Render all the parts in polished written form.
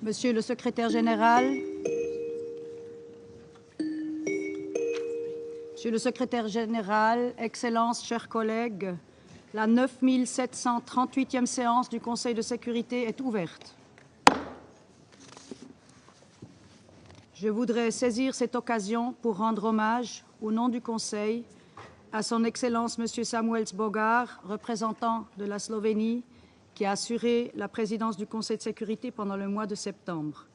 Monsieur le secrétaire général, Monsieur le secrétaire général, Excellences, chers collègues, la 9738e séance du Conseil de sécurité est ouverte. Je voudrais saisir cette occasion pour rendre hommage, au nom du Conseil, à son Excellence M. Samuels Bogar, représentant de la Slovénie, qui a assuré la présidence du Conseil de sécurité pendant le mois de septembre.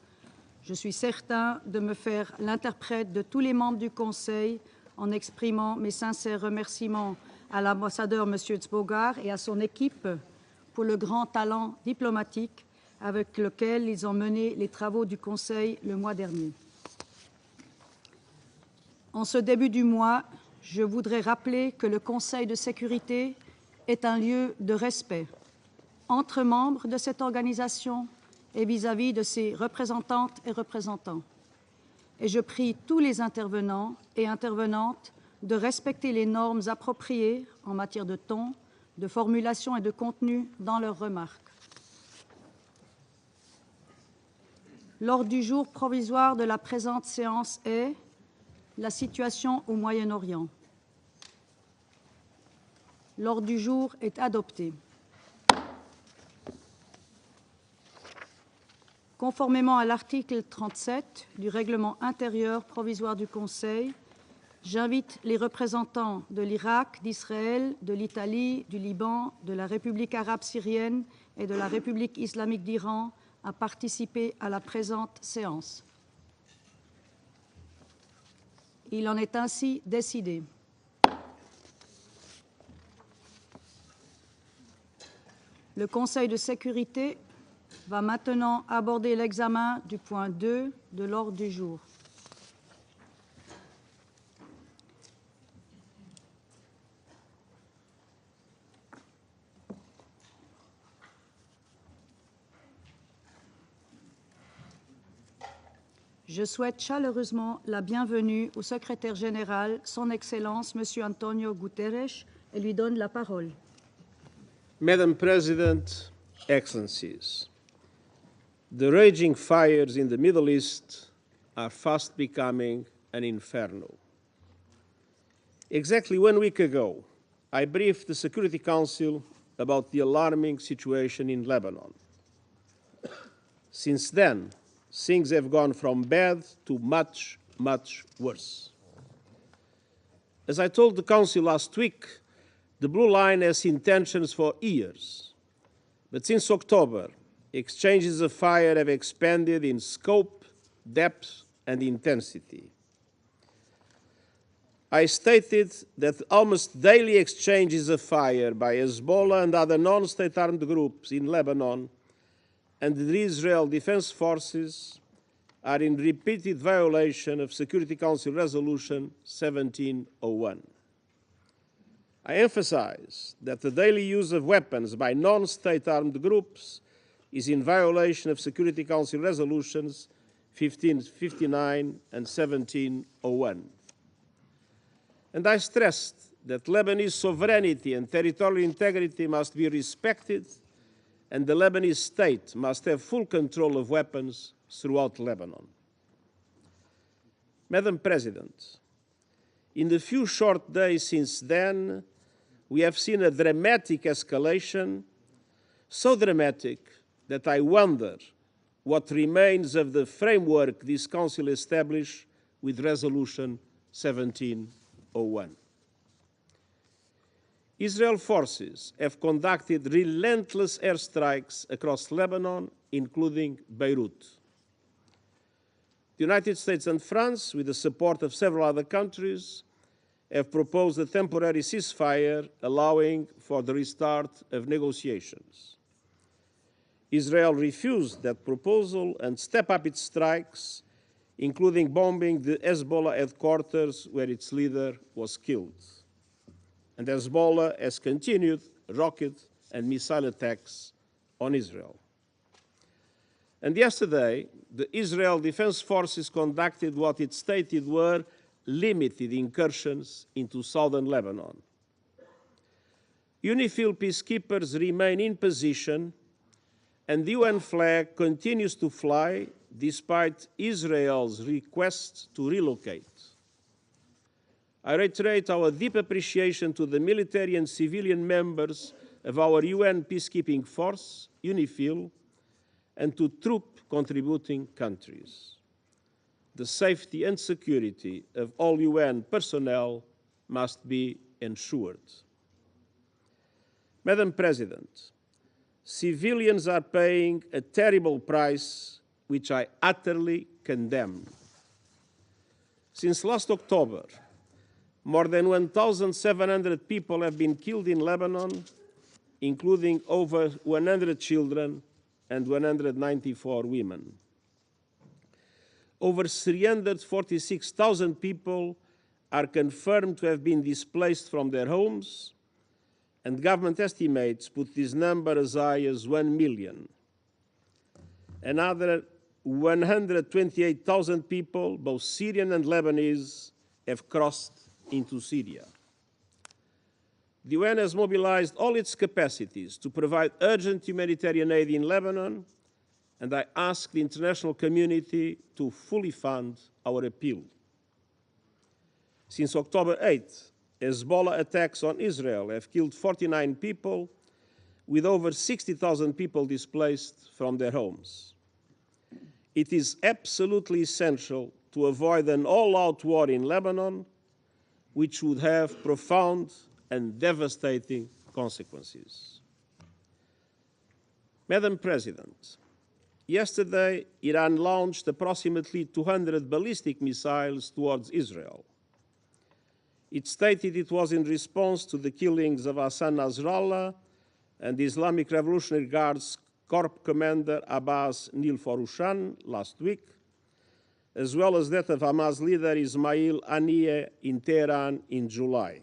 Je suis certain de me faire l'interprète de tous les membres du Conseil en exprimant mes sincères remerciements à l'ambassadeur M. Zbogar et à son équipe pour le grand talent diplomatique avec lequel ils ont mené les travaux du Conseil le mois dernier. En ce début du mois, je voudrais rappeler que le Conseil de sécurité est un lieu de respect entre membres de cette organisation et vis-à-vis de ses représentantes et représentants. Et je prie tous les intervenants et intervenantes de respecter les normes appropriées en matière de ton, de formulation et de contenu dans leurs remarques. L'ordre du jour provisoire de la présente séance est la situation au Moyen-Orient. L'ordre du jour est adopté. Conformément à l'article 37 du règlement intérieur provisoire du Conseil, j'invite les représentants de l'Irak, d'Israël, de l'Italie, du Liban, de la République arabe syrienne et de la République islamique d'Iran à participer à la présente séance. Il en est ainsi décidé. Le Conseil de sécurité va maintenant aborder l'examen du point 2 de l'ordre du jour. Je souhaite chaleureusement la bienvenue au secrétaire général, son Excellence, M. António Guterres, et lui donne la parole. Madam President, Excellencies, the raging fires in the Middle East are fast becoming an inferno. Exactly 1 week ago, I briefed the Security Council about the alarming situation in Lebanon. Since then, things have gone from bad to much, much worse. As I told the Council last week, the Blue Line has seen tensions for years. But since October, exchanges of fire have expanded in scope, depth, and intensity. I stated that almost daily exchanges of fire by Hezbollah and other non-state armed groups in Lebanon and the Israel Defense Forces are in repeated violation of Security Council Resolution 1701. I emphasize that the daily use of weapons by non-state armed groups is in violation of Security Council Resolutions 1559 and 1701. And I stressed that Lebanese sovereignty and territorial integrity must be respected, and the Lebanese state must have full control of weapons throughout Lebanon. Madam President, in the few short days since then, we have seen a dramatic escalation, so dramatic that I wonder what remains of the framework this Council established with Resolution 1701. Israel forces have conducted relentless airstrikes across Lebanon, including Beirut. The United States and France, with the support of several other countries, have proposed a temporary ceasefire allowing for the restart of negotiations. Israel refused that proposal and stepped up its strikes, including bombing the Hezbollah headquarters where its leader was killed. And Hezbollah has continued rocket and missile attacks on Israel. And yesterday, the Israel Defense Forces conducted what it stated were limited incursions into southern Lebanon. UNIFIL peacekeepers remain in position and the UN flag continues to fly despite Israel's request to relocate. I reiterate our deep appreciation to the military and civilian members of our UN peacekeeping force, UNIFIL, and to troop-contributing countries. The safety and security of all UN personnel must be ensured. Madam President, civilians are paying a terrible price, which I utterly condemn. Since last October, more than 1,700 people have been killed in Lebanon, including over 100 children and 194 women. Over 346,000 people are confirmed to have been displaced from their homes, and government estimates put this number as high as 1 million. Another 128,000 people, both Syrian and Lebanese, have crossed into Syria. The UN has mobilized all its capacities to provide urgent humanitarian aid in Lebanon, and I ask the international community to fully fund our appeal. Since October 8th, Hezbollah attacks on Israel have killed 49 people, with over 60,000 people displaced from their homes. It is absolutely essential to avoid an all-out war in Lebanon, which would have profound and devastating consequences. Madam President, yesterday, Iran launched approximately 200 ballistic missiles towards Israel. It stated it was in response to the killings of Hassan Nasrallah and the Islamic Revolutionary Guard's Corps Commander Abbas Nilforushan last week, as well as that of Hamas leader Ismail Haniyeh in Tehran in July.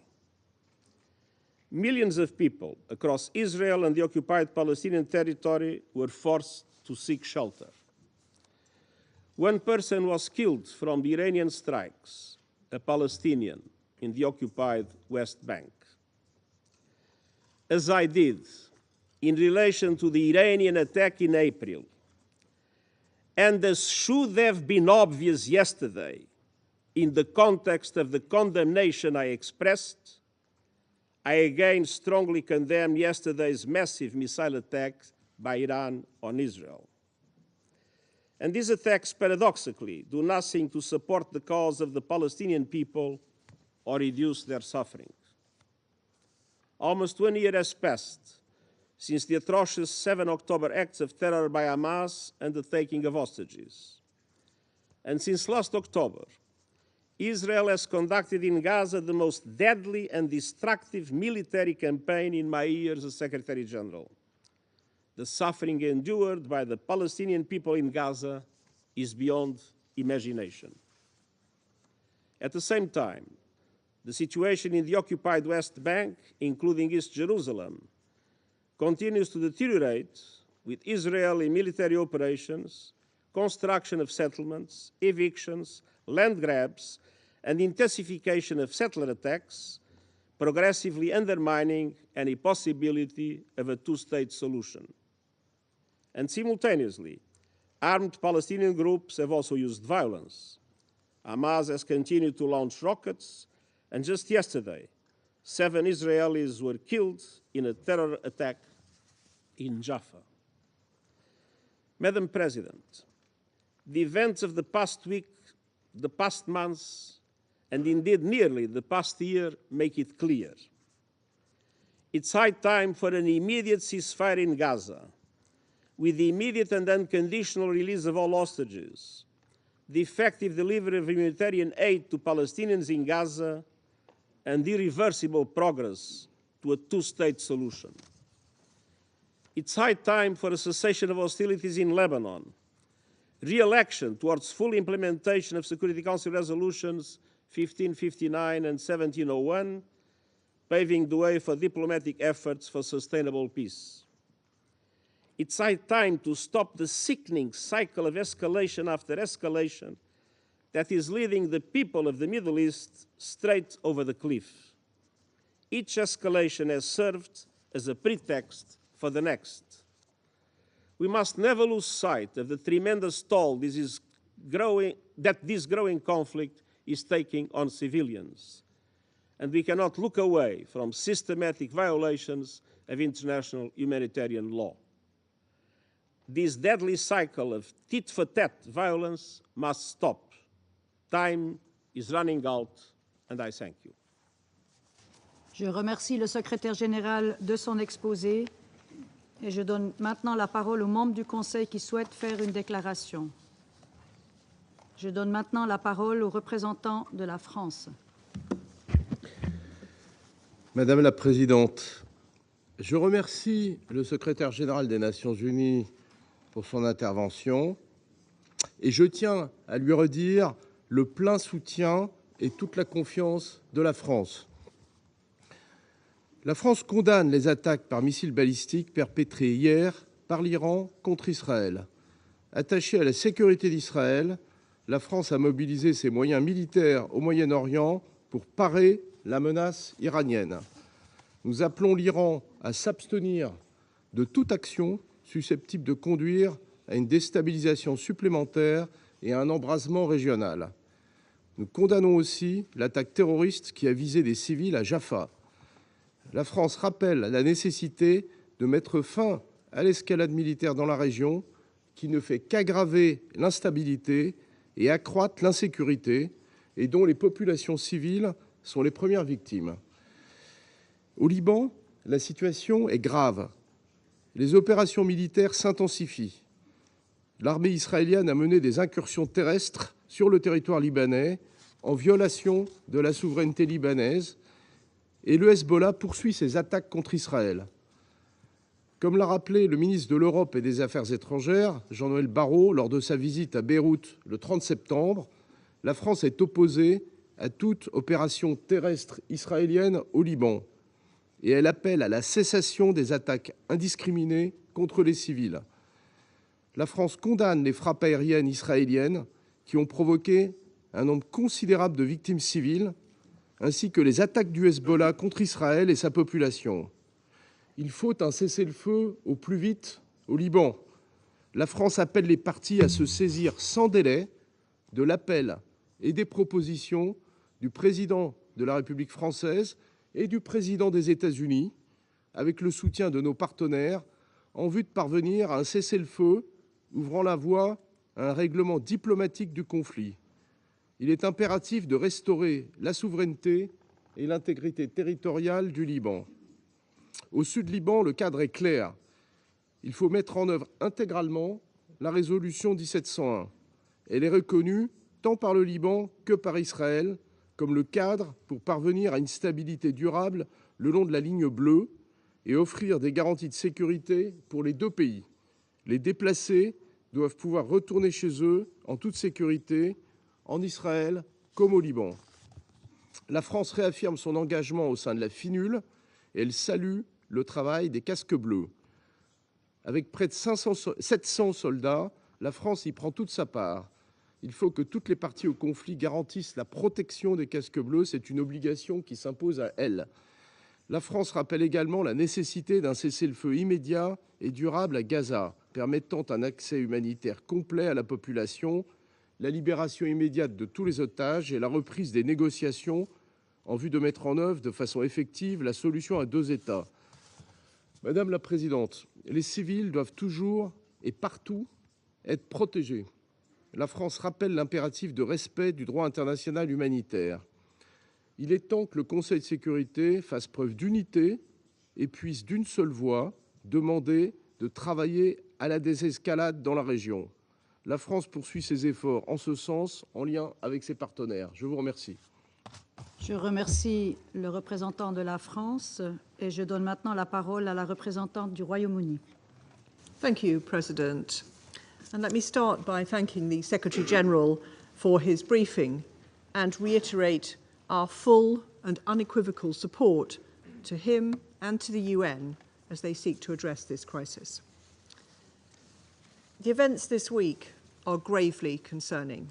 Millions of people across Israel and the occupied Palestinian territory were forced to seek shelter. One person was killed from the Iranian strikes, a Palestinian in the occupied West Bank. As I did in relation to the Iranian attack in April, and as should have been obvious yesterday in the context of the condemnation I expressed, I again strongly condemn yesterday's massive missile attack by Iran on Israel. And these attacks, paradoxically, do nothing to support the cause of the Palestinian people or reduce their suffering. Almost 1 year has passed since the atrocious 7 October acts of terror by Hamas and the taking of hostages. And since last October, Israel has conducted in Gaza the most deadly and destructive military campaign in my years as Secretary General. The suffering endured by the Palestinian people in Gaza is beyond imagination. At the same time, the situation in the occupied West Bank, including East Jerusalem, continues to deteriorate with Israeli military operations, construction of settlements, evictions, land grabs, and intensification of settler attacks, progressively undermining any possibility of a two-state solution. And simultaneously, armed Palestinian groups have also used violence. Hamas has continued to launch rockets, and just yesterday, 7 Israelis were killed in a terror attack in Jaffa. Madam President, the events of the past week, the past months, and indeed nearly the past year make it clear. It's high time for an immediate ceasefire in Gaza, with the immediate and unconditional release of all hostages, the effective delivery of humanitarian aid to Palestinians in Gaza, and irreversible progress to a two-state solution. It's high time for a cessation of hostilities in Lebanon, re-election towards full implementation of Security Council resolutions 1559 and 1701, paving the way for diplomatic efforts for sustainable peace. It's high time to stop the sickening cycle of escalation after escalation that is leading the people of the Middle East straight over the cliff. Each escalation has served as a pretext for the next. we must never lose sight of the tremendous toll that this growing conflict is taking on civilians. And we cannot look away from systematic violations of international humanitarian law. This deadly cycle of tit-for-tat violence must stop. Time is running out, and I thank you. Je remercie le secrétaire général de son exposé et je donne maintenant la parole aux membres du Conseil qui souhaitent faire une déclaration. Je donne maintenant la parole au représentant de la France. Madame la Présidente, je remercie le secrétaire général des Nations Unies pour son intervention et je tiens à lui redire le plein soutien et toute la confiance de la France. La France condamne les attaques par missiles balistiques perpétrées hier par l'Iran contre Israël. Attachée à la sécurité d'Israël, la France a mobilisé ses moyens militaires au Moyen-Orient pour parer la menace iranienne. Nous appelons l'Iran à s'abstenir de toute action susceptible de conduire à une déstabilisation supplémentaire et à un embrasement régional. Nous condamnons aussi l'attaque terroriste qui a visé des civils à Jaffa. La France rappelle la nécessité de mettre fin à l'escalade militaire dans la région qui ne fait qu'aggraver l'instabilité et accroître l'insécurité et dont les populations civiles sont les premières victimes. Au Liban, la situation est grave. Les opérations militaires s'intensifient. L'armée israélienne a mené des incursions terrestres sur le territoire libanais en violation de la souveraineté libanaise et le Hezbollah poursuit ses attaques contre Israël. Comme l'a rappelé le ministre de l'Europe et des Affaires étrangères, Jean-Noël Barrot, lors de sa visite à Beyrouth le 30 septembre, la France est opposée à toute opération terrestre israélienne au Liban et elle appelle à la cessation des attaques indiscriminées contre les civils. La France condamne les frappes aériennes israéliennes qui ont provoqué un nombre considérable de victimes civiles, ainsi que les attaques du Hezbollah contre Israël et sa population. Il faut un cessez-le-feu au plus vite au Liban. La France appelle les parties à se saisir sans délai de l'appel et des propositions du président de la République française et du président des États-Unis, avec le soutien de nos partenaires, en vue de parvenir à un cessez-le-feu ouvrant la voie à un règlement diplomatique du conflit. Il est impératif de restaurer la souveraineté et l'intégrité territoriale du Liban. Au sud Liban, le cadre est clair. Il faut mettre en œuvre intégralement la résolution 1701. Elle est reconnue tant par le Liban que par Israël comme le cadre pour parvenir à une stabilité durable le long de la ligne bleue et offrir des garanties de sécurité pour les deux pays. Les déplacés doivent pouvoir retourner chez eux en toute sécurité, en Israël comme au Liban. La France réaffirme son engagement au sein de la FINUL et elle salue le travail des casques bleus. Avec près de 700 soldats, la France y prend toute sa part. Il faut que toutes les parties au conflit garantissent la protection des casques bleus. C'est une obligation qui s'impose à elles. La France rappelle également la nécessité d'un cessez-le-feu immédiat et durable à Gaza, permettant un accès humanitaire complet à la population, la libération immédiate de tous les otages et la reprise des négociations en vue de mettre en œuvre de façon effective la solution à deux États. Madame la Présidente, les civils doivent toujours et partout être protégés. La France rappelle l'impératif de respect du droit international humanitaire. Il est temps que le Conseil de sécurité fasse preuve d'unité et puisse d'une seule voix demander de travailler à la désescalade dans la région. La France poursuit ses efforts en ce sens, en lien avec ses partenaires. Je vous remercie. Je remercie le représentant de la France et je donne maintenant la parole à la représentante du Royaume-Uni. Thank you, President. And let me start by thanking the Secretary-General for his briefing and reiterate our full and unequivocal support to him and to the UN as they seek to address this crisis. The events this week are gravely concerning.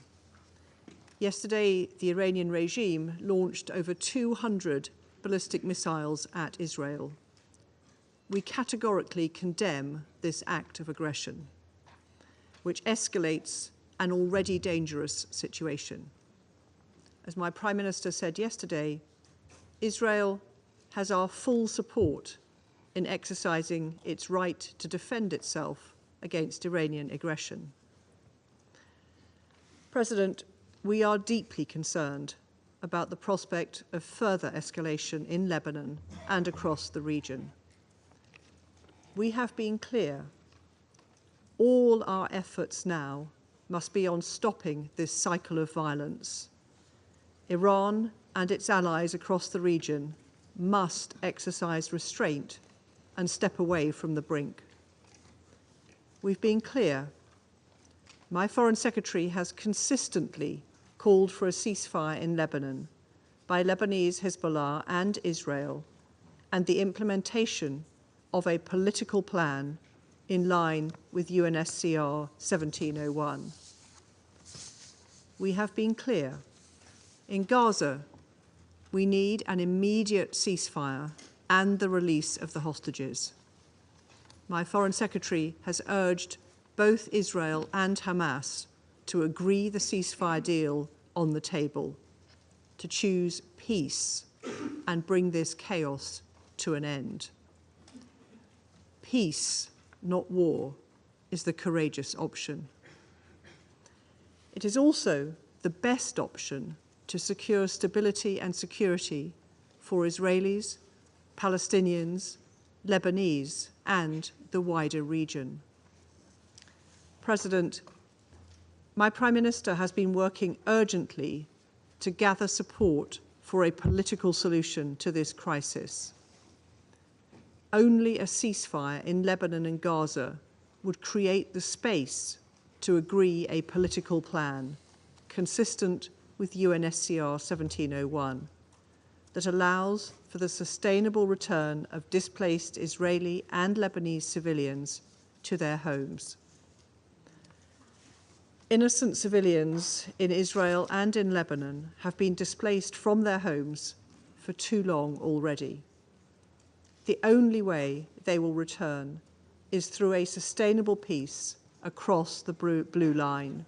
Yesterday, the Iranian regime launched over 200 ballistic missiles at Israel. we categorically condemn this act of aggression, which escalates an already dangerous situation. As my Prime Minister said yesterday, Israel has our full support in exercising its right to defend itself against Iranian aggression. President, we are deeply concerned about the prospect of further escalation in Lebanon and across the region. We have been clear. All our efforts now must be on stopping this cycle of violence. Iran and its allies across the region must exercise restraint and step away from the brink. We've been clear. My Foreign Secretary has consistently called for a ceasefire in Lebanon by Lebanese Hezbollah and Israel, and the implementation of a political plan in line with UNSCR 1701. We have been clear. In Gaza, we need an immediate ceasefire and the release of the hostages. My Foreign Secretary has urged both Israel and Hamas to agree the ceasefire deal on the table, to choose peace and bring this chaos to an end. Peace, not war, is the courageous option. It is also the best option to secure stability and security for Israelis, Palestinians, Lebanese, and the wider region. President, my Prime Minister has been working urgently to gather support for a political solution to this crisis. Only a ceasefire in Lebanon and Gaza would create the space to agree a political plan consistent with UNSCR 1701 that allows for the sustainable return of displaced Israeli and Lebanese civilians to their homes. Innocent civilians in Israel and in Lebanon have been displaced from their homes for too long already. The only way they will return is through a sustainable peace across the blue line.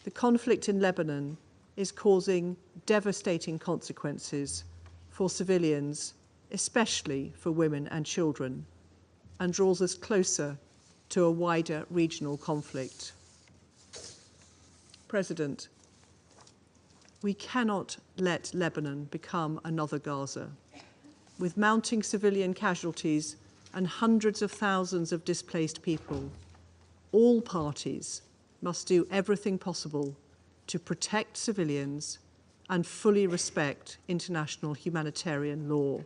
The conflict in Lebanon is causing devastating consequences for civilians, especially for women and children, and draws us closer to a wider regional conflict. President, we cannot let Lebanon become another Gaza. With mounting civilian casualties and hundreds of thousands of displaced people, all parties must do everything possible to protect civilians and fully respect international humanitarian law.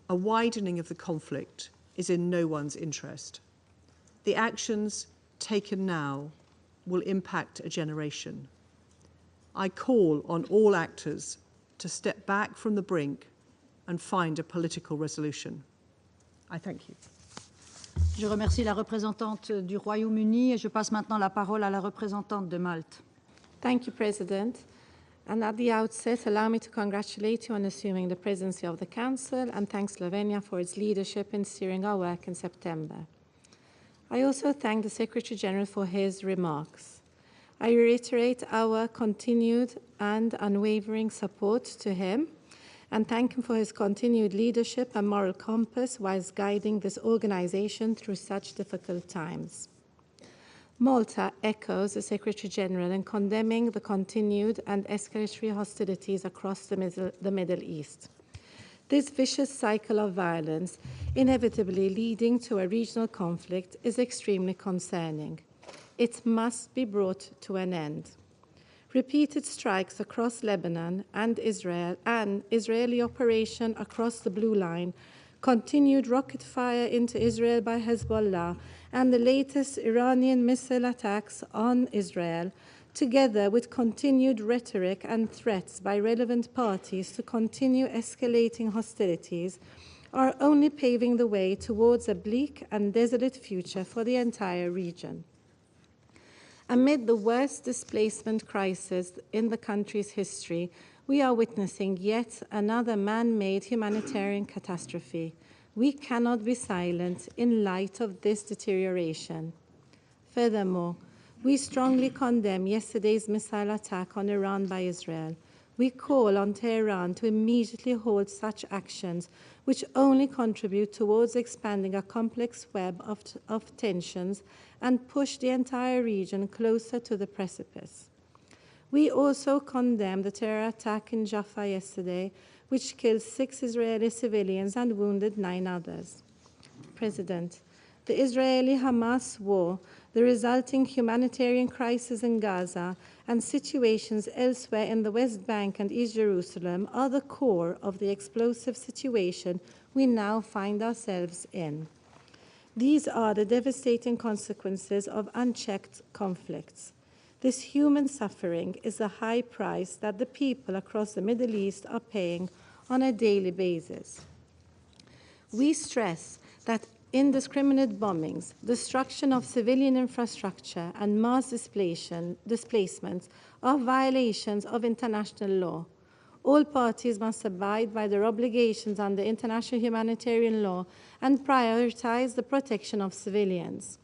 A widening of the conflict is in no one's interest. The actions taken now will impact a generation. I call on all actors to step back from the brink and find a political resolution. I thank you. Je remercie la représentante du Royaume-Uni et je passe maintenant la parole à la représentante de Malte. Thank you, President. And at the outset, allow me to congratulate you on assuming the presidency of the Council and thank Slovenia for its leadership in steering our work in September. I also thank the Secretary General for his remarks. I reiterate our continued and unwavering support to him and thank him for his continued leadership and moral compass whilst guiding this organization through such difficult times. Malta echoes the Secretary General in condemning the continued and escalatory hostilities across the Middle East. This vicious cycle of violence, inevitably leading to a regional conflict, is extremely concerning. It must be brought to an end. Repeated strikes across Lebanon and Israel and Israeli operation across the Blue Line, continued rocket fire into Israel by Hezbollah, and the latest Iranian missile attacks on Israel, together with continued rhetoric and threats by relevant parties to continue escalating hostilities, are only paving the way towards a bleak and desolate future for the entire region. Amid the worst displacement crisis in the country's history, we are witnessing yet another man-made humanitarian catastrophe. We cannot be silent in light of this deterioration. Furthermore, we strongly condemn yesterday's missile attack on Iran by Israel. We call on Tehran to immediately halt such actions, which only contribute towards expanding a complex web of tensions and push the entire region closer to the precipice. We also condemn the terror attack in Jaffa yesterday, which killed 6 Israeli civilians and wounded 9 others. President, the Israeli-Hamas war, the resulting humanitarian crisis in Gaza, and situations elsewhere in the West Bank and East Jerusalem are the core of the explosive situation we now find ourselves in. These are the devastating consequences of unchecked conflicts. This human suffering is a high price that the people across the Middle East are paying on a daily basis. We stress that indiscriminate bombings, destruction of civilian infrastructure, and mass displacements are violations of international law. All parties must abide by their obligations under international humanitarian law and prioritize the protection of civilians.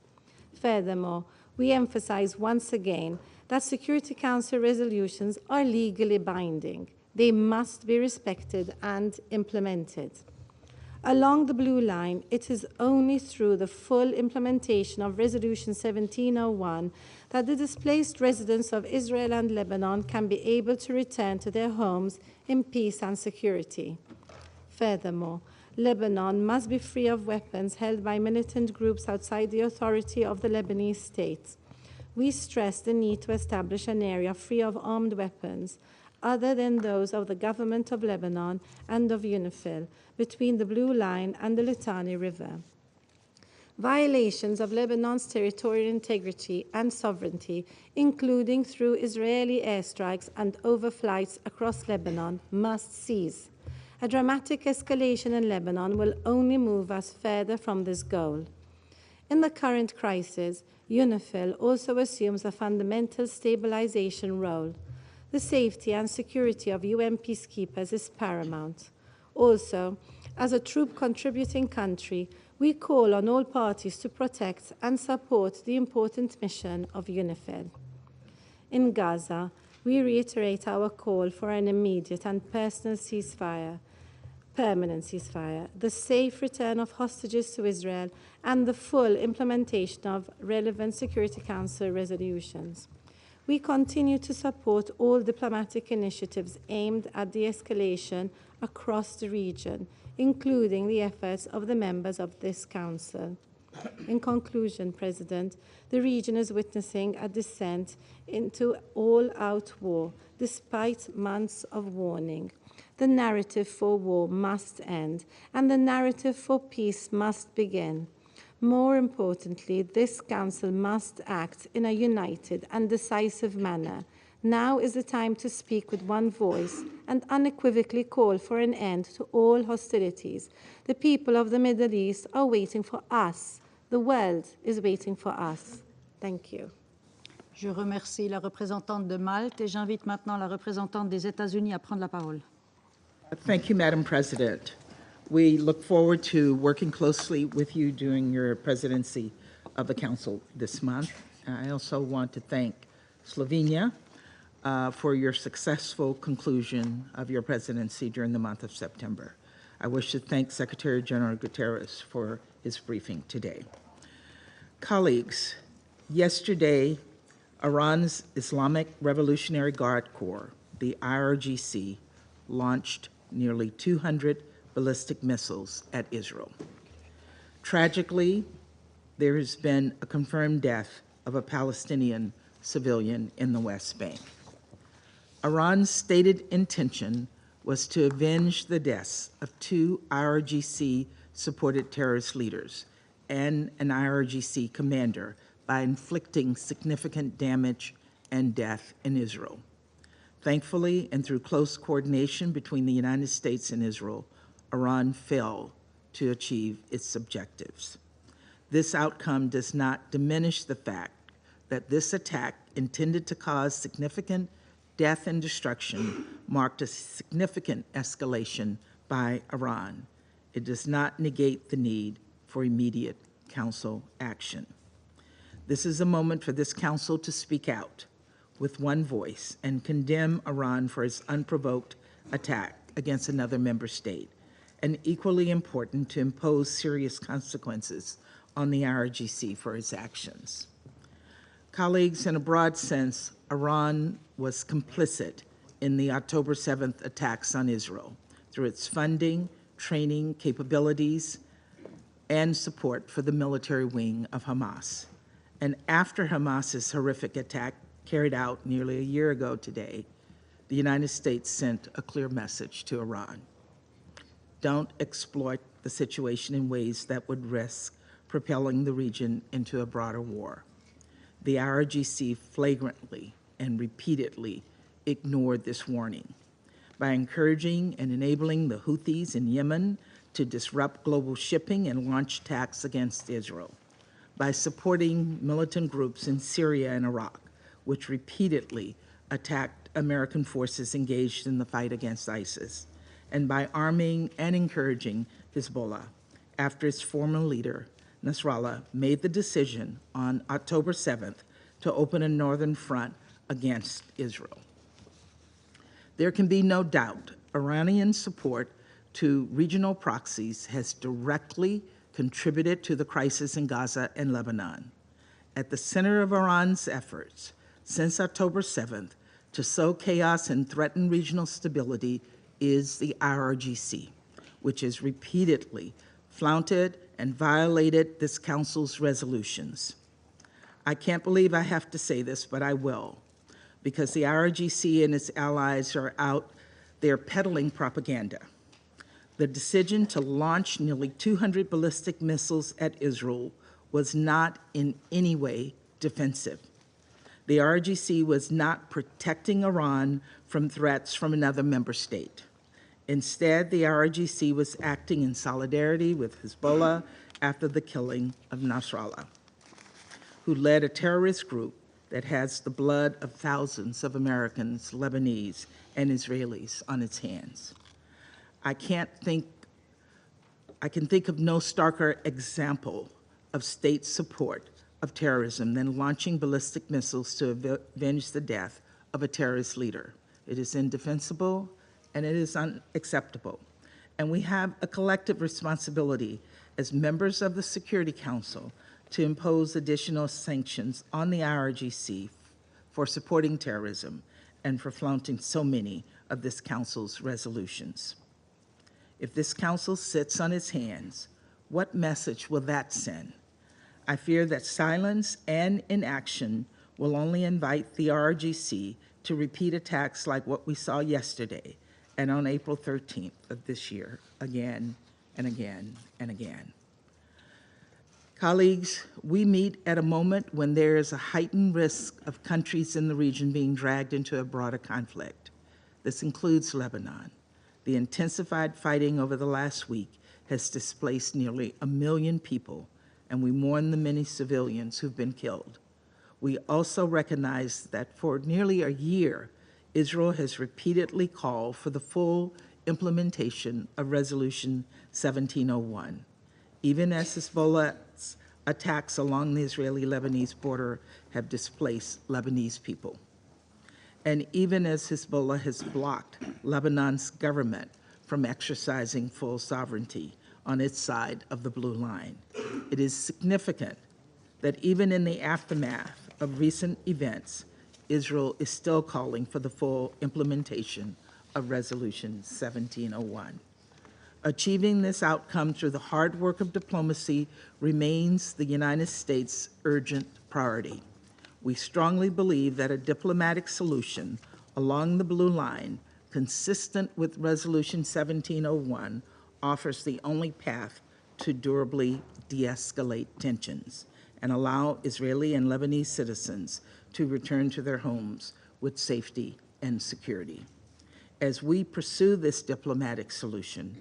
Furthermore, we emphasize once again that Security Council resolutions are legally binding. They must be respected and implemented. Along the blue line, it is only through the full implementation of Resolution 1701 that the displaced residents of Israel and Lebanon can be able to return to their homes in peace and security. Furthermore, Lebanon must be free of weapons held by militant groups outside the authority of the Lebanese state. We stress the need to establish an area free of armed weapons, other than those of the government of Lebanon and of UNIFIL, between the Blue Line and the Litani River. Violations of Lebanon's territorial integrity and sovereignty, including through Israeli airstrikes and overflights across Lebanon, must cease. A dramatic escalation in Lebanon will only move us further from this goal. In the current crisis, UNIFIL also assumes a fundamental stabilization role. The safety and security of UN peacekeepers is paramount. Also, as a troop-contributing country, we call on all parties to protect and support the important mission of UNIFIL. In Gaza, we reiterate our call for an immediate and permanent ceasefire, the safe return of hostages to Israel, and the full implementation of relevant Security Council resolutions. We continue to support all diplomatic initiatives aimed at de-escalation across the region, including the efforts of the members of this Council. In conclusion, President, the region is witnessing a descent into all-out war, despite months of warning. The narrative for war must end, and the narrative for peace must begin. More importantly, this Council must act in a united and decisive manner. Now is the time to speak with one voice and unequivocally call for an end to all hostilities. The people of the Middle East are waiting for us. The world is waiting for us. Thank you. Je remercie la représentante de Malte et j'invite maintenant la représentante des États-Unis à prendre la parole. Thank you, Madam President. We look forward to working closely with you during your presidency of the Council this month. I also want to thank Slovenia for your successful conclusion of your presidency during the month of September. I wish to thank Secretary General Guterres for his briefing today. Colleagues, yesterday, Iran's Islamic Revolutionary Guard Corps, the IRGC, launched nearly 200 ballistic missiles at Israel. Tragically, there has been a confirmed death of a Palestinian civilian in the West Bank. Iran's stated intention was to avenge the deaths of 2 IRGC-supported terrorist leaders and an IRGC commander by inflicting significant damage and death in Israel. Thankfully, and through close coordination between the United States and Israel, Iran failed to achieve its objectives. This outcome does not diminish the fact that this attack, intended to cause significant death and destruction marked a significant escalation by Iran. It does not negate the need for immediate Council action. This is a moment for this Council to speak out with one voice and condemn Iran for its unprovoked attack against another member state, and equally important to impose serious consequences on the IRGC for its actions. Colleagues, in a broad sense, Iran was complicit in the October 7th attacks on Israel through its funding, training, capabilities, and support for the military wing of Hamas. And after Hamas's horrific attack carried out nearly a year ago today, the United States sent a clear message to Iran. Don't exploit the situation in ways that would risk propelling the region into a broader war. The IRGC flagrantly and repeatedly ignored this warning by encouraging and enabling the Houthis in Yemen to disrupt global shipping and launch attacks against Israel, by supporting militant groups in Syria and Iraq, which repeatedly attacked American forces engaged in the fight against ISIS, and by arming and encouraging Hezbollah after its former leader, Nasrallah, made the decision on October 7th to open a northern front against Israel. There can be no doubt Iranian support to regional proxies has directly contributed to the crisis in Gaza and Lebanon. At the center of Iran's efforts since October 7th to sow chaos and threaten regional stability is the IRGC, which has repeatedly flouted and violated this Council's resolutions. I can't believe I have to say this, but I will, because the IRGC and its allies are out there peddling propaganda. The decision to launch nearly 200 ballistic missiles at Israel was not in any way defensive. The IRGC was not protecting Iran from threats from another member state. Instead, the IRGC was acting in solidarity with Hezbollah after the killing of Nasrallah, who led a terrorist group that has the blood of thousands of Americans, Lebanese, and Israelis on its hands. I can think of no starker example of state support of terrorism than launching ballistic missiles to avenge the death of a terrorist leader. It is indefensible and it is unacceptable. And we have a collective responsibility as members of the Security Council to impose additional sanctions on the IRGC for supporting terrorism and for flaunting so many of this Council's resolutions. If this Council sits on its hands, what message will that send? I fear that silence and inaction will only invite the IRGC to repeat attacks like what we saw yesterday and on April 13th of this year, again and again and again. Colleagues, we meet at a moment when there is a heightened risk of countries in the region being dragged into a broader conflict. This includes Lebanon. The intensified fighting over the last week has displaced nearly 1 million people, and we mourn the many civilians who've been killed. We also recognize that for nearly a year, Israel has repeatedly called for the full implementation of Resolution 1701, even as Hezbollah's attacks along the Israeli-Lebanese border have displaced Lebanese people. And even as Hezbollah has blocked Lebanon's government from exercising full sovereignty on its side of the blue line, it is significant that even in the aftermath of recent events, Israel is still calling for the full implementation of Resolution 1701. Achieving this outcome through the hard work of diplomacy remains the United States' urgent priority. We strongly believe that a diplomatic solution along the blue line, consistent with Resolution 1701, offers the only path to durably de-escalate tensions and allow Israeli and Lebanese citizens to return to their homes with safety and security. As we pursue this diplomatic solution,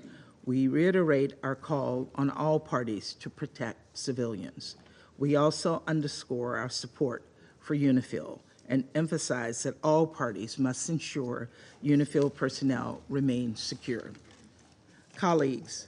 we reiterate our call on all parties to protect civilians. We also underscore our support for UNIFIL and emphasized that all parties must ensure UNIFIL personnel remain secure. Colleagues,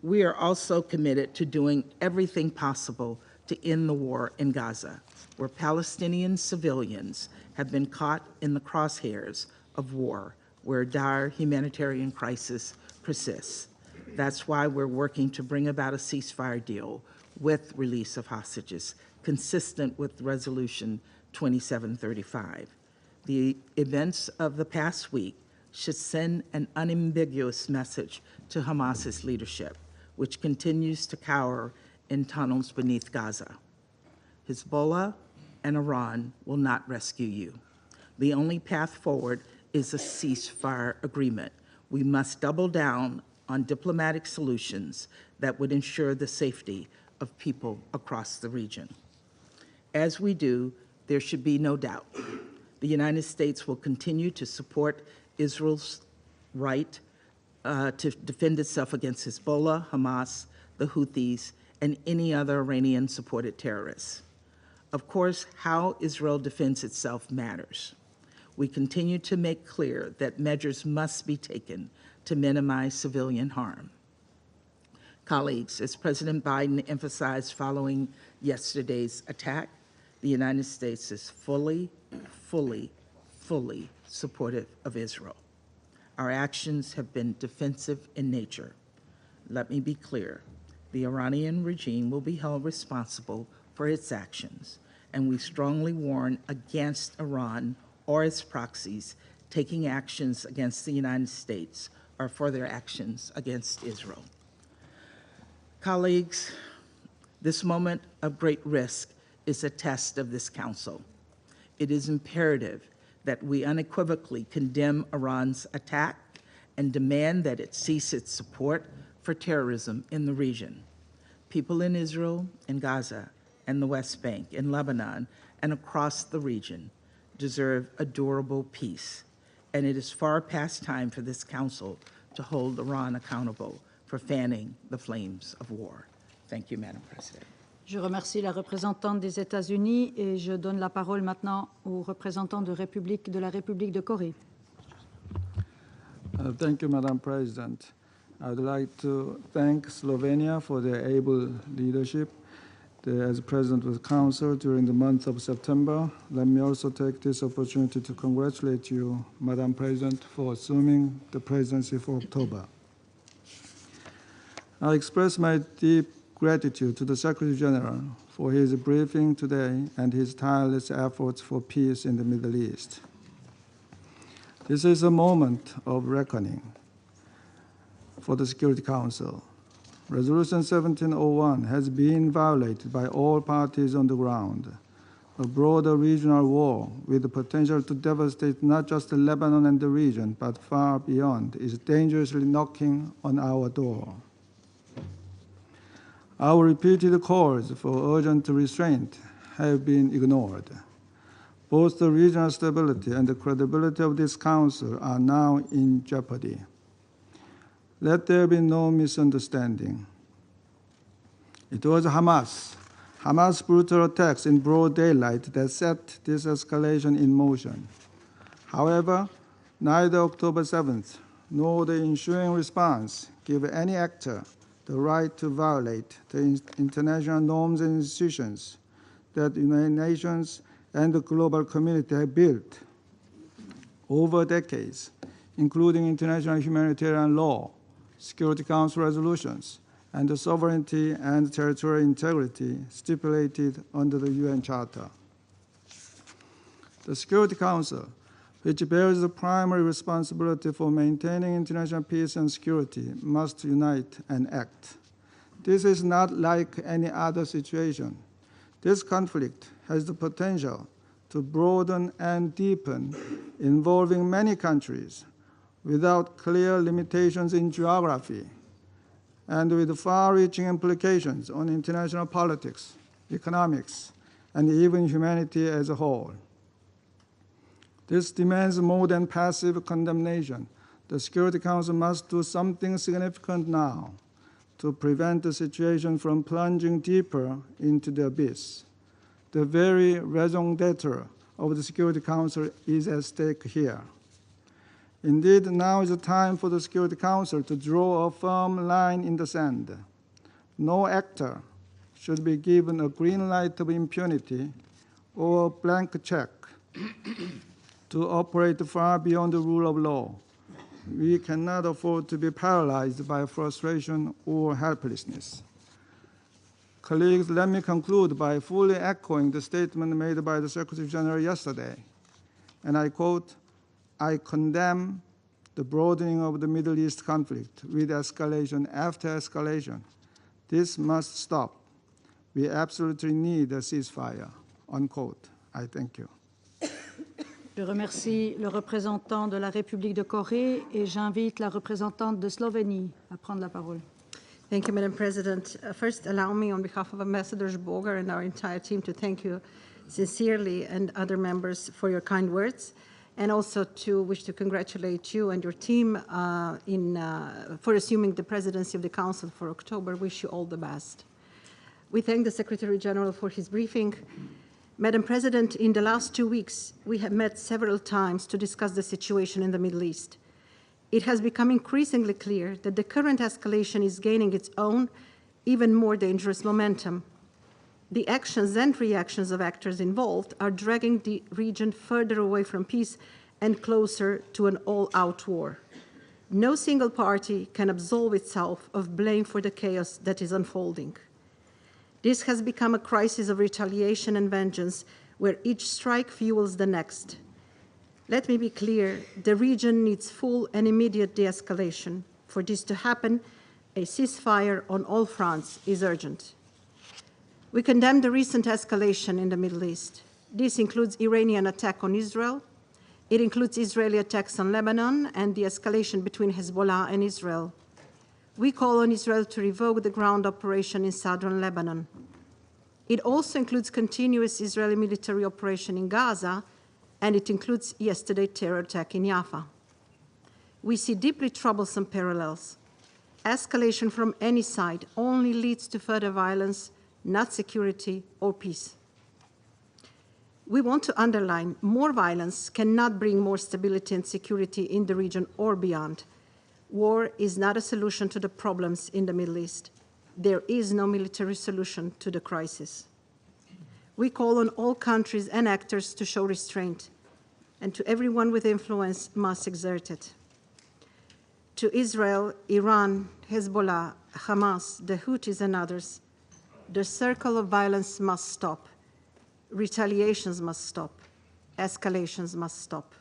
we are also committed to doing everything possible to end the war in Gaza, where Palestinian civilians have been caught in the crosshairs of war, where dire humanitarian crisis persists. That's why we're working to bring about a ceasefire deal with release of hostages, consistent with Resolution 2735. The events of the past week should send an unambiguous message to Hamas's leadership, which continues to cower in tunnels beneath Gaza. Hezbollah and Iran will not rescue you. The only path forward is a ceasefire agreement. We must double down on diplomatic solutions that would ensure the safety of people across the region. As we do, there should be no doubt. The United States will continue to support Israel's right to defend itself against Hezbollah, Hamas, the Houthis, and any other Iranian-supported terrorists. Of course, how Israel defends itself matters. We continue to make clear that measures must be taken to minimize civilian harm. Colleagues, as President Biden emphasized following yesterday's attack, the United States is fully supportive of Israel. Our actions have been defensive in nature. Let me be clear. The Iranian regime will be held responsible for its actions, and we strongly warn against Iran or its proxies taking actions against the United States or for their actions against Israel. Colleagues, this moment of great risk is a test of this Council. It is imperative that we unequivocally condemn Iran's attack and demand that it cease its support for terrorism in the region. People in Israel, in Gaza, and the West Bank, in Lebanon, and across the region deserve a durable peace, and it is far past time for this Council to hold Iran accountable for fanning the flames of war. Thank you, Madam President. Je remercie la représentante des États-Unis et je donne la parole maintenant au représentant de la République de Corée. Thank you, Madam President. I would like to thank Slovenia for their able leadership as President of the Council during the month of September. Let me also take this opportunity to congratulate you, Madam President, for assuming the presidency for October. I express my deep gratitude to the Secretary General for his briefing today and his tireless efforts for peace in the Middle East. This is a moment of reckoning for the Security Council. Resolution 1701 has been violated by all parties on the ground. A broader regional war with the potential to devastate not just Lebanon and the region, but far beyond, is dangerously knocking on our door. Our repeated calls for urgent restraint have been ignored. Both the regional stability and the credibility of this Council are now in jeopardy. Let there be no misunderstanding. It was Hamas' brutal attacks in broad daylight that set this escalation in motion. However, neither October 7th nor the ensuing response give any actor the right to violate the international norms and institutions that the United Nations and the global community have built over decades, including international humanitarian law, Security Council resolutions, and the sovereignty and territorial integrity stipulated under the UN Charter. The Security Council, which bears the primary responsibility for maintaining international peace and security, must unite and act. This is not like any other situation. This conflict has the potential to broaden and deepen, involving many countries without clear limitations in geography, and with far-reaching implications on international politics, economics, and even humanity as a whole. This demands more than passive condemnation. The Security Council must do something significant now to prevent the situation from plunging deeper into the abyss. The very raison d'etre of the Security Council is at stake here. Indeed, now is the time for the Security Council to draw a firm line in the sand. No actor should be given a green light of impunity or a blank check to operate far beyond the rule of law. We cannot afford to be paralyzed by frustration or helplessness. Colleagues, let me conclude by fully echoing the statement made by the Secretary General yesterday. And I quote, "I condemn the broadening of the Middle East conflict with escalation after escalation. This must stop. We absolutely need a ceasefire," unquote. I thank you. Je remercie le représentant de la République de Corée et j'invite la représentante de Slovénie à prendre la parole. Thank you, Madam President. First, allow me, on behalf of Ambassador Boger and our entire team, to thank you sincerely and other members for your kind words, and also to wish to congratulate you and your team for assuming the presidency of the Council for October. Wish you all the best. We thank the Secretary General for his briefing. Madam President, in the last 2 weeks, we have met several times to discuss the situation in the Middle East. It has become increasingly clear that the current escalation is gaining its own, even more dangerous momentum. The actions and reactions of actors involved are dragging the region further away from peace and closer to an all-out war. No single party can absolve itself of blame for the chaos that is unfolding. This has become a crisis of retaliation and vengeance, where each strike fuels the next. Let me be clear, the region needs full and immediate de-escalation. For this to happen, a ceasefire on all fronts is urgent. We condemn the recent escalation in the Middle East. This includes Iranian attack on Israel. It includes Israeli attacks on Lebanon and the escalation between Hezbollah and Israel. We call on Israel to revoke the ground operation in southern Lebanon. It also includes continuous Israeli military operation in Gaza, and it includes yesterday's terror attack in Jaffa. We see deeply troublesome parallels. Escalation from any side only leads to further violence, not security or peace. We want to underline more violence cannot bring more stability and security in the region or beyond. War is not a solution to the problems in the Middle East. There is no military solution to the crisis. We call on all countries and actors to show restraint, and to everyone with influence must exert it. To Israel, Iran, Hezbollah, Hamas, the Houthis, and others, the circle of violence must stop. Retaliations must stop. Escalations must stop.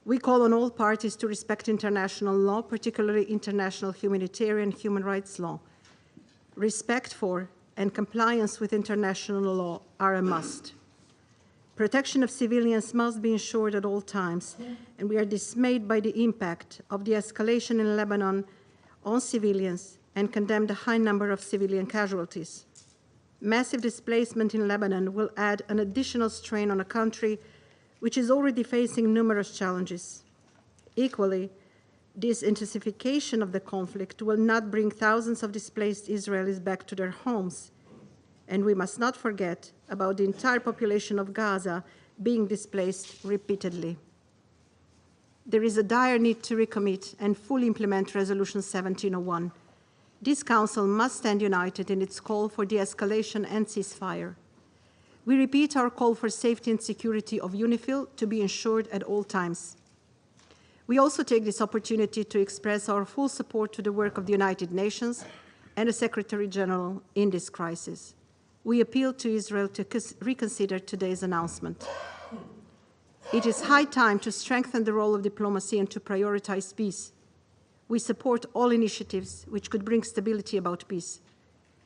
We call on all parties to respect international law, particularly international humanitarian human rights law. Respect for and compliance with international law are a must. Protection of civilians must be ensured at all times, and we are dismayed by the impact of the escalation in Lebanon on civilians and condemn the high number of civilian casualties. Massive displacement in Lebanon will add an additional strain on a country which is already facing numerous challenges. Equally, this intensification of the conflict will not bring thousands of displaced Israelis back to their homes. And we must not forget about the entire population of Gaza being displaced repeatedly. There is a dire need to recommit and fully implement Resolution 1701. This Council must stand united in its call for de-escalation and ceasefire. We repeat our call for safety and security of UNIFIL to be ensured at all times. We also take this opportunity to express our full support to the work of the United Nations and the Secretary General in this crisis. We appeal to Israel to reconsider today's announcement. It is high time to strengthen the role of diplomacy and to prioritize peace. We support all initiatives which could bring stability about peace.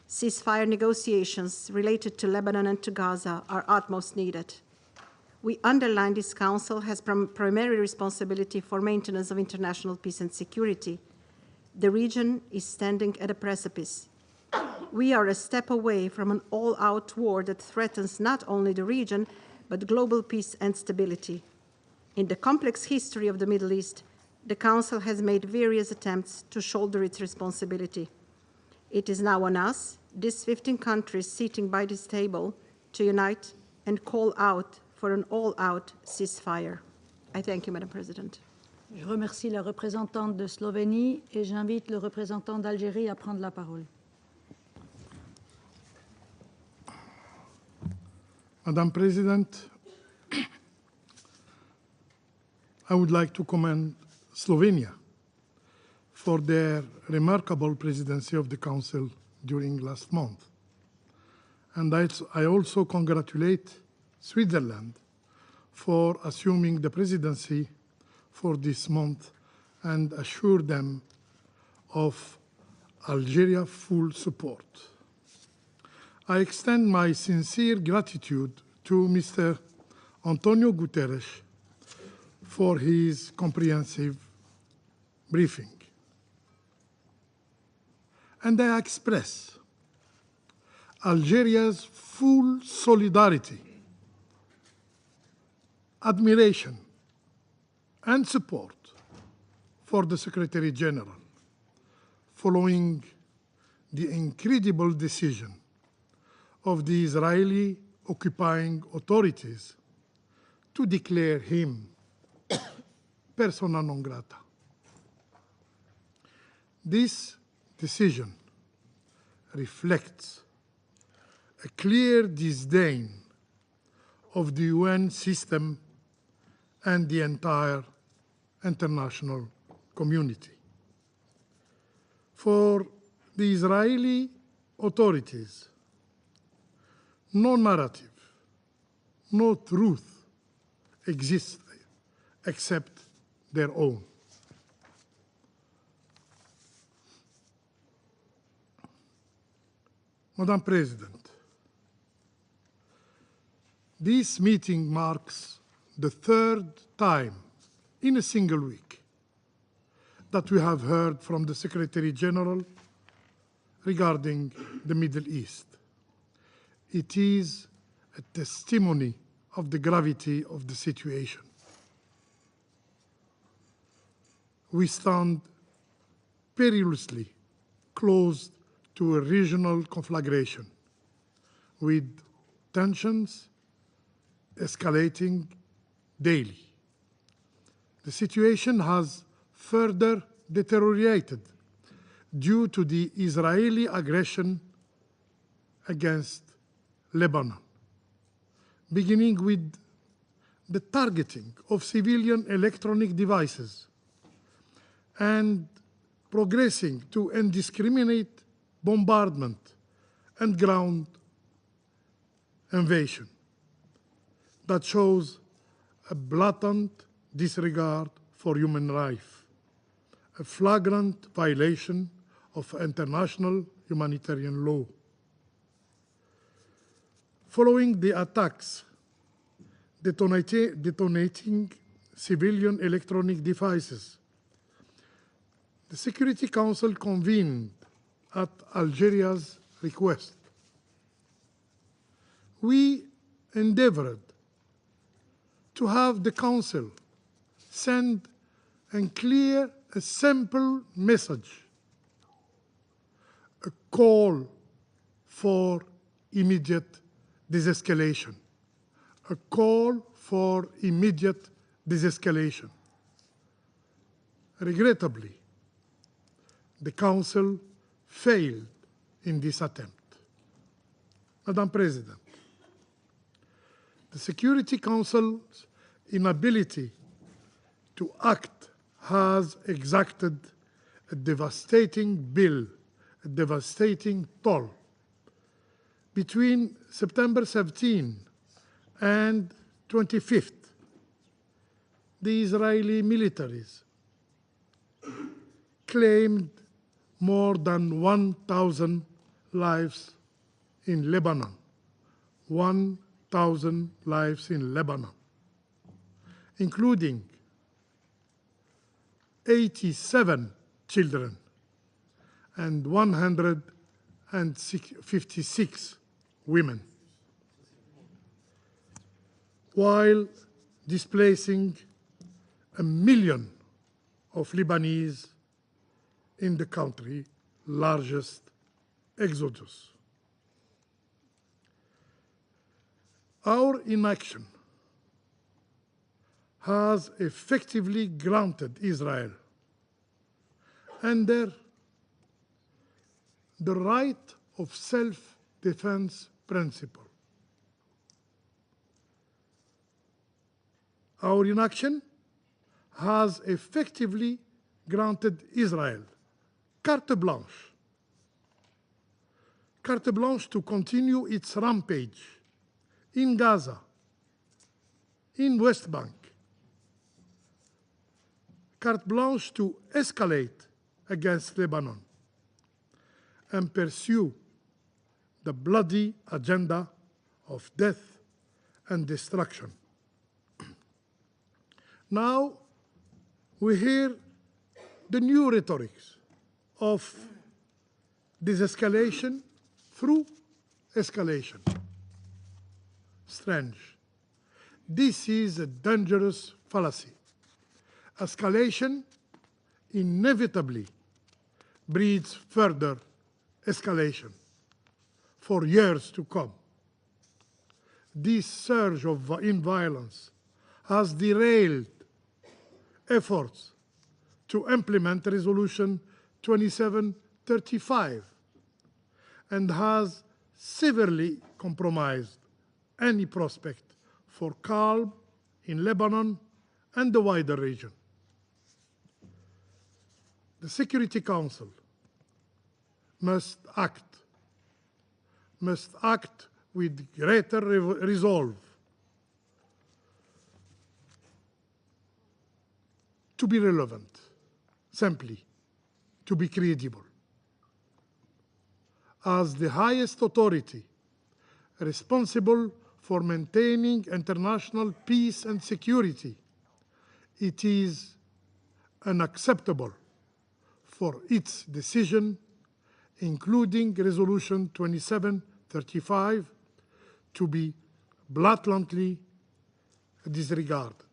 Ceasefire negotiations related to Lebanon and to Gaza are utmost needed. We underline this Council has primary responsibility for maintenance of international peace and security. The region is standing at a precipice. We are a step away from an all-out war that threatens not only the region, but global peace and stability. In the complex history of the Middle East, the Council has made various attempts to shoulder its responsibility. It is now on us, these 15 countries sitting by this table, to unite and call out for for an all-out ceasefire. I thank you, Madam President. Je remercie la représentante de Slovénie et j'invite le représentant d'Algérie à prendre la parole. Madam President, I would like to commend Slovenia for their remarkable presidency of the Council during last month. And I also congratulate Switzerland for assuming the presidency for this month and assure them of Algeria's full support. I extend my sincere gratitude to Mr. António Guterres for his comprehensive briefing. And I express Algeria's full solidarity, admiration, and support for the Secretary General following the incredible decision of the Israeli occupying authorities to declare him persona non grata. This decision reflects a clear disdain of the UN system and the entire international community. For the Israeli authorities, no narrative, no truth exists except their own. Madam President, this meeting marks the third time in a single week that we have heard from the Secretary General regarding the Middle East. It is a testimony of the gravity of the situation. We stand perilously close to a regional conflagration, with tensions escalating daily. The situation has further deteriorated due to the Israeli aggression against Lebanon, beginning with the targeting of civilian electronic devices and progressing to indiscriminate bombardment and ground invasion that shows a blatant disregard for human life, a flagrant violation of international humanitarian law. Following the attacks detonating civilian electronic devices, the Security Council convened at Algeria's request. We endeavored to have the Council send a clear, a simple message, a call for immediate desescalation, a call for immediate desescalation. Regrettably, the Council failed in this attempt. Madam President, the Security Council's inability to act has exacted a devastating bill, a devastating toll. Between September 17 and 25th, the Israeli militaries claimed more than 1,000 lives in Lebanon. 1,000 lives in Lebanon, including 87 children and 156 women, while displacing 1 million of Lebanese in the country's largest exodus. Our inaction has effectively granted Israel under the right of self-defense principle. Our inaction has effectively granted Israel carte blanche to continue its rampage in Gaza, in West Bank, carte blanche to escalate against Lebanon and pursue the bloody agenda of death and destruction. Now we hear the new rhetorics of desescalation through escalation. Strange. This is a dangerous fallacy. Escalation inevitably breeds further escalation for years to come. This surge in violence has derailed efforts to implement Resolution 2735 and has severely compromised any prospect for calm in Lebanon and the wider region. The Security Council must act with greater resolve to be relevant, simply to be credible. As the highest authority responsible for maintaining international peace and security, it is unacceptable for its decision, including Resolution 2735, to be blatantly disregarded.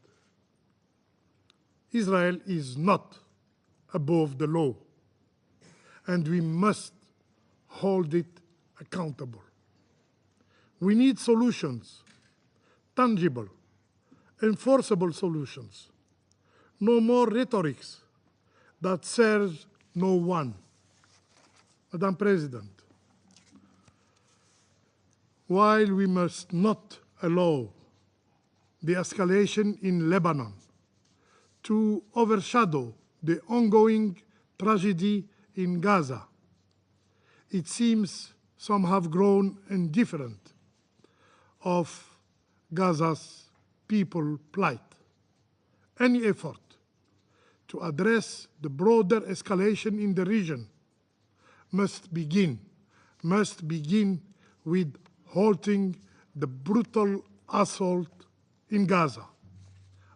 Israel is not above the law, and we must hold it accountable. We need solutions, tangible, enforceable solutions. No more rhetorics that serves no one. Madam President, while we must not allow the escalation in Lebanon to overshadow the ongoing tragedy in Gaza, it seems some have grown indifferent of Gaza's people plight. Any effort to address the broader escalation in the region must begin with halting the brutal assault in Gaza.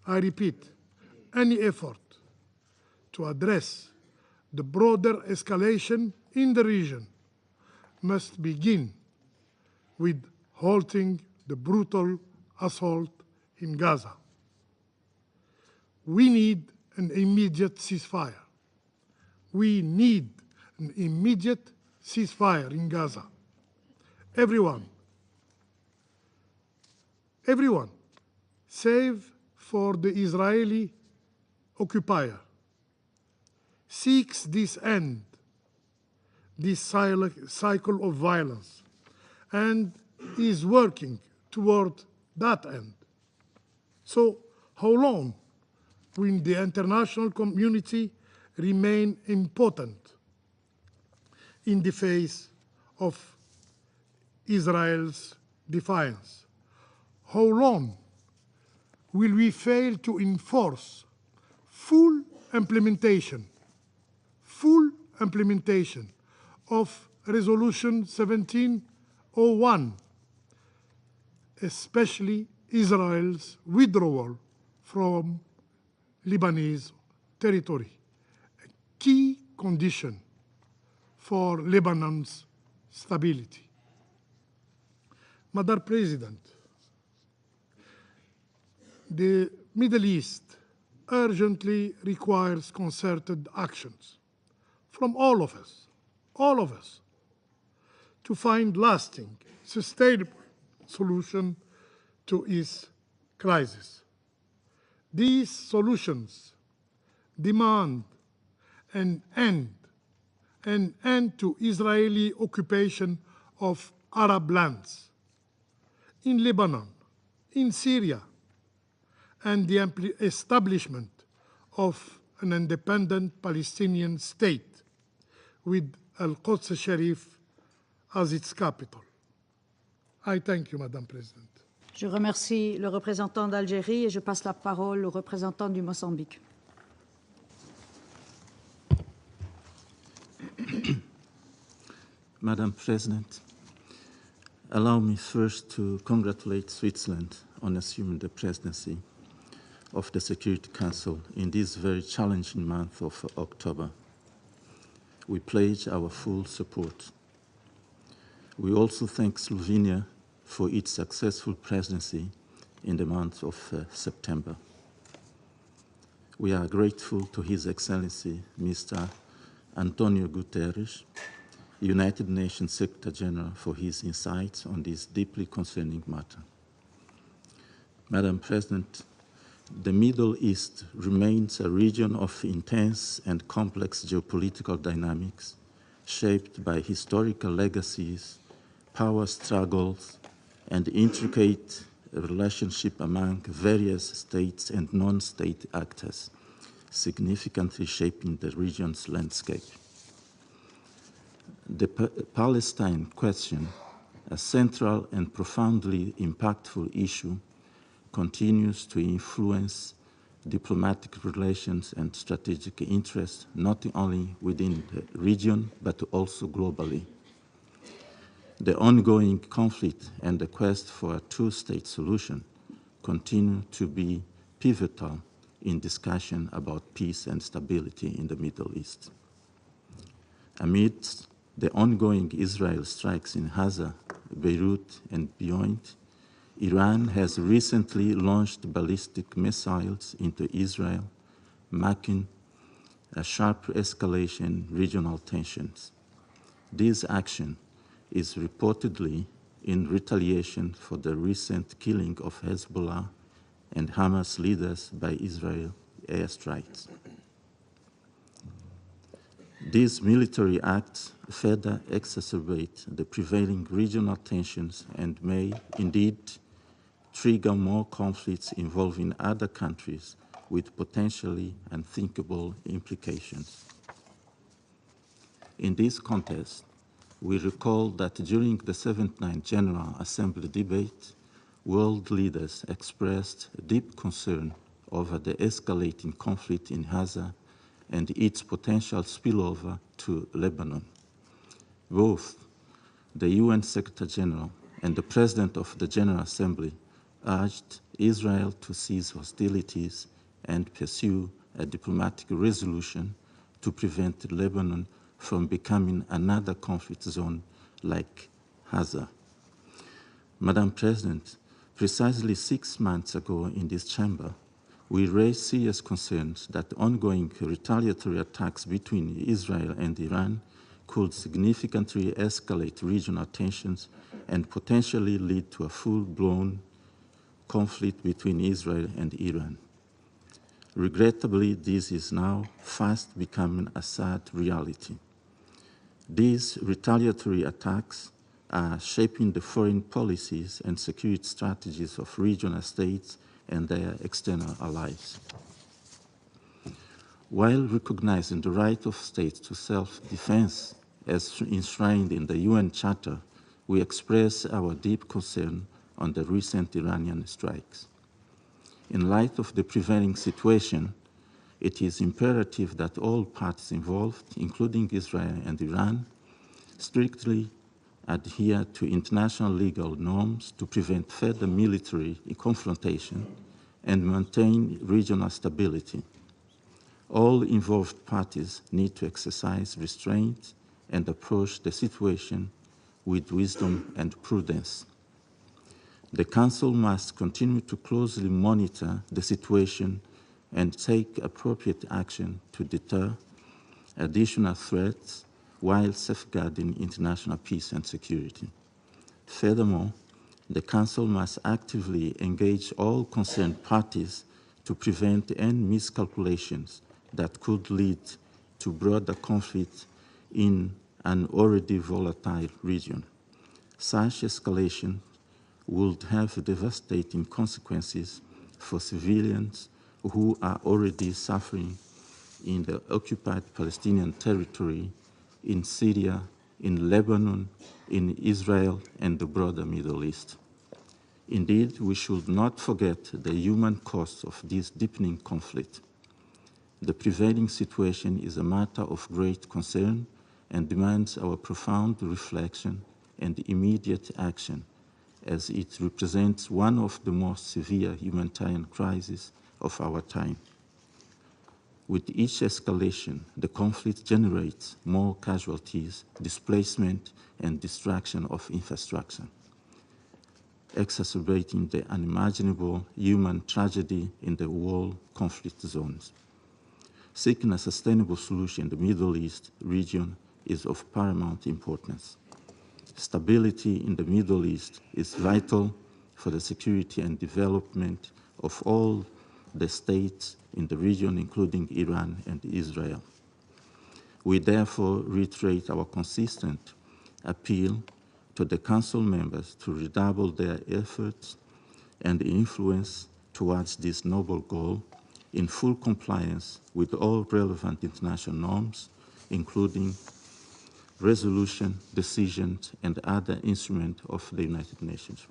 I repeat, any effort to address the broader escalation in the region must begin with halting the brutal assault in Gaza. We need an immediate ceasefire. We need an immediate ceasefire in Gaza. Everyone, save for the Israeli occupier, seeks this end, this cycle of violence, and is working toward that end. So how long will the international community remain impotent in the face of Israel's defiance? How long will we fail to enforce full implementation of Resolution 1701, especially Israel's withdrawal from Lebanese territory, a key condition for Lebanon's stability? Madam President, the Middle East urgently requires concerted actions from all of us, to find lasting, sustainable solution to its crisis. These solutions demand an end to Israeli occupation of Arab lands in Lebanon, in Syria, and the establishment of an independent Palestinian state with Al-Quds Sharif as its capital. I thank you, Madam President. Je remercie le représentant d'Algérie et je passe la parole au représentant du Mozambique. Madam President, allow me first to congratulate Switzerland on assuming the presidency of the Security Council in this very challenging month of October. We pledge our full support. We also thank Slovenia for its successful presidency in the month of September. We are grateful to His Excellency, Mr. António Guterres, United Nations Secretary General, for his insights on this deeply concerning matter. Madam President, the Middle East remains a region of intense and complex geopolitical dynamics, shaped by historical legacies, power struggles, and intricate relationship among various states and non-state actors, significantly shaping the region's landscape. The Palestine question, a central and profoundly impactful issue, continues to influence diplomatic relations and strategic interests, not only within the region, but also globally. The ongoing conflict and the quest for a two-state solution continue to be pivotal in discussion about peace and stability in the Middle East. Amidst the ongoing Israel strikes in Gaza, Beirut, and beyond, Iran has recently launched ballistic missiles into Israel, marking a sharp escalation in regional tensions. This action is reportedly in retaliation for the recent killing of Hezbollah and Hamas leaders by Israel airstrikes. These military acts further exacerbate the prevailing regional tensions and may indeed trigger more conflicts involving other countries with potentially unthinkable implications. In this context, we recall that during the 79th General Assembly debate, world leaders expressed deep concern over the escalating conflict in Gaza and its potential spillover to Lebanon. Both the UN Secretary General and the President of the General Assembly urged Israel to cease hostilities and pursue a diplomatic resolution to prevent Lebanon from becoming another conflict zone like Gaza. Madam President, precisely 6 months ago in this chamber, we raised serious concerns that ongoing retaliatory attacks between Israel and Iran could significantly escalate regional tensions and potentially lead to a full-blown conflict between Israel and Iran. Regrettably, this is now fast becoming a sad reality. These retaliatory attacks are shaping the foreign policies and security strategies of regional states and their external allies. While recognizing the right of states to self-defense as enshrined in the UN Charter, we express our deep concern on the recent Iranian strikes. In light of the prevailing situation, it is imperative that all parties involved, including Israel and Iran, strictly adhere to international legal norms to prevent further military confrontation and maintain regional stability. All involved parties need to exercise restraint and approach the situation with wisdom and prudence. The Council must continue to closely monitor the situation and take appropriate action to deter additional threats while safeguarding international peace and security. Furthermore, the Council must actively engage all concerned parties to prevent any miscalculations that could lead to broader conflict in an already volatile region. Such escalation would have devastating consequences for civilians who are already suffering in the occupied Palestinian territory, in Syria, in Lebanon, in Israel, and the broader Middle East. Indeed, we should not forget the human cost of this deepening conflict. The prevailing situation is a matter of great concern and demands our profound reflection and immediate action, as it represents one of the most severe humanitarian crises of our time. With each escalation, the conflict generates more casualties, displacement, and destruction of infrastructure, exacerbating the unimaginable human tragedy in the war conflict zones. Seeking a sustainable solution in the Middle East region is of paramount importance. Stability in the Middle East is vital for the security and development of all the states in the region, including Iran and Israel. We therefore reiterate our consistent appeal to the Council members to redouble their efforts and influence towards this noble goal in full compliance with all relevant international norms, including resolution, decisions, and other instruments of the United Nations.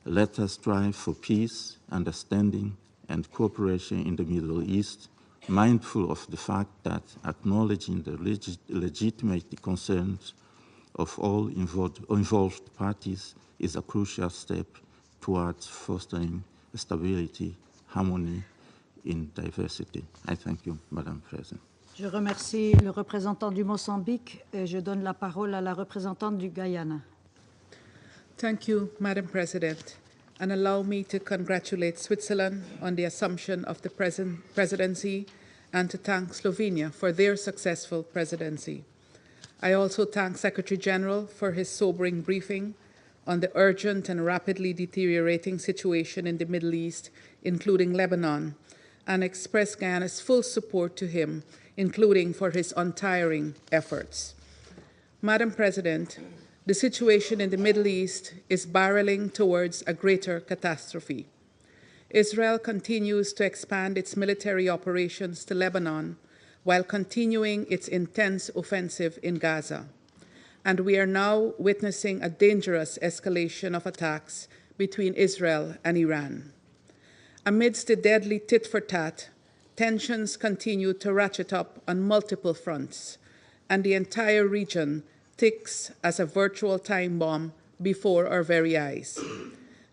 Let us strive for peace, understanding, and cooperation in the Middle East, mindful of the fact that acknowledging the legitimate concerns of all involved parties is a crucial step towards fostering stability, harmony in diversity. I thank you, Madam President. Je remercie le représentant du Mozambique et je donne la parole à la représentante du Guyana. Thank you, Madam President, and allow me to congratulate Switzerland on the assumption of the presidency and to thank Slovenia for their successful presidency. I also thank Secretary General for his sobering briefing on the urgent and rapidly deteriorating situation in the Middle East, including Lebanon, and express Guyana's full support to him, including for his untiring efforts. Madam President, the situation in the Middle East is barreling towards a greater catastrophe. Israel continues to expand its military operations to Lebanon while continuing its intense offensive in Gaza. And we are now witnessing a dangerous escalation of attacks between Israel and Iran. Amidst the deadly tit-for-tat, tensions continue to ratchet up on multiple fronts, and the entire region ticks as a virtual time bomb before our very eyes.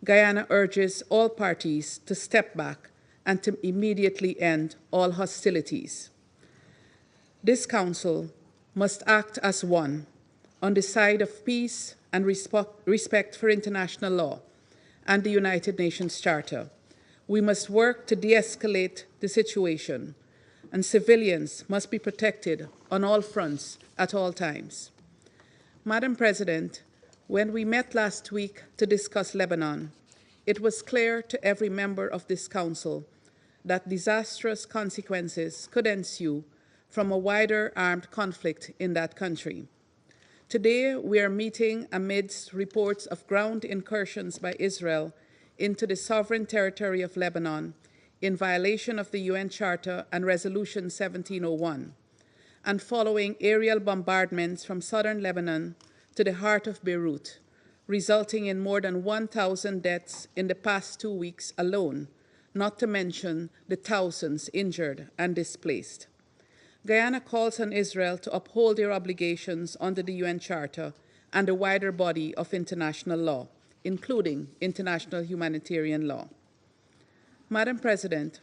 Guyana urges all parties to step back and to immediately end all hostilities. This Council must act as one on the side of peace and respect for international law and the United Nations Charter. We must work to de-escalate the situation, and civilians must be protected on all fronts at all times. Madam President, when we met last week to discuss Lebanon, it was clear to every member of this Council that disastrous consequences could ensue from a wider armed conflict in that country. Today, we are meeting amidst reports of ground incursions by Israel into the sovereign territory of Lebanon in violation of the UN Charter and Resolution 1701, and following aerial bombardments from southern Lebanon to the heart of Beirut, resulting in more than 1,000 deaths in the past 2 weeks alone, not to mention the thousands injured and displaced. Guyana calls on Israel to uphold their obligations under the UN Charter and the wider body of international law, including international humanitarian law. Madam President,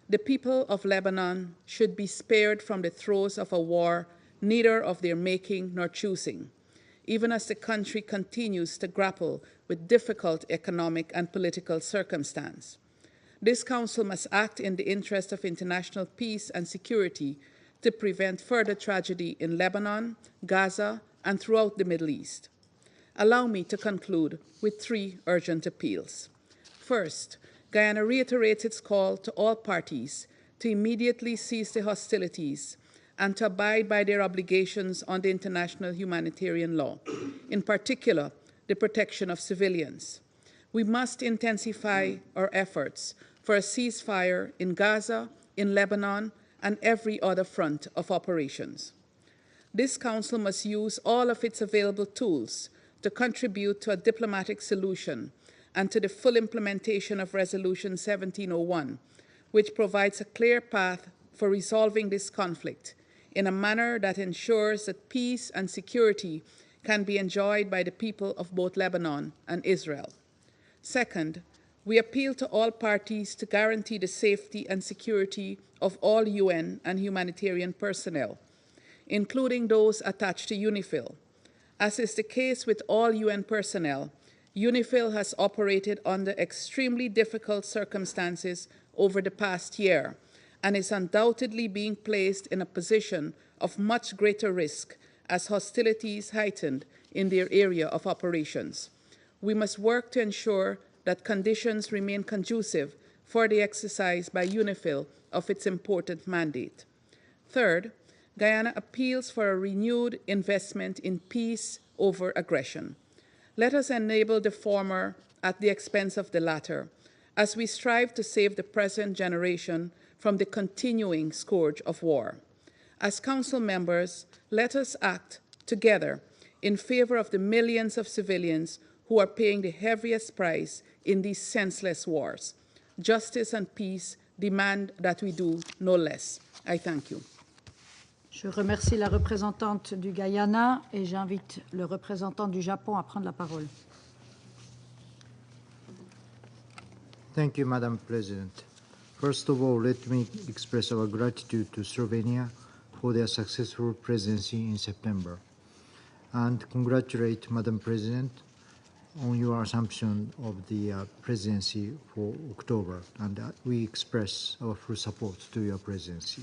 the people of Lebanon should be spared from the throes of a war neither of their making nor choosing, even as the country continues to grapple with difficult economic and political circumstances. This Council must act in the interest of international peace and security to prevent further tragedy in Lebanon, Gaza, and throughout the Middle East. Allow me to conclude with 3 urgent appeals. First, Guyana reiterates its call to all parties to immediately cease the hostilities and to abide by their obligations under international humanitarian law, in particular, the protection of civilians. We must intensify our efforts for a ceasefire in Gaza, in Lebanon, and every other front of operations. This Council must use all of its available tools to contribute to a diplomatic solution and to the full implementation of Resolution 1701, which provides a clear path for resolving this conflict in a manner that ensures that peace and security can be enjoyed by the people of both Lebanon and Israel. Second, we appeal to all parties to guarantee the safety and security of all UN and humanitarian personnel, including those attached to UNIFIL. As is the case with all UN personnel, UNIFIL has operated under extremely difficult circumstances over the past year and is undoubtedly being placed in a position of much greater risk as hostilities heightened in their area of operations. We must work to ensure that conditions remain conducive for the exercise by UNIFIL of its important mandate. Third, Guyana appeals for a renewed investment in peace over aggression. Let us enable the former at the expense of the latter, as we strive to save the present generation from the continuing scourge of war. As Council members, let us act together in favor of the millions of civilians who are paying the heaviest price in these senseless wars. Justice and peace demand that we do no less. I thank you. Je remercie la représentante du Guyana et j'invite le représentant du Japon à prendre la parole. Thank you, Madam President. First of all, let me express our gratitude to Slovenia for their successful presidency in September, and congratulate Madam President on your assumption of the presidency for October, and we express our full support to your presidency.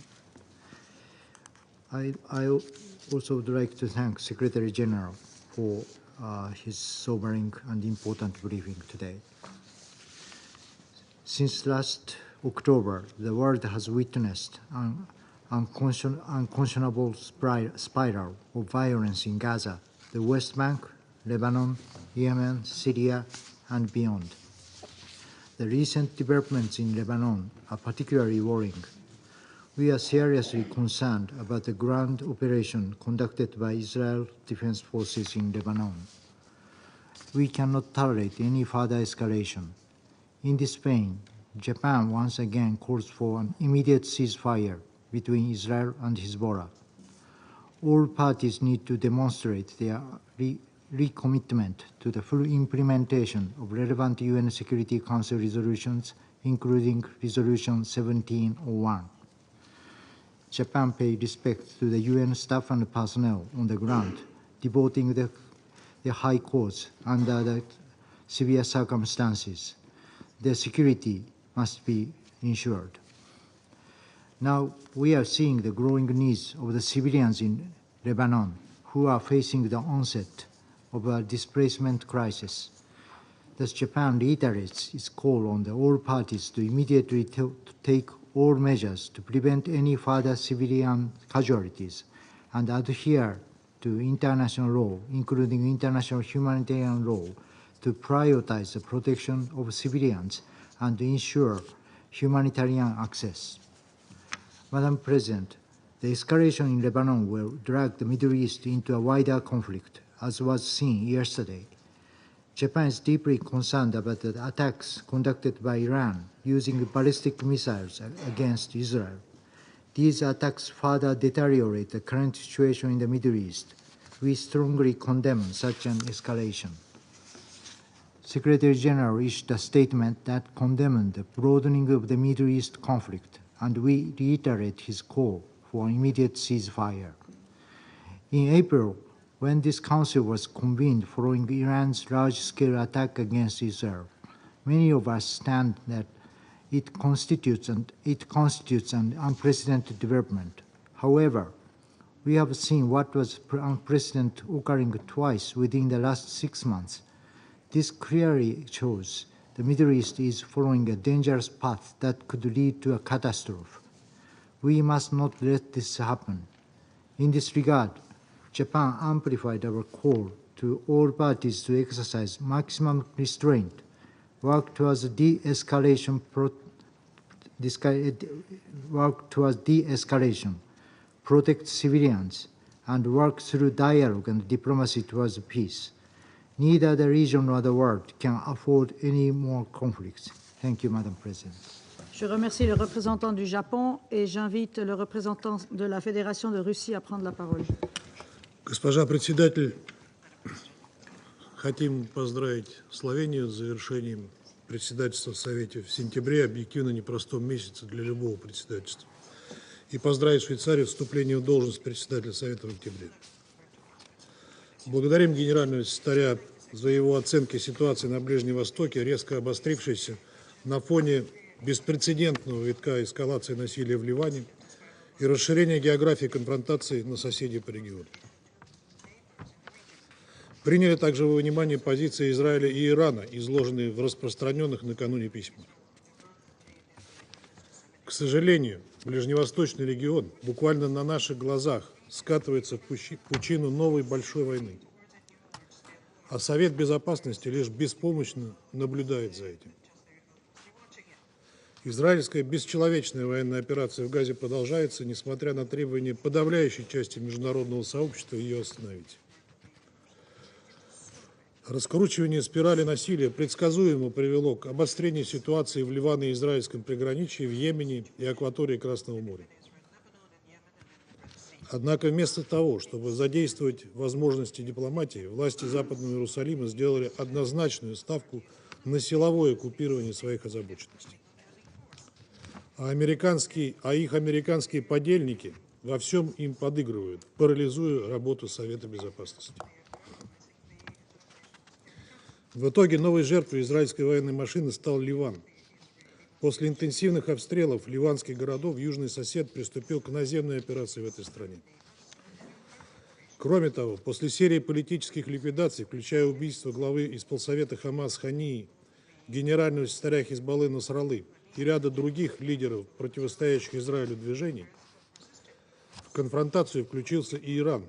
I also would like to thank Secretary General for his sobering and important briefing today. Since last October, the world has witnessed an unconscionable spiral of violence in Gaza, the West Bank, Lebanon, Yemen, Syria, and beyond. The recent developments in Lebanon are particularly worrying. We are seriously concerned about the ground operation conducted by Israel Defense Forces in Lebanon. We cannot tolerate any further escalation. In this vein, Japan once again calls for an immediate ceasefire between Israel and Hezbollah. All parties need to demonstrate their recommitment to the full implementation of relevant UN Security Council resolutions, including Resolution 1701. Japan pays respect to the UN staff and personnel on the ground, devoting the high cause under the severe circumstances. Their security must be ensured. Now, we are seeing the growing needs of the civilians in Lebanon who are facing the onset of a displacement crisis. Thus, Japan reiterates its call on all parties to immediately take all measures to prevent any further civilian casualties and adhere to international law, including international humanitarian law, to prioritize the protection of civilians and ensure humanitarian access. Madam President, the escalation in Lebanon will drag the Middle East into a wider conflict, as was seen yesterday. Japan is deeply concerned about the attacks conducted by Iran using ballistic missiles against Israel. These attacks further deteriorate the current situation in the Middle East. We strongly condemn such an escalation. Secretary General issued a statement that condemned the broadening of the Middle East conflict, and we reiterate his call for an immediate ceasefire. In April, when this council was convened following Iran's large-scale attack against Israel, many of us stand that it constitutes an unprecedented development. However, we have seen what was unprecedented occurring twice within the last 6 months. This clearly shows the Middle East is following a dangerous path that could lead to a catastrophe. We must not let this happen. In this regard, Japan amplified our call to all parties to exercise maximum restraint, work towards de-escalation, protect civilians, and work through dialogue and diplomacy towards peace. Neither the region nor the world can afford any more conflicts. Thank you, Madam President. Je remercie le représentant du Japon et j'invite le représentant de la Fédération de Russie à prendre la parole. Госпожа председатель, хотим поздравить Словению с завершением председательства в Совете в сентябре, объективно непростом месяце для любого председательства. И поздравить Швейцарию с вступлением в должность председателя Совета в октябре. Благодарим генерального секретаря за его оценки ситуации на Ближнем Востоке, резко обострившейся на фоне беспрецедентного витка эскалации насилия в Ливане и расширения географии конфронтации на соседей по региону. Приняли также во внимание позиции Израиля и Ирана, изложенные в распространенных накануне письмах. К сожалению, ближневосточный регион буквально на наших глазах скатывается в пучину новой большой войны, а Совет Безопасности лишь беспомощно наблюдает за этим. Израильская бесчеловечная военная операция в Газе продолжается, несмотря на требования подавляющей части международного сообщества ее остановить. Раскручивание спирали насилия предсказуемо привело к обострению ситуации в Ливано-израильском приграничье, в Йемене и акватории Красного моря. Однако вместо того, чтобы задействовать возможности дипломатии, власти Западного Иерусалима сделали однозначную ставку на силовое оккупирование своих озабоченностей. А их американские подельники во всем им подыгрывают, парализуя работу Совета Безопасности. В итоге новой жертвой израильской военной машины стал Ливан. После интенсивных обстрелов ливанских городов южный сосед приступил к наземной операции в этой стране. Кроме того, после серии политических ликвидаций, включая убийство главы исполсовета Хамас Хании, генерального секретаря Хизбаллы Насраллы и ряда других лидеров противостоящих Израилю движений, в конфронтацию включился и Иран,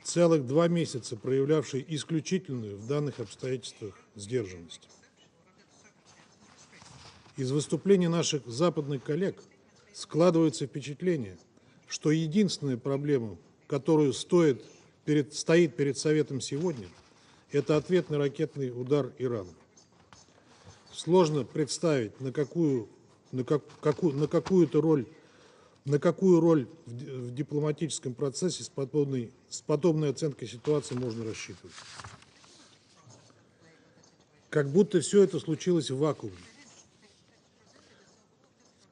целых 2 месяца проявлявший исключительную в данных обстоятельствах сдержанность. Из выступлений наших западных коллег складывается впечатление, что единственная проблема, которая стоит перед Советом сегодня, это ответный ракетный удар Ирана. Сложно представить, на какую роль в дипломатическом процессе с подобной оценкой ситуации можно рассчитывать. Как будто все это случилось в вакууме.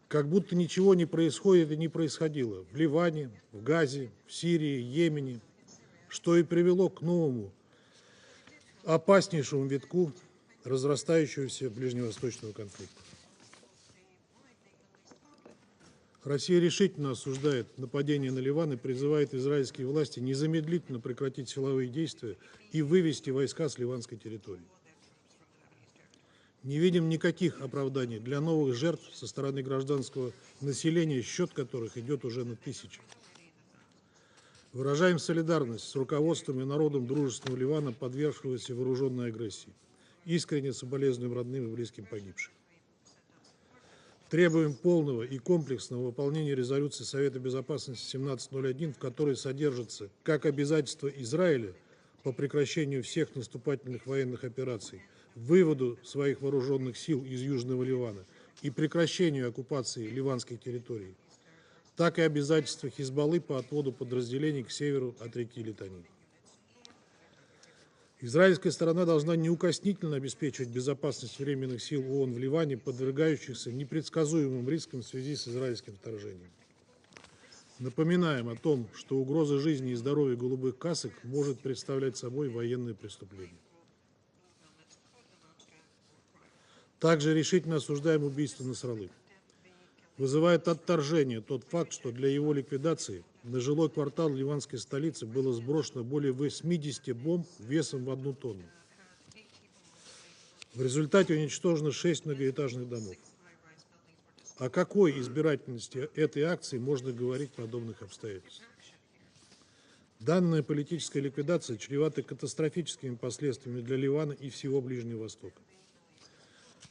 Как будто ничего не происходит и не происходило в Ливане, в Газе, в Сирии, Йемене, что и привело к новому, опаснейшему витку разрастающегося ближневосточного конфликта. Россия решительно осуждает нападение на Ливан и призывает израильские власти незамедлительно прекратить силовые действия и вывести войска с ливанской территории. Не видим никаких оправданий для новых жертв со стороны гражданского населения, счет которых идет уже на тысячи. Выражаем солидарность с руководством и народом дружественного Ливана, подвергшегося вооруженной агрессии. Искренне соболезнуем родным и близким погибших. Требуем полного и комплексного выполнения резолюции Совета Безопасности 1701, в которой содержится как обязательство Израиля по прекращению всех наступательных военных операций, выводу своих вооруженных сил из Южного Ливана и прекращению оккупации ливанских территорий, так и обязательства Хизбаллы по отводу подразделений к северу от реки Литани. Израильская сторона должна неукоснительно обеспечивать безопасность временных сил ООН в Ливане, подвергающихся непредсказуемым рискам в связи с израильским вторжением. Напоминаем о том, что угроза жизни и здоровья голубых касок может представлять собой военное преступление. Также решительно осуждаем убийство Насраллы. Вызывает отторжение тот факт, что для его ликвидации на жилой квартал ливанской столицы было сброшено более 80 бомб весом в 1 тонну. В результате уничтожено 6 многоэтажных домов. О какой избирательности этой акции можно говорить в подобных обстоятельствах? Данная политическая ликвидация чревата катастрофическими последствиями для Ливана и всего Ближнего Востока.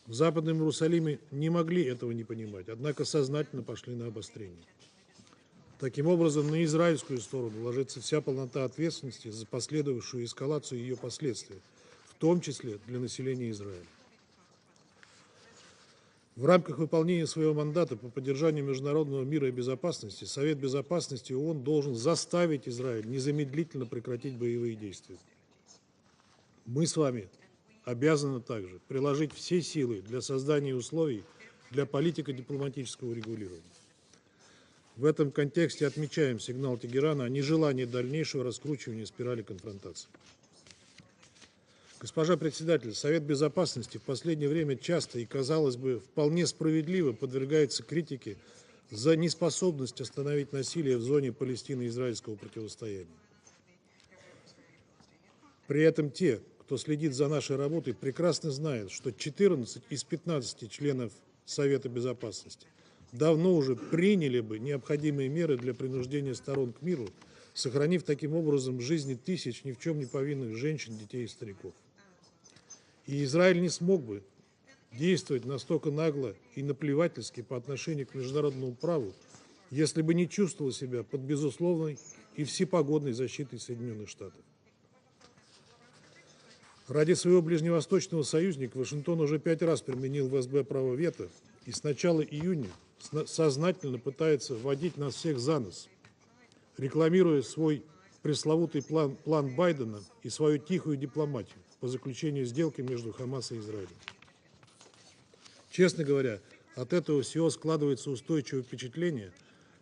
В Западном Иерусалиме не могли этого не понимать, однако сознательно пошли на обострение. Таким образом, на израильскую сторону ложится вся полнота ответственности за последовавшую эскалацию и ее последствия, в том числе для населения Израиля. В рамках выполнения своего мандата по поддержанию международного мира и безопасности Совет Безопасности ООН должен заставить Израиль незамедлительно прекратить боевые действия. Мы с вами обязаны также приложить все силы для создания условий для политико-дипломатического регулирования. В этом контексте отмечаем сигнал Тегерана о нежелании дальнейшего раскручивания спирали конфронтации. Госпожа председатель, Совет Безопасности в последнее время часто и, казалось бы, вполне справедливо подвергается критике за неспособность остановить насилие в зоне палестино-израильского противостояния. При этом те, кто следит за нашей работой, прекрасно знают, что 14 из 15 членов Совета Безопасности давно уже приняли бы необходимые меры для принуждения сторон к миру, сохранив таким образом жизни тысяч ни в чем не повинных женщин, детей и стариков. И Израиль не смог бы действовать настолько нагло и наплевательски по отношению к международному праву, если бы не чувствовал себя под безусловной и всепогодной защитой Соединенных Штатов. Ради своего ближневосточного союзника Вашингтон уже 5 раз применил в СБ право вето и с начала июня сознательно пытается вводить нас всех за нос, рекламируя свой пресловутый план Байдена и свою тихую дипломатию по заключению сделки между Хамас и Израилем. Честно говоря, от этого всего складывается устойчивое впечатление,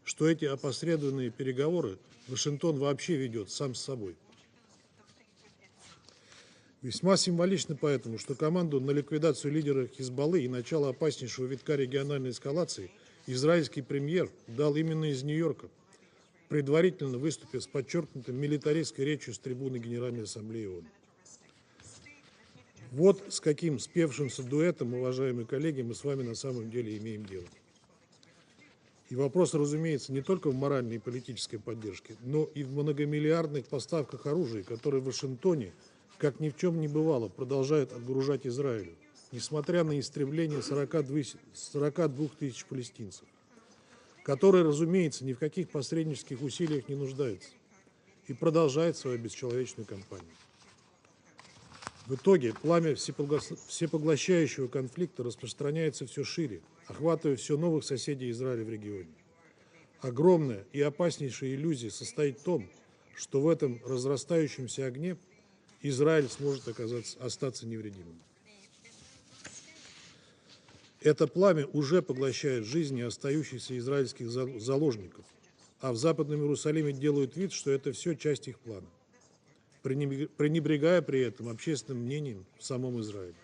что эти опосредованные переговоры Вашингтон вообще ведет сам с собой. Весьма символично поэтому, что команду на ликвидацию лидера Хизбаллы и начало опаснейшего витка региональной эскалации израильский премьер дал именно из Нью-Йорка, предварительно выступив с подчеркнутой милитаристской речью с трибуны Генеральной Ассамблеи ООН. Вот с каким спевшимся дуэтом, уважаемые коллеги, мы с вами на самом деле имеем дело. И вопрос, разумеется, не только в моральной и политической поддержке, но и в многомиллиардных поставках оружия, которые в Вашингтоне, как ни в чем не бывало, продолжают отгружать Израилю, несмотря на истребление 42 тысяч палестинцев, которые, разумеется, ни в каких посреднических усилиях не нуждаются и продолжают свою бесчеловечную кампанию. В итоге пламя всепоглощающего конфликта распространяется все шире, охватывая все новых соседей Израиля в регионе. Огромная и опаснейшая иллюзия состоит в том, что в этом разрастающемся огне Израиль сможет остаться невредимым. Это пламя уже поглощает жизни остающихся израильских заложников, а в Западном Иерусалиме делают вид, что это все часть их плана, пренебрегая при этом общественным мнением в самом Израиле.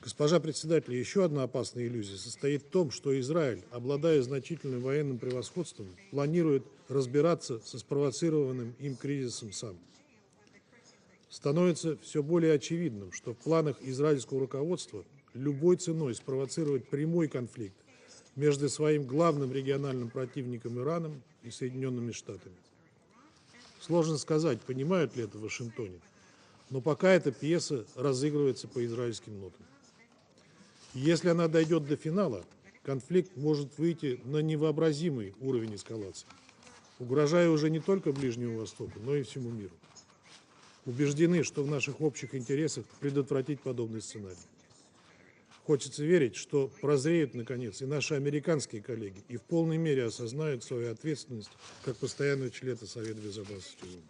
Госпожа председатель, еще одна опасная иллюзия состоит в том, что Израиль, обладая значительным военным превосходством, планирует разбираться со спровоцированным им кризисом сам. Становится все более очевидным, что в планах израильского руководства любой ценой спровоцировать прямой конфликт между своим главным региональным противником Ираном и Соединенными Штатами. Сложно сказать, понимают ли это в Вашингтоне, но пока эта пьеса разыгрывается по израильским нотам. И если она дойдет до финала, конфликт может выйти на невообразимый уровень эскалации, угрожая уже не только Ближнему Востоку, но и всему миру. Убеждены, что в наших общих интересах предотвратить подобный сценарий. Хочется верить, что прозреют, наконец, и наши американские коллеги и в полной мере осознают свою ответственность как постоянного члена Совета Безопасности ООН.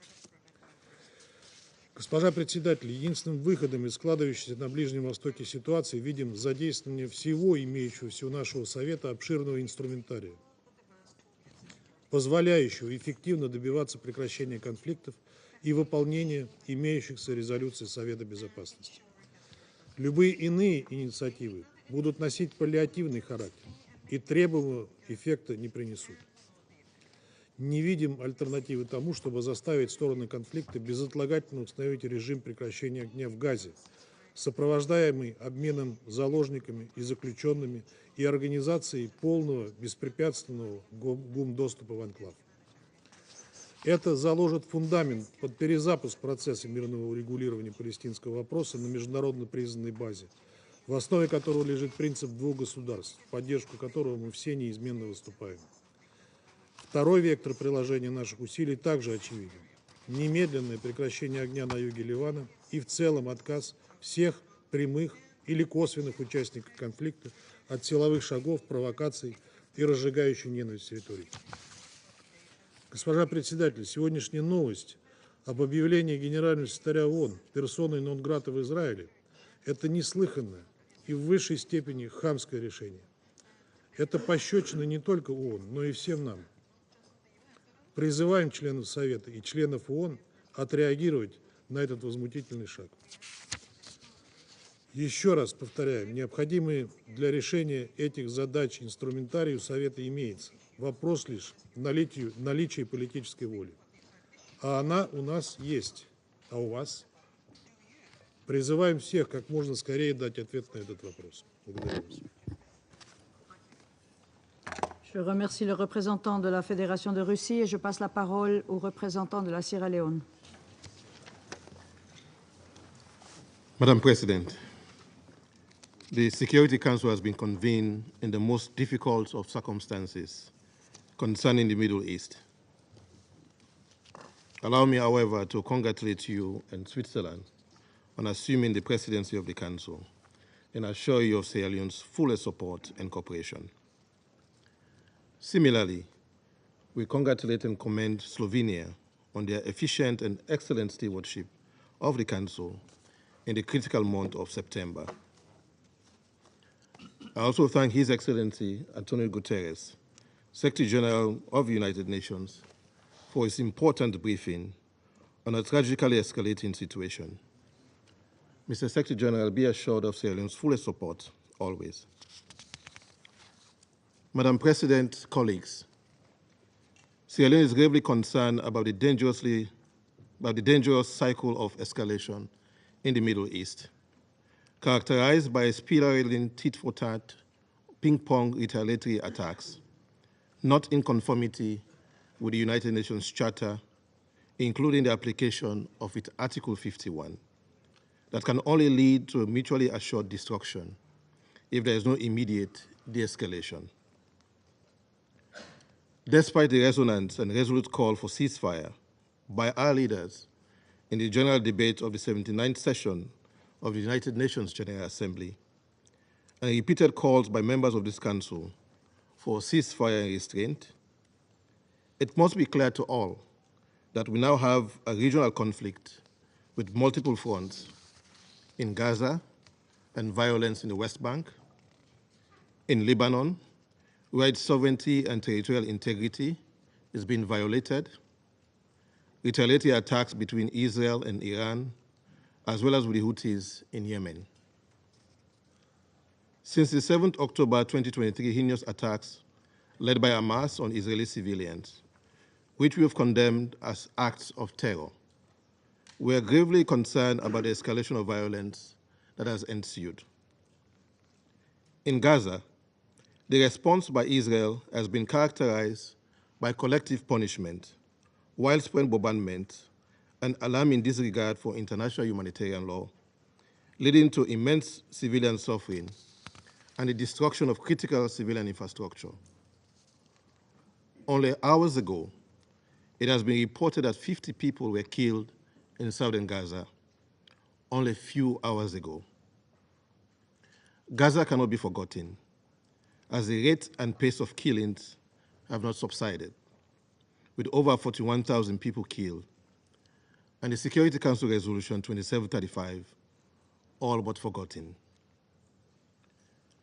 Госпожа председатель, единственным выходом из складывающейся на Ближнем Востоке ситуации видим задействование всего имеющегося у нашего Совета обширного инструментария, позволяющего эффективно добиваться прекращения конфликтов и выполнения имеющихся резолюций Совета Безопасности. Любые иные инициативы будут носить паллиативный характер и требуемого эффекта не принесут. Не видим альтернативы тому, чтобы заставить стороны конфликта безотлагательно установить режим прекращения огня в Газе, сопровождаемый обменом заложниками и заключенными и организацией полного беспрепятственного гумдоступа в анклав. Это заложит фундамент под перезапуск процесса мирного урегулирования палестинского вопроса на международно признанной базе, в основе которого лежит принцип двух государств, в поддержку которого мы все неизменно выступаем. Второй вектор приложения наших усилий также очевиден. Немедленное прекращение огня на юге Ливана и в целом отказ всех прямых или косвенных участников конфликта от силовых шагов, провокаций и разжигающей ненависть территорий. Госпожа председатель, сегодняшняя новость об объявлении генерального секретаря ООН персоной нон-грата в Израиле – это неслыханное и в высшей степени хамское решение. Это пощечина не только ООН, но и всем нам. Призываем членов Совета и членов ООН отреагировать на этот возмутительный шаг. Еще раз повторяем, необходимые для решения этих задач инструментарий у Совета имеется. Вопрос лишь в наличии политической воли. А она у нас есть. А у вас? Призываем всех как можно скорее дать ответ на этот вопрос. Благодарю вас. Je remercie le représentant de la Fédération de Russie et je passe la parole au représentant de la Sierra Leone. Madam President, the Security Council has been convened in the most difficult of circumstances concerning the Middle East. Allow me, however, to congratulate you and Switzerland on assuming the presidency of the Council and assure you of Sierra Leone's fullest support and cooperation. Similarly, we congratulate and commend Slovenia on their efficient and excellent stewardship of the Council in the critical month of September. I also thank His Excellency António Guterres, Secretary General of the United Nations, for his important briefing on a tragically escalating situation. Mr. Secretary General, be assured of Sierra Leone's fullest support, always. Madam President, colleagues, Sierra Leone is gravely concerned about the dangerous cycle of escalation in the Middle East, characterized by spiraling tit-for-tat, ping-pong retaliatory attacks, not in conformity with the United Nations Charter, including the application of its Article 51, that can only lead to a mutually assured destruction if there is no immediate de-escalation. Despite the resonance and resolute call for ceasefire by our leaders in the general debate of the 79th session of the United Nations General Assembly, and repeated calls by members of this Council for ceasefire and restraint, it must be clear to all that we now have a regional conflict with multiple fronts in Gaza and violence in the West Bank, in Lebanon, where its sovereignty and territorial integrity is being violated, retaliatory attacks between Israel and Iran, as well as with the Houthis in Yemen. Since the 7th October 2023 heinous attacks led by Hamas on Israeli civilians, which we have condemned as acts of terror, we are gravely concerned about the escalation of violence that has ensued. In Gaza, the response by Israel has been characterized by collective punishment, widespread bombardment, and alarming disregard for international humanitarian law, leading to immense civilian suffering and the destruction of critical civilian infrastructure. Only hours ago, it has been reported that 50 people were killed in southern Gaza, only a few hours ago. Gaza cannot be forgotten, as the rate and pace of killings have not subsided, with over 41,000 people killed, and the Security Council Resolution 2735 all but forgotten.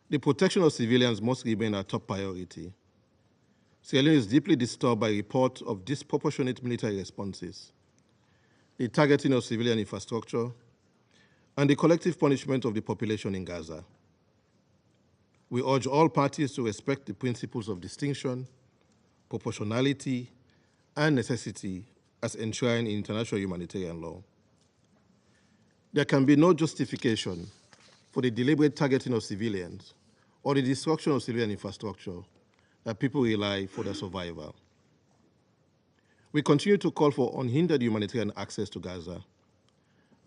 The protection of civilians must remain our top priority. Sierra Leone is deeply disturbed by reports of disproportionate military responses, the targeting of civilian infrastructure, and the collective punishment of the population in Gaza. We urge all parties to respect the principles of distinction, proportionality, and necessity as enshrined in international humanitarian law. There can be no justification for the deliberate targeting of civilians or the destruction of civilian infrastructure that people rely for their survival. We continue to call for unhindered humanitarian access to Gaza.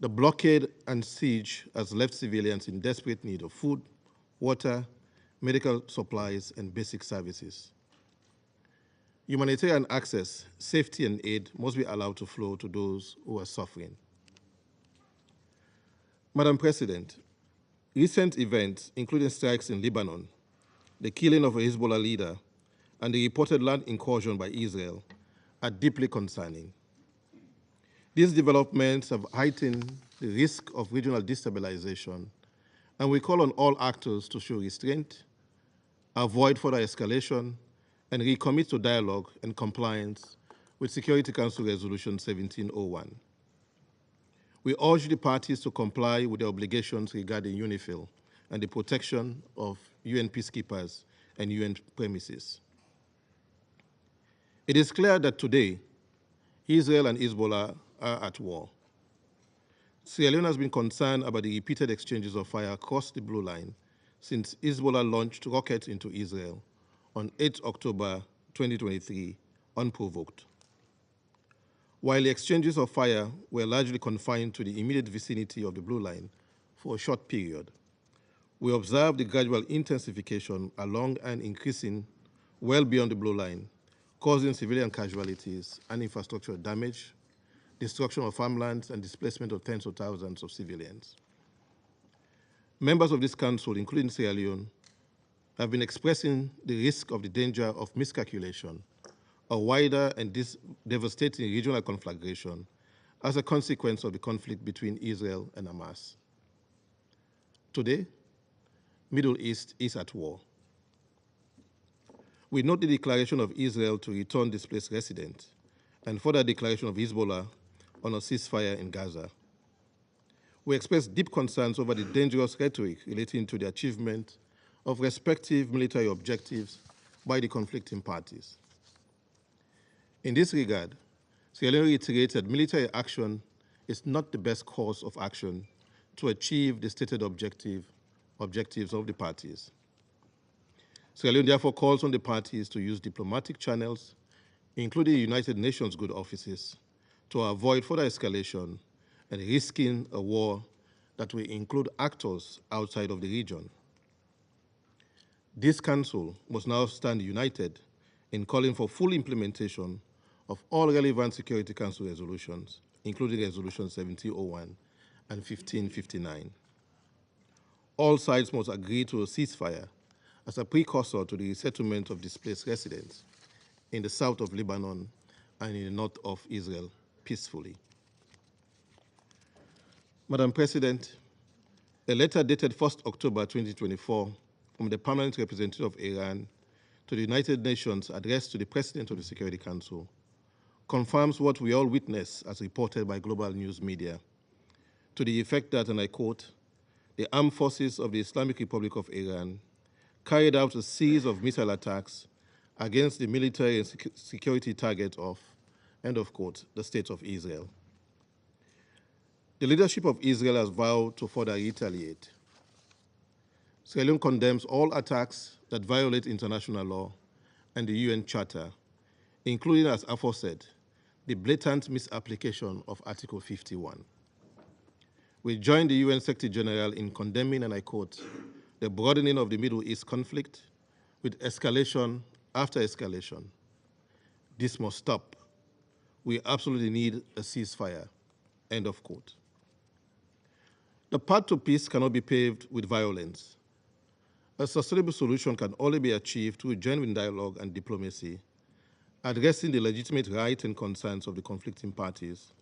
The blockade and siege has left civilians in desperate need of food, water, medical supplies, and basic services. Humanitarian access, safety, and aid must be allowed to flow to those who are suffering. Madam President, recent events, including strikes in Lebanon, the killing of a Hezbollah leader, and the reported land incursion by Israel, are deeply concerning. These developments have heightened the risk of regional destabilization, and we call on all actors to show restraint, avoid further escalation, and recommit to dialogue and compliance with Security Council Resolution 1701. We urge the parties to comply with their obligations regarding UNIFIL and the protection of UN peacekeepers and UN premises. It is clear that today, Israel and Hezbollah are at war. Sierra Leone has been concerned about the repeated exchanges of fire across the Blue Line since Hezbollah launched rockets into Israel on 8 October 2023, unprovoked. While the exchanges of fire were largely confined to the immediate vicinity of the Blue Line for a short period, we observed the gradual intensification along and increasing well beyond the Blue Line, causing civilian casualties and infrastructure damage, destruction of farmlands, and displacement of tens of thousands of civilians. Members of this council, including Sierra Leone, have been expressing the risk of the danger of miscalculation, a wider and devastating regional conflagration as a consequence of the conflict between Israel and Hamas. Today, Middle East is at war. We note the declaration of Israel to return displaced residents and further declaration of Hezbollah on a ceasefire in Gaza. We express deep concerns over the dangerous rhetoric relating to the achievement of respective military objectives by the conflicting parties. In this regard, Sierra Leone reiterates that military action is not the best course of action to achieve the stated objectives of the parties. Sierra Leone therefore calls on the parties to use diplomatic channels, including United Nations good offices, to avoid further escalation and risking a war that will include actors outside of the region. This Council must now stand united in calling for full implementation of all relevant Security Council resolutions, including Resolution 1701 and 1559. All sides must agree to a ceasefire as a precursor to the resettlement of displaced residents in the south of Lebanon and in the north of Israel peacefully. Madam President, a letter dated 1st October 2024 from the Permanent Representative of Iran to the United Nations addressed to the President of the Security Council confirms what we all witness as reported by global news media, to the effect that, and I quote, the armed forces of the Islamic Republic of Iran carried out a series of missile attacks against the military and security target of, end of quote, the State of Israel. The leadership of Israel has vowed to further retaliate. Sierra Leone condemns all attacks that violate international law and the UN Charter, including, as aforesaid, the blatant misapplication of Article 51. We join the UN Secretary General in condemning, and I quote, the broadening of the Middle East conflict with escalation after escalation. This must stop. We absolutely need a ceasefire, end of quote. The path to peace cannot be paved with violence. A sustainable solution can only be achieved through genuine dialogue and diplomacy, addressing the legitimate rights and concerns of the conflicting parties,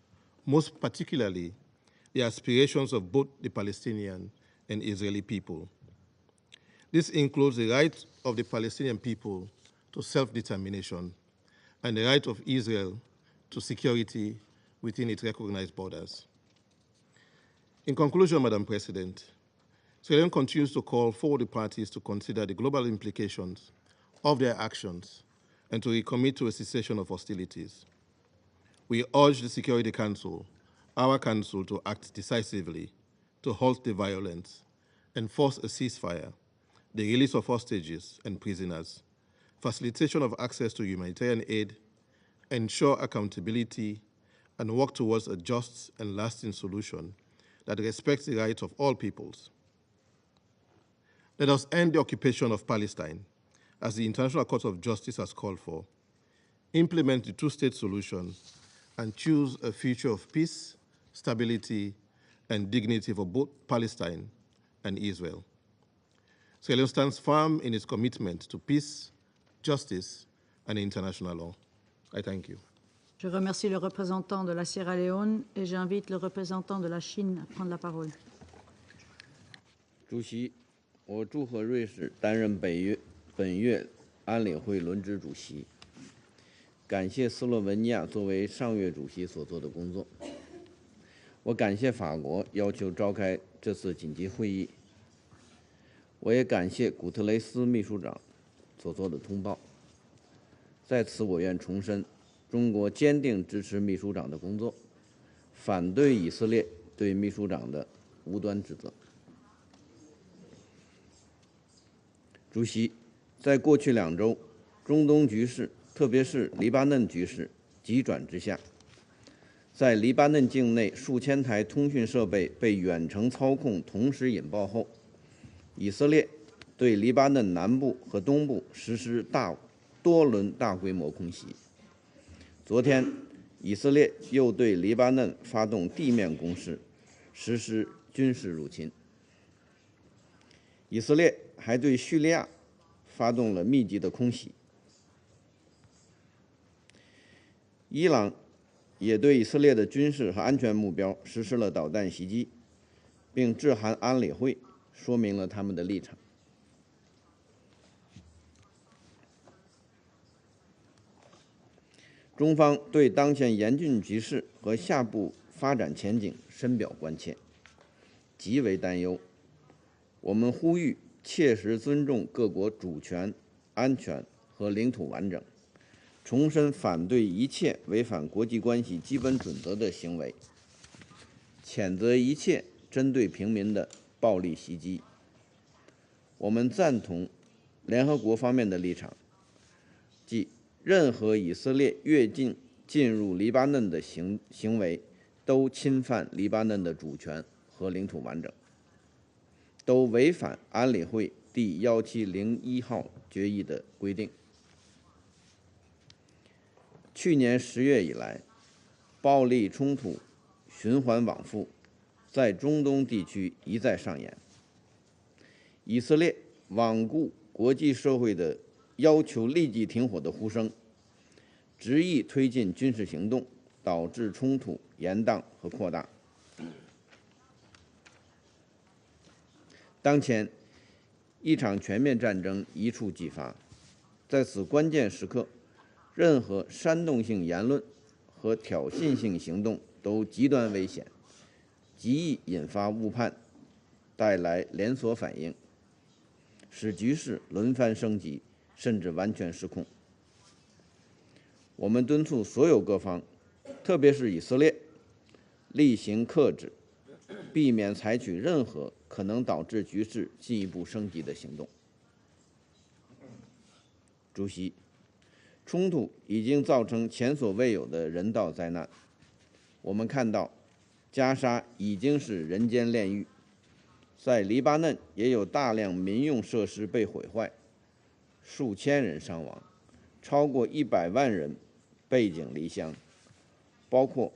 most particularly the aspirations of both the Palestinian and Israeli people. This includes the right of the Palestinian people to self-determination and the right of Israel to security within its recognized borders. In conclusion, Madam President, Sierra Leone continues to call for the parties to consider the global implications of their actions and to recommit to a cessation of hostilities. We urge the Security Council, our Council to act decisively to halt the violence, enforce a ceasefire, the release of hostages and prisoners, facilitation of access to humanitarian aid, ensure accountability, and work towards a just and lasting solution that respects the rights of all peoples. Let us end the occupation of Palestine, as the International Court of Justice has called for, implement the two-state solution, and choose a future of peace, stability, and dignity for both Palestine and Israel. Sierra Leone stands firm in its commitment to peace, justice, and international law. I thank you. Je remercie le représentant de la Sierra Leone et j'invite le représentant de la Chine à prendre la parole. 主席，我祝贺瑞士担任本月安理会轮值主席，感谢斯洛文尼亚作为上月主席所做的工作。我感谢法国要求召开这次紧急会议，我也感谢古特雷斯秘书长所做的通报。在此，我愿重申，中国坚定支持秘书长的工作，反对以色列对秘书长的无端指责。主席，在过去2周，中东局势，特别是黎巴嫩局势急转直下。在黎巴嫩境内数千台通讯设备被远程操控同时引爆后，以色列对黎巴嫩南部和东部实施多轮大规模空袭。昨天，以色列又对黎巴嫩发动地面攻势，实施军事入侵。以色列还对叙利亚发动了密集的空袭。伊朗也对以色列的军事和安全目标实施了导弹袭击，并致函安理会，说明了他们的立场。中方对当前严峻局势和下步发展前景深表关切，极为担忧。我们呼吁切实尊重各国主权、安全和领土完整，重申反对一切违反国际关系基本准则的行为，谴责一切针对平民的暴力袭击。我们赞同联合国方面的立场，即任何以色列越境进入黎巴嫩的行为都侵犯黎巴嫩的主权和领土完整，都违反安理会第1701号决议的规定。去年10月以来，暴力冲突循环往复，在中东地区一再上演。以色列罔顾国际社会的要求立即停火的呼声，执意推进军事行动，导致冲突延宕和扩大。当前，一场全面战争一触即发，在此关键时刻，任何煽动性言论和挑衅性行动都极端危险，极易引发误判，带来连锁反应，使局势轮番升级，甚至完全失控。我们敦促所有各方，特别是以色列，厉行克制，避免采取任何可能导致局势进一步升级的行动。主席，冲突已经造成前所未有的人道灾难。我们看到，加沙已经是人间炼狱，在黎巴嫩也有大量民用设施被毁坏，数千人伤亡，超过100万人背井离乡，包括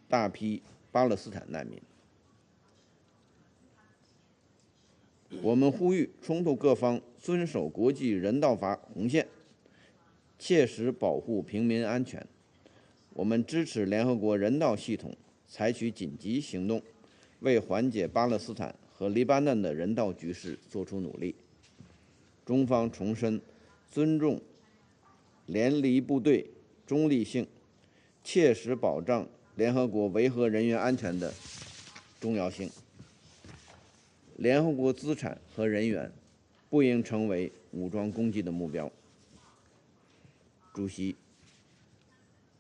大批巴勒斯坦难民。我们呼吁冲突各方遵守国际人道法红线，切实保护平民安全。我们支持联合国人道系统采取紧急行动，为缓解巴勒斯坦和黎巴嫩的人道局势做出努力。中方重申尊重联黎部队中立性，切实保障联合国维和人员安全的重要性。联合国资产和人员不应成为武装攻击的目标。主席，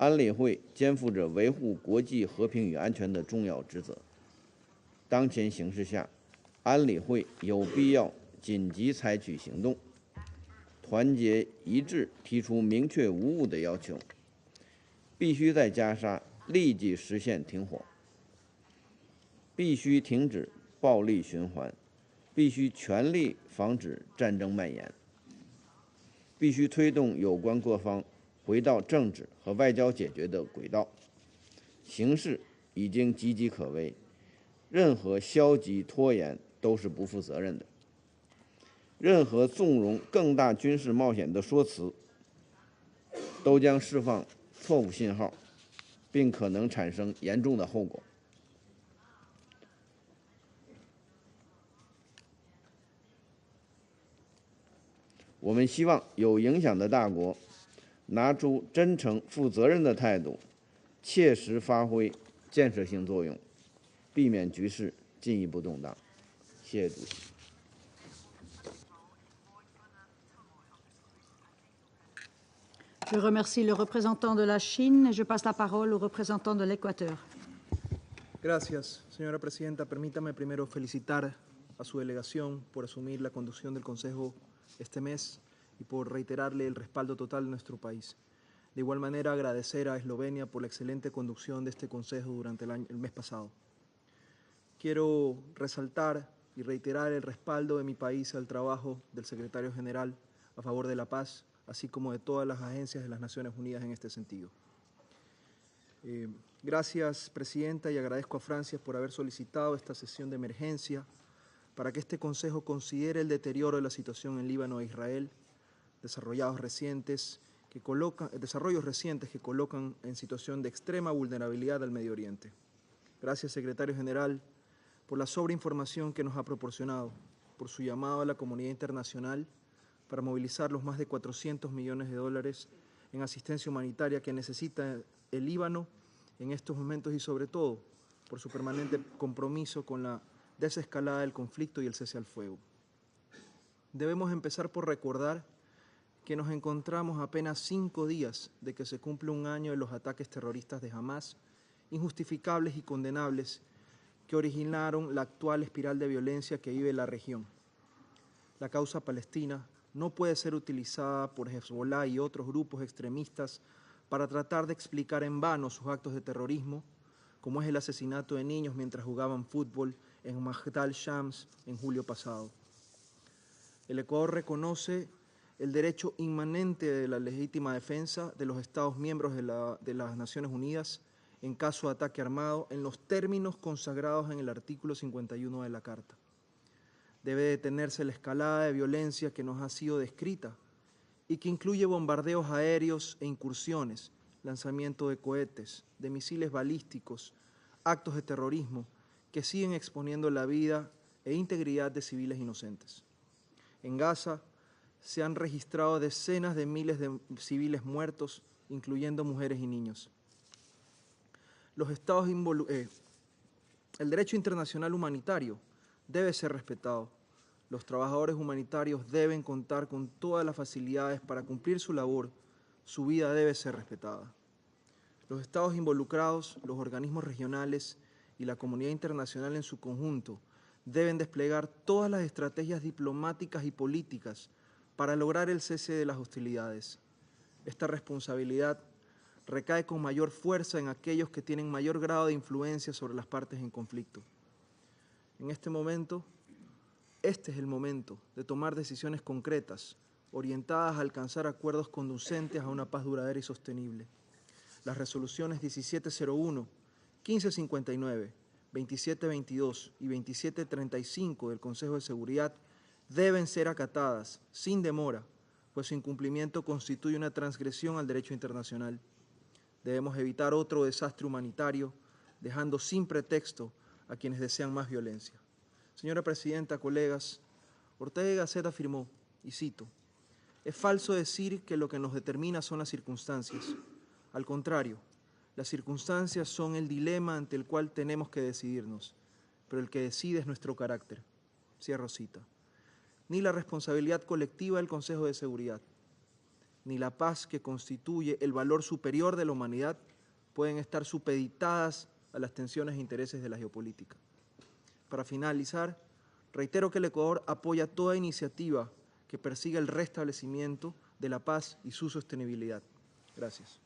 安理会肩负着维护国际和平与安全的重要职责。当前形势下，安理会有必要紧急采取行动，团结一致提出明确无误的要求，必须在加沙立即实现停火，必须停止暴力循环，必须全力防止战争蔓延，必须推动有关各方回到政治和外交解决的轨道。形势已经岌岌可危，任何消极拖延都是不负责任的。任何纵容更大军事冒险的说辞，都将释放错误信号，并可能产生严重的后果。我们希望有影响的大国拿出真诚、负责任的态度，切实发挥建设性作用，避免局势进一步动荡。谢谢主席。Je remercie le représentant de la Chine et je passe la parole au représentant de l'Équateur. Gracias, señora presidenta. Permítame primero felicitar a su delegación por asumir la conducción del Consejo este mes y por reiterarle el respaldo total de nuestro país. De igual manera, agradecer a Eslovenia por la excelente conducción de este Consejo durante el mes pasado. Quiero resaltar y reiterar el respaldo de mi país al trabajo del secretario general a favor de la paz, así como de todas las agencias de las Naciones Unidas en este sentido. Gracias, Presidenta, y agradezco a Francia por haber solicitado esta sesión de emergencia para que este Consejo considere el deterioro de la situación en Líbano e Israel, desarrollos recientes que colocan en situación de extrema vulnerabilidad al Medio Oriente. Gracias, Secretario General, por la sobreinformación que nos ha proporcionado, por su llamado a la comunidad internacional para movilizar los más de 400 millones de dólares en asistencia humanitaria que necesita el Líbano en estos momentos y sobre todo por su permanente compromiso con la desescalada del conflicto y el cese al fuego. Debemos empezar por recordar que nos encontramos a apenas 5 días de que se cumple un año de los ataques terroristas de Hamás, injustificables y condenables, que originaron la actual espiral de violencia que vive la región. La causa palestina no puede ser utilizada por Hezbollah y otros grupos extremistas para tratar de explicar en vano sus actos de terrorismo, como es el asesinato de niños mientras jugaban fútbol en Mahdal Shams en julio pasado. El Ecuador reconoce el derecho inmanente de la legítima defensa de los Estados miembros de las Naciones Unidas en caso de ataque armado en los términos consagrados en el artículo 51 de la Carta. Debe detenerse la escalada de violencia que nos ha sido descrita y que incluye bombardeos aéreos e incursiones, lanzamiento de cohetes, de misiles balísticos, actos de terrorismo que siguen exponiendo la vida e integridad de civiles inocentes. En Gaza se han registrado decenas de miles de civiles muertos, incluyendo mujeres y niños. El derecho internacional humanitario debe ser respetado. Los trabajadores humanitarios deben contar con todas las facilidades para cumplir su labor. Su vida debe ser respetada. Los estados involucrados, los organismos regionales y la comunidad internacional en su conjunto deben desplegar todas las estrategias diplomáticas y políticas para lograr el cese de las hostilidades. Esta responsabilidad recae con mayor fuerza en aquellos que tienen mayor grado de influencia sobre las partes en conflicto. Este es el momento de tomar decisiones concretas, orientadas a alcanzar acuerdos conducentes a una paz duradera y sostenible. Las resoluciones 1701, 1559, 2722 y 2735 del Consejo de Seguridad deben ser acatadas sin demora, pues su incumplimiento constituye una transgresión al derecho internacional. Debemos evitar otro desastre humanitario, dejando sin pretexto a quienes desean más violencia. Señora Presidenta, colegas, Ortega y Gasset afirmó, y cito, «Es falso decir que lo que nos determina son las circunstancias. Al contrario, las circunstancias son el dilema ante el cual tenemos que decidirnos, pero el que decide es nuestro carácter». Cierro cita. Ni la responsabilidad colectiva del Consejo de Seguridad, ni la paz que constituye el valor superior de la humanidad pueden estar supeditadas a las tensiones e intereses de la geopolítica. Para finalizar, reitero que el Ecuador apoya toda iniciativa que persiga el restablecimiento de la paz y su sostenibilidad. Gracias.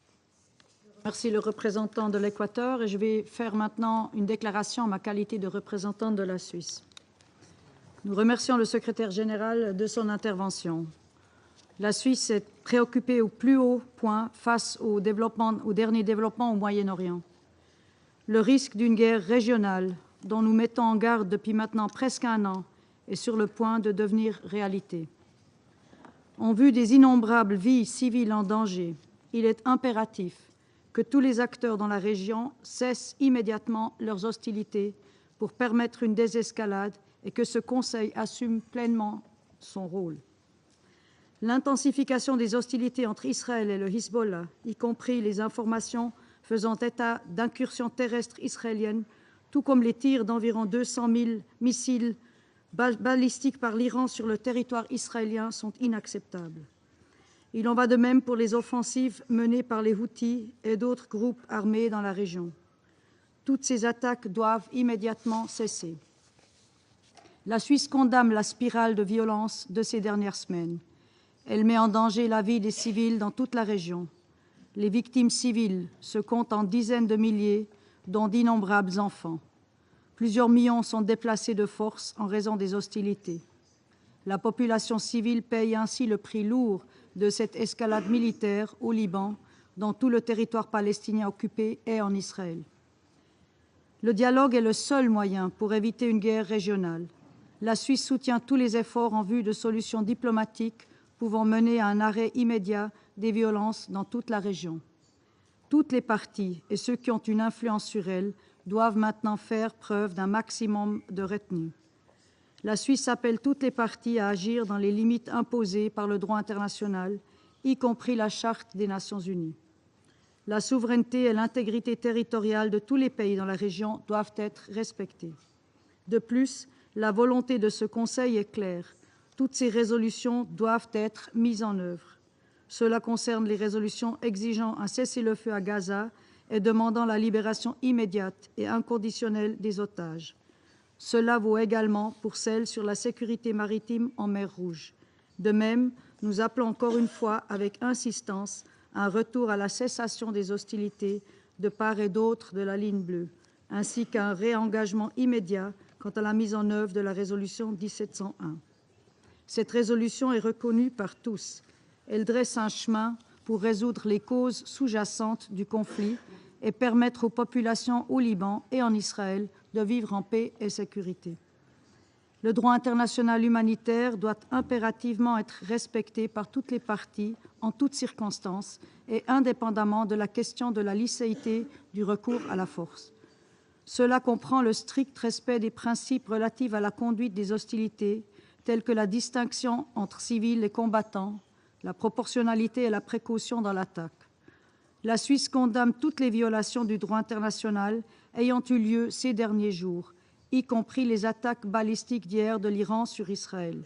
Merci le représentant de l'Équateur et je vais faire maintenant une déclaration en ma qualité de représentant de la Suisse. Nous remercions le secrétaire général de son intervention. La Suisse est préoccupée au plus haut point face au dernier développement au Moyen-Orient. Le risque d'une guerre régionale dont nous mettons en garde depuis maintenant presque un an est sur le point de devenir réalité. En vue des innombrables vies civiles en danger, il est impératif que tous les acteurs dans la région cessent immédiatement leurs hostilités pour permettre une désescalade et que ce Conseil assume pleinement son rôle. L'intensification des hostilités entre Israël et le Hezbollah, y compris les informations faisant état d'incursions terrestres israéliennes, tout comme les tirs d'environ 200 000 missiles balistiques par l'Iran sur le territoire israélien, sont inacceptables. Il en va de même pour les offensives menées par les Houthis et d'autres groupes armés dans la région. Toutes ces attaques doivent immédiatement cesser. La Suisse condamne la spirale de violence de ces dernières semaines. Elle met en danger la vie des civils dans toute la région. Les victimes civiles se comptent en dizaines de milliers, dont d'innombrables enfants. Plusieurs millions sont déplacés de force en raison des hostilités. La population civile paye ainsi le prix lourd de cette escalade militaire au Liban, dans tout le territoire palestinien occupé et en Israël. Le dialogue est le seul moyen pour éviter une guerre régionale. La Suisse soutient tous les efforts en vue de solutions diplomatiques pouvant mener à un arrêt immédiat des violences dans toute la région. Toutes les parties et ceux qui ont une influence sur elles doivent maintenant faire preuve d'un maximum de retenue. La Suisse appelle toutes les parties à agir dans les limites imposées par le droit international, y compris la Charte des Nations unies. La souveraineté et l'intégrité territoriale de tous les pays dans la région doivent être respectées. De plus, la volonté de ce Conseil est claire. Toutes ces résolutions doivent être mises en œuvre. Cela concerne les résolutions exigeant un cessez-le-feu à Gaza et demandant la libération immédiate et inconditionnelle des otages. Cela vaut également pour celles sur la sécurité maritime en mer Rouge. De même, nous appelons encore une fois avec insistance à un retour à la cessation des hostilités de part et d'autre de la ligne bleue, ainsi qu'à un réengagement immédiat quant à la mise en œuvre de la résolution 1701. Cette résolution est reconnue par tous. Elle dresse un chemin pour résoudre les causes sous-jacentes du conflit et permettre aux populations au Liban et en Israël de vivre en paix et sécurité. Le droit international humanitaire doit impérativement être respecté par toutes les parties, en toutes circonstances, et indépendamment de la question de la licéité du recours à la force. Cela comprend le strict respect des principes relatifs à la conduite des hostilités, tels que la distinction entre civils et combattants, la proportionnalité et la précaution dans l'attaque. La Suisse condamne toutes les violations du droit international ayant eu lieu ces derniers jours, y compris les attaques balistiques d'hier de l'Iran sur Israël.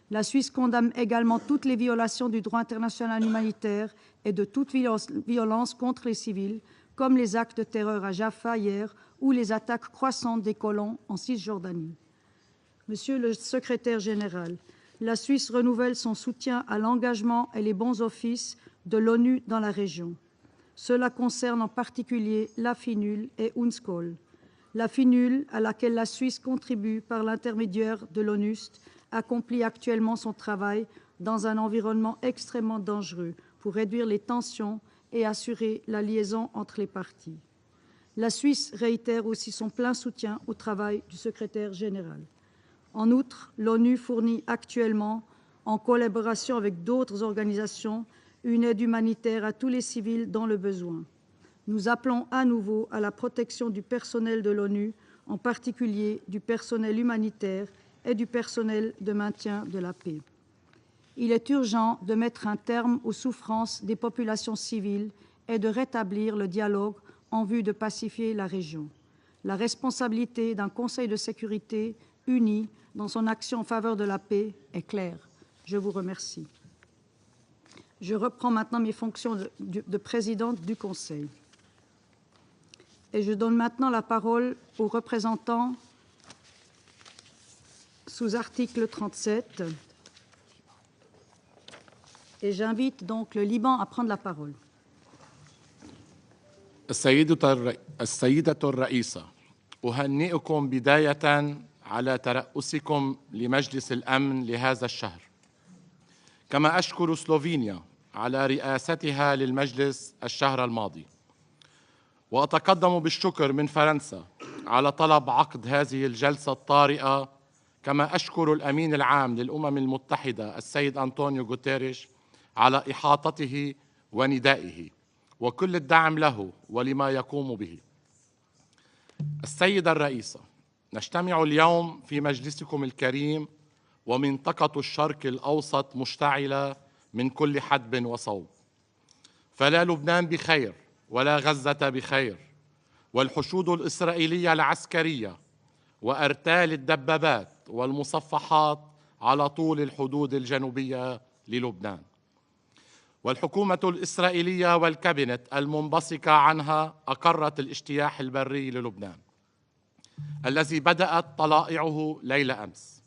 La Suisse condamne également toutes les violations du droit international humanitaire et de toute violence contre les civils, comme les actes de terreur à Jaffa hier ou les attaques croissantes des colons en Cisjordanie. Monsieur le secrétaire général, la Suisse renouvelle son soutien à l'engagement et les bons offices de l'ONU dans la région. Cela concerne en particulier la FINUL et UNSCOL. La FINUL, à laquelle la Suisse contribue par l'intermédiaire de l'ONUST, accomplit actuellement son travail dans un environnement extrêmement dangereux pour réduire les tensions et assurer la liaison entre les parties. La Suisse réitère aussi son plein soutien au travail du secrétaire général. En outre, l'ONU fournit actuellement, en collaboration avec d'autres organisations, une aide humanitaire à tous les civils dans le besoin. Nous appelons à nouveau à la protection du personnel de l'ONU, en particulier du personnel humanitaire et du personnel de maintien de la paix. Il est urgent de mettre un terme aux souffrances des populations civiles et de rétablir le dialogue en vue de pacifier la région. La responsabilité d'un Conseil de sécurité uni dans son action en faveur de la paix est claire. Je vous remercie. Je reprends maintenant mes fonctions de présidente du Conseil. Et je donne maintenant la parole aux représentants sous article 37. Et j'invite donc le Liban à prendre la parole. السيدة الرئيسة، أهنئكم بداية على ترأسكم لمجلس الأمن لهذا الشهر، كما أشكر سلوفينيا على رئاستها للمجلس الشهر الماضي، وأتقدم بالشكر من فرنسا على طلب عقد هذه الجلسة الطارئة، كما أشكر الأمين العام للأمم المتحدة السيد أنطونيو غوتيريش على إحاطته وندائه وكل الدعم له ولما يقوم به. السيدة الرئيسة، نجتمع اليوم في مجلسكم الكريم ومنطقة الشرق الأوسط مشتعلة من كل حدب وصوب، فلا لبنان بخير ولا غزة بخير، والحشود الإسرائيلية العسكرية وأرتال الدبابات والمصفحات على طول الحدود الجنوبية للبنان، والحكومة الإسرائيلية والكابينت المنبثقة عنها أقرت الاجتياح البري للبنان الذي بدأت طلائعه ليل أمس،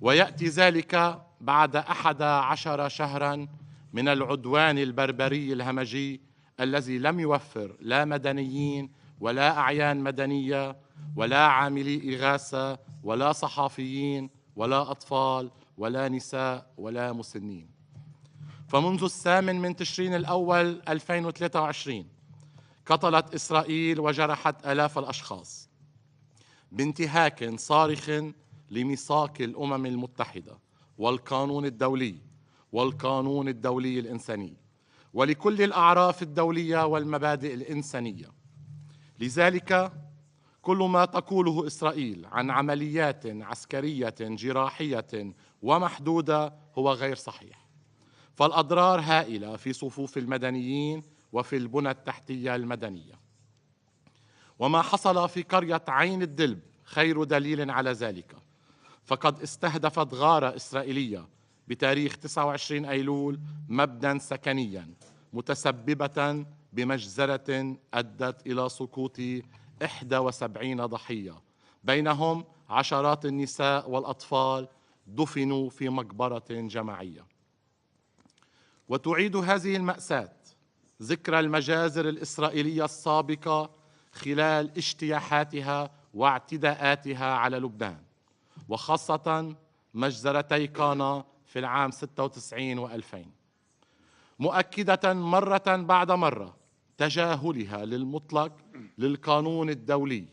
ويأتي ذلك بعد 11 شهراً من العدوان البربري الهمجي الذي لم يوفر لا مدنيين ولا أعيان مدنية ولا عاملي إغاثة ولا صحفيين ولا أطفال ولا نساء ولا مسنين. فمنذ 8 تشرين الأول 2023 قتلت إسرائيل وجرحت آلاف الأشخاص بانتهاك صارخ لميثاق الأمم المتحدة والقانون الدولي الإنساني ولكل الأعراف الدولية والمبادئ الإنسانية. لذلك كل ما تقوله إسرائيل عن عمليات عسكرية جراحية ومحدودة هو غير صحيح، فالأضرار هائلة في صفوف المدنيين وفي البنى التحتية المدنية. وما حصل في قرية عين الدلب خير دليل على ذلك، فقد استهدفت غارة إسرائيلية بتاريخ 29 أيلول مبنى سكنيا متسببة بمجزرة أدت إلى سقوط 71 ضحية، بينهم عشرات النساء والأطفال دفنوا في مقبرة جماعية. وتعيد هذه المأساة ذكرى المجازر الإسرائيلية السابقة خلال اجتياحاتها واعتداءاتها على لبنان، وخاصة مجزرتي كانا في العام 96 و2000، مؤكدة مرة بعد مرة تجاهلها للمطلق للقانون الدولي،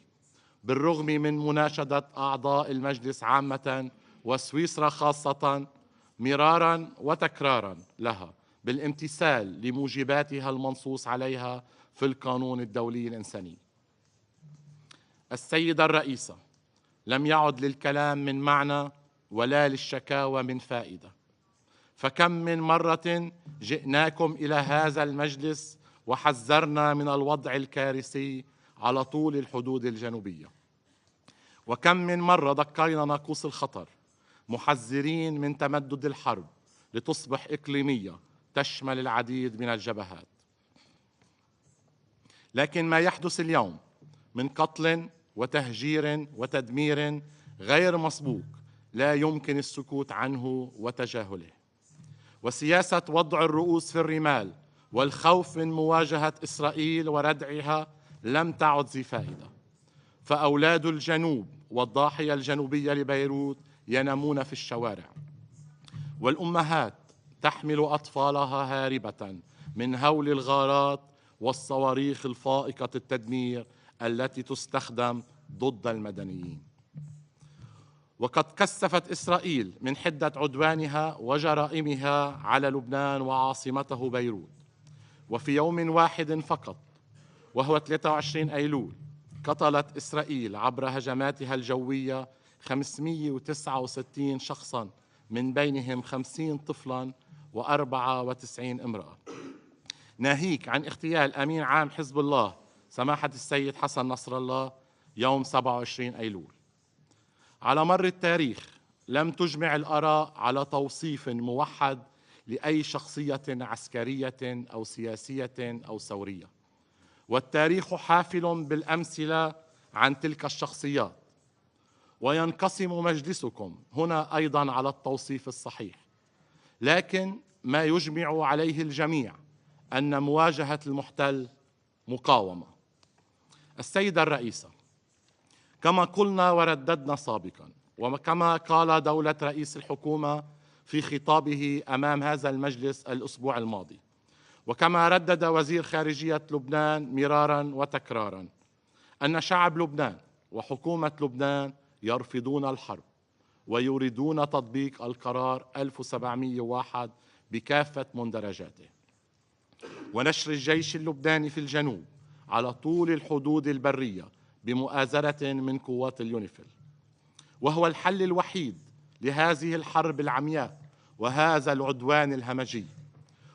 بالرغم من مناشدة أعضاء المجلس عامة وسويسرا خاصة مرارا وتكرارا لها بالامتثال لموجباتها المنصوص عليها في القانون الدولي الإنساني. السيدة الرئيسة، لم يعد للكلام من معنى ولا للشكاوى من فائدة، فكم من مرة جئناكم إلى هذا المجلس وحذرنا من الوضع الكارثي على طول الحدود الجنوبية، وكم من مرة دقينا ناقوس الخطر محذرين من تمدد الحرب لتصبح إقليمية تشمل العديد من الجبهات. لكن ما يحدث اليوم من قتل وتهجير وتدمير غير مسبوق لا يمكن السكوت عنه وتجاهله، وسياسة وضع الرؤوس في الرمال والخوف من مواجهة إسرائيل وردعها لم تعد ذي فائدة، فأولاد الجنوب والضاحية الجنوبية لبيروت ينامون في الشوارع، والأمهات تحمل أطفالها هاربة من هول الغارات والصواريخ الفائقة التدمير التي تستخدم ضد المدنيين. وقد كثفت إسرائيل من حدة عدوانها وجرائمها على لبنان وعاصمته بيروت، وفي يوم واحد فقط وهو 23 أيلول قتلت إسرائيل عبر هجماتها الجوية 569 شخصاً، من بينهم 50 طفلاً و94 امرأة، ناهيك عن اغتيال أمين عام حزب الله سماحة السيد حسن نصر الله يوم 27 أيلول. على مر التاريخ لم تجمع الآراء على توصيف موحد لأي شخصية عسكرية أو سياسية أو ثورية. والتاريخ حافل بالأمثلة عن تلك الشخصيات، وينقسم مجلسكم هنا أيضا على التوصيف الصحيح، لكن ما يجمع عليه الجميع أن مواجهة المحتل مقاومة. السيدة الرئيسة، كما قلنا ورددنا سابقا، وكما قال دولة رئيس الحكومة في خطابه أمام هذا المجلس الأسبوع الماضي، وكما ردد وزير خارجية لبنان مرارا وتكرارا، أن شعب لبنان وحكومة لبنان يرفضون الحرب ويريدون تطبيق القرار 1701 بكافة مندرجاته، ونشر الجيش اللبناني في الجنوب على طول الحدود البرية بمؤازرة من قوات اليونيفيل، وهو الحل الوحيد لهذه الحرب العمياء وهذا العدوان الهمجي.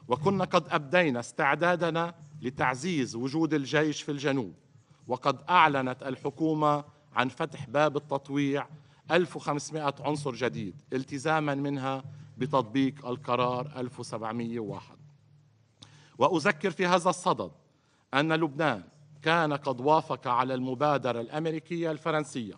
وكنا قد أبدينا استعدادنا لتعزيز وجود الجيش في الجنوب، وقد أعلنت الحكومة عن فتح باب التطويع 1500 عنصر جديد التزاما منها بتطبيق القرار 1701. وأذكر في هذا الصدد أن لبنان كان قد وافق على المبادرة الأمريكية الفرنسية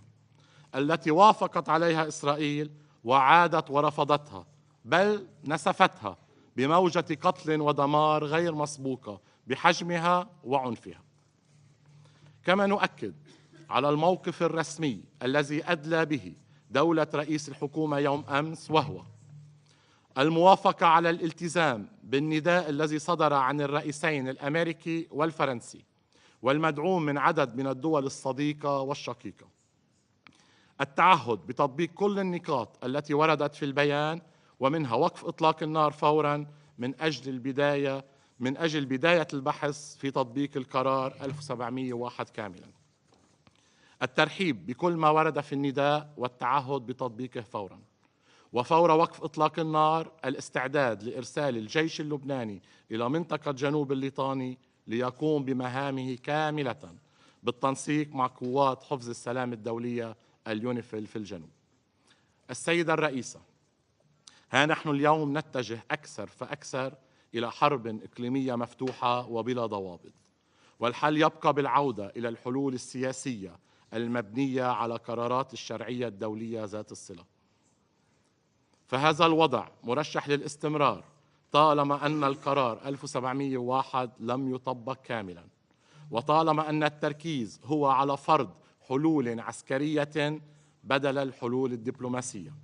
التي وافقت عليها إسرائيل وعادت ورفضتها، بل نسفتها بموجة قتل ودمار غير مسبوقة بحجمها وعنفها. كما نؤكد على الموقف الرسمي الذي أدلى به دولة رئيس الحكومة يوم أمس، وهو الموافقة على الالتزام بالنداء الذي صدر عن الرئيسين الأمريكي والفرنسي والمدعوم من عدد من الدول الصديقة والشقيقة، التعهد بتطبيق كل النقاط التي وردت في البيان، ومنها وقف إطلاق النار فوراً من أجل بداية البحث في تطبيق القرار 1701 كاملاً، الترحيب بكل ما ورد في النداء والتعهد بتطبيقه فوراً، وفور وقف إطلاق النار الاستعداد لإرسال الجيش اللبناني إلى منطقة جنوب الليطاني ليقوم بمهامه كاملة بالتنسيق مع قوات حفظ السلام الدولية اليونيفيل في الجنوب. السيدة الرئيسة، ها نحن اليوم نتجه أكثر فأكثر إلى حرب إقليمية مفتوحة وبلا ضوابط، والحل يبقى بالعودة إلى الحلول السياسية المبنية على قرارات الشرعية الدولية ذات الصلة. فهذا الوضع مرشح للاستمرار طالما أن القرار 1701 لم يطبق كاملا، وطالما أن التركيز هو على فرض حلول عسكرية بدل الحلول الدبلوماسية.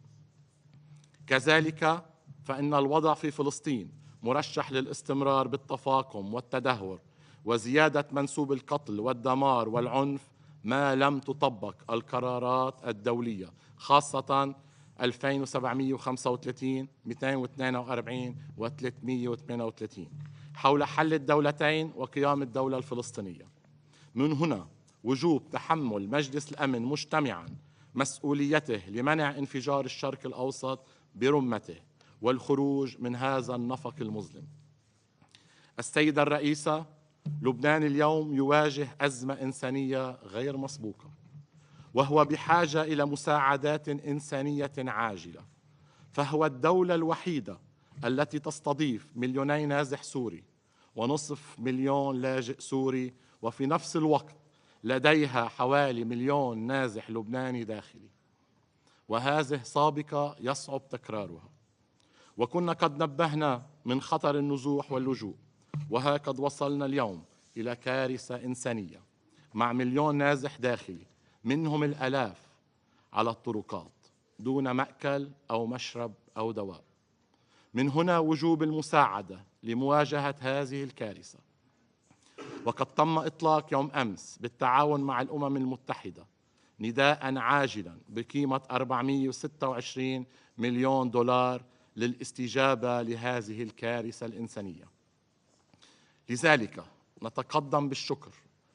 كذلك فإن الوضع في فلسطين مرشح للاستمرار بالتفاقم والتدهور وزيادة منسوب القتل والدمار والعنف ما لم تطبق القرارات الدولية، خاصة 2735 242 و 338 حول حل الدولتين وقيام الدولة الفلسطينية. من هنا وجوب تحمل مجلس الأمن مجتمعاً مسؤوليته لمنع انفجار الشرق الأوسط برمته والخروج من هذا النفق المظلم. السيدة الرئيسة، لبنان اليوم يواجه أزمة إنسانية غير مسبوقة، وهو بحاجة إلى مساعدات إنسانية عاجلة، فهو الدولة الوحيدة التي تستضيف 2 نازح سوري ونصف مليون لاجئ سوري، وفي نفس الوقت لديها حوالي 1,000,000 نازح لبناني داخلي، وهذه سابقة يصعب تكرارها. وكنا قد نبهنا من خطر النزوح واللجوء، وها قد وصلنا اليوم إلى كارثة إنسانية مع 1,000,000 نازح داخلي، منهم الآلاف على الطرقات دون مأكل أو مشرب أو دواء. من هنا وجوب المساعدة لمواجهة هذه الكارثة، وقد تم إطلاق يوم أمس بالتعاون مع الأمم المتحدة نداء عاجلا بقيمة 426 مليون دولار للاستجابة لهذه الكارثة الإنسانية. لذلك نتقدم بالشكر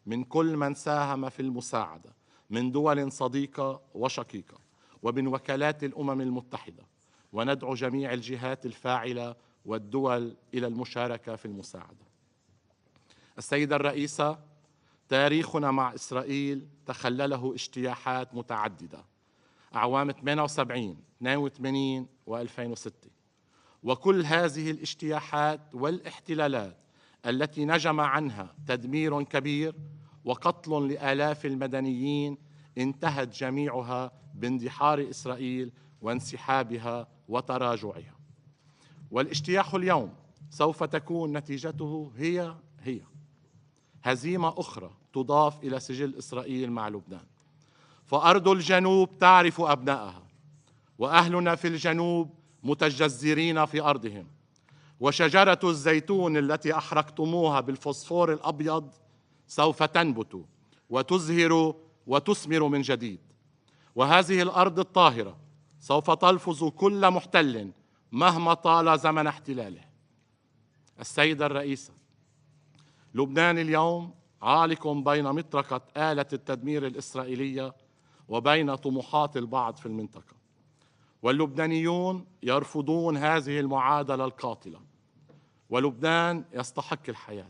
من كل من ساهم في المساعدة من دول صديقة وشقيقة ومن وكالات الأمم المتحدة، وندعو جميع الجهات الفاعلة والدول إلى المشاركة في المساعدة. السيدة الرئيسة، تاريخنا مع إسرائيل تخلله اجتياحات متعددة أعوام 78 82 و2006، وكل هذه الاجتياحات والاحتلالات التي نجم عنها تدمير كبير وقتل لآلاف المدنيين انتهت جميعها باندحار إسرائيل وانسحابها وتراجعها. والاجتياح اليوم سوف تكون نتيجته هي هزيمة أخرى تضاف إلى سجل إسرائيل مع لبنان. فأرض الجنوب تعرف أبنائها، وأهلنا في الجنوب متجذرين في أرضهم، وشجرة الزيتون التي أحرقتموها بالفوسفور الأبيض سوف تنبت وتزهر وتثمر من جديد. وهذه الأرض الطاهرة سوف تلفظ كل محتل مهما طال زمن احتلاله. السيدة الرئيسة، لبنان اليوم عالق بين مطرقة آلة التدمير الإسرائيلية وبين طموحات البعض في المنطقة، واللبنانيون يرفضون هذه المعادلة القاتلة. ولبنان يستحق الحياة.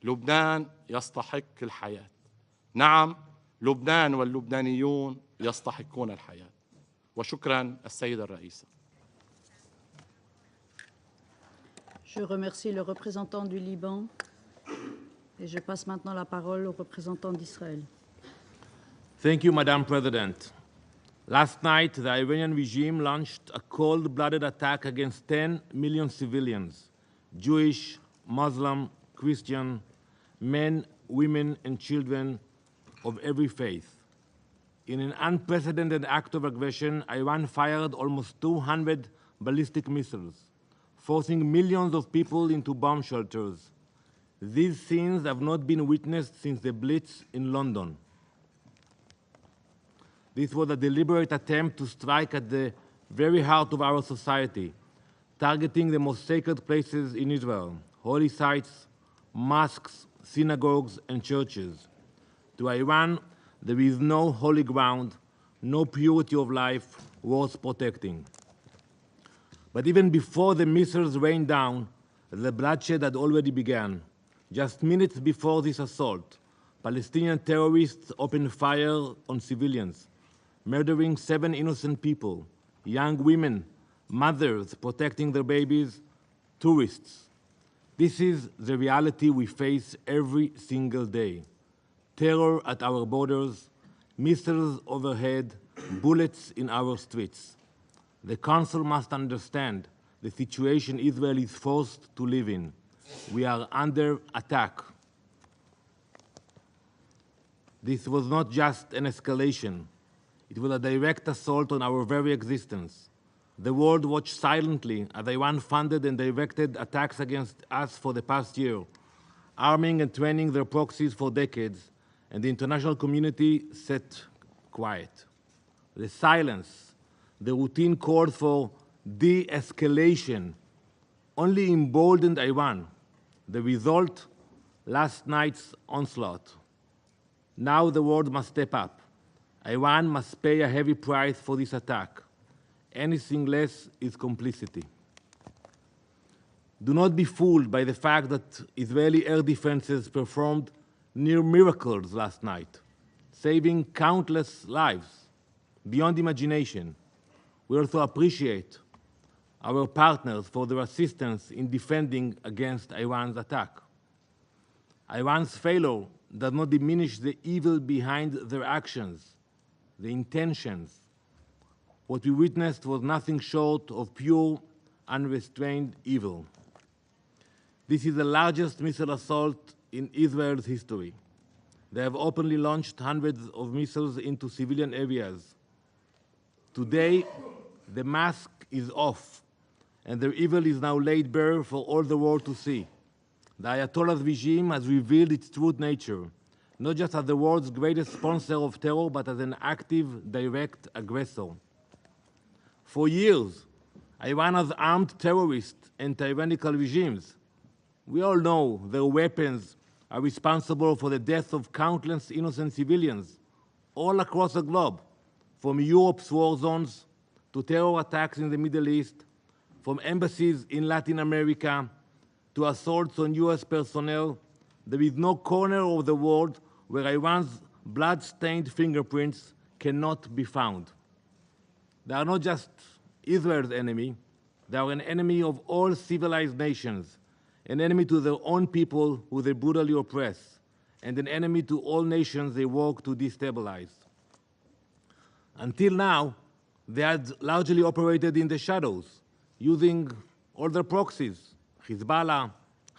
لبنان يستحق الحياة. نعم، لبنان واللبنانيون يستحقون الحياة. وشكرا السيدة الرئيسة. Je remercie le représentant du Liban et je passe maintenant la parole au représentant d'Israël. Thank you, Madam President. Last night, the Iranian regime launched a cold-blooded attack against 10 million civilians, Jewish, Muslim, Christian, men, women, and children of every faith. In an unprecedented act of aggression, Iran fired almost 200 ballistic missiles, forcing millions of people into bomb shelters. These scenes have not been witnessed since the Blitz in London. This was a deliberate attempt to strike at the very heart of our society, targeting the most sacred places in Israel, holy sites, mosques, synagogues, and churches. To Iran, there is no holy ground, no purity of life worth protecting. But even before the missiles rained down, the bloodshed had already begun. Just minutes before this assault, Palestinian terrorists opened fire on civilians, murdering 7 innocent people, young women, mothers protecting their babies, tourists. This is the reality we face every single day. Terror at our borders, missiles overhead, bullets in our streets. The Council must understand the situation Israel is forced to live in. We are under attack. This was not just an escalation. It was a direct assault on our very existence. The world watched silently as Iran funded and directed attacks against us for the past year, arming and training their proxies for decades, and the international community sat quiet. The silence, the routine call for de-escalation, only emboldened Iran. The result, last night's onslaught. Now the world must step up. Iran must pay a heavy price for this attack. Anything less is complicity. Do not be fooled by the fact that Israeli air defenses performed near miracles last night, saving countless lives beyond imagination. We also appreciate our partners for their assistance in defending against Iran's attack. Iran's failure does not diminish the evil behind their actions, the intentions. What we witnessed was nothing short of pure, unrestrained evil. This is the largest missile assault in Israel's history. They have openly launched hundreds of missiles into civilian areas. Today, the mask is off, and their evil is now laid bare for all the world to see. The Ayatollah's regime has revealed its true nature, not just as the world's greatest sponsor of terror, but as an active, direct aggressor. For years, Iran has armed terrorists and tyrannical regimes. We all know their weapons are responsible for the death of countless innocent civilians all across the globe, from Europe's war zones to terror attacks in the Middle East, from embassies in Latin America to assaults on US personnel. There is no corner of the world where Iran's blood-stained fingerprints cannot be found. They are not just Israel's enemy, They are an enemy of all civilized nations, an enemy to their own people who they brutally oppress, and an enemy to all nations they work to destabilize. Until now, they had largely operated in the shadows, using all their proxies, Hezbollah,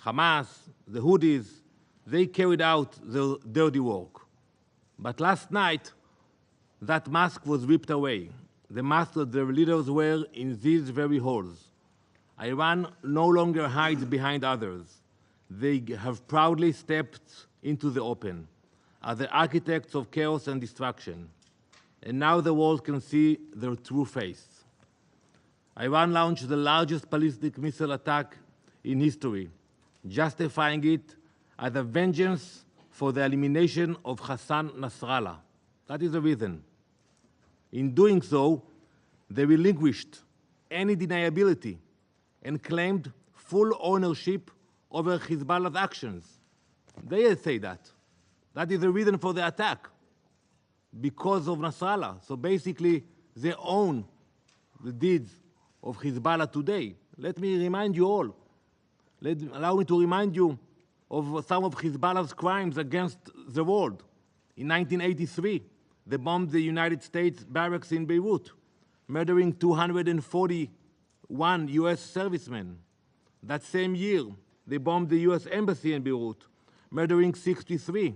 Hamas, the Houthis. They carried out their dirty work. But last night, that mask was ripped away, the mask that their leaders wear in these very halls. Iran no longer hides behind others. They have proudly stepped into the open, are the architects of chaos and destruction. And now the world can see their true face. Iran launched the largest ballistic missile attack in history, justifying it as a vengeance for the elimination of Hassan Nasrallah. That is the reason. In doing so, they relinquished any deniability and claimed full ownership over Hezbollah's actions. They say that. That is the reason for the attack, because of Nasrallah. So basically, they own the deeds of Hezbollah today. Let me remind you all. Allow me to remind you of some of Hezbollah's crimes against the world. In 1983, they bombed the United States barracks in Beirut, murdering 241 US servicemen. That same year, they bombed the US embassy in Beirut, murdering 63.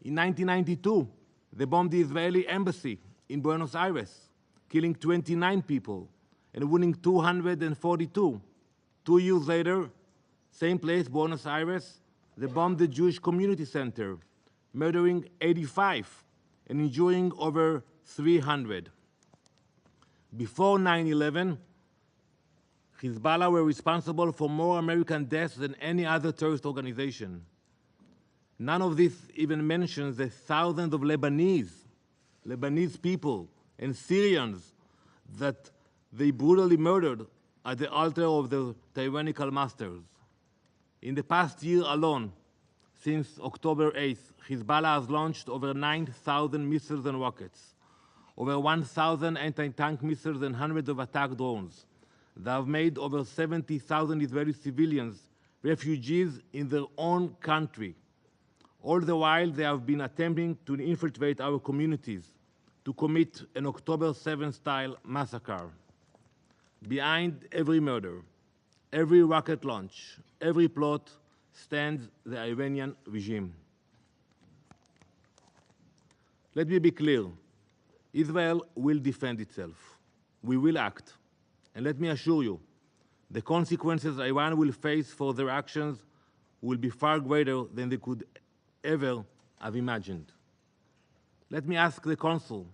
In 1992, they bombed the Israeli embassy in Buenos Aires, killing 29 people and wounding 242. 2 years later, same place, Buenos Aires, they bombed the Jewish Community Center, murdering 85 and injuring over 300. Before 9/11, Hezbollah were responsible for more American deaths than any other terrorist organization. None of this even mentions the thousands of Lebanese people and Syrians that they brutally murdered at the altar of their tyrannical masters. In the past year alone, since October 8th, Hezbollah has launched over 9,000 missiles and rockets, over 1,000 anti-tank missiles and hundreds of attack drones. They have made over 70,000 Israeli civilians refugees in their own country. All the while, they have been attempting to infiltrate our communities to commit an October 7th-style massacre. Behind every murder, every rocket launch, every plot stands the Iranian regime. Let me be clear. Israel will defend itself. We will act. And let me assure you, the consequences Iran will face for their actions will be far greater than they could ever have imagined. Let me ask the Council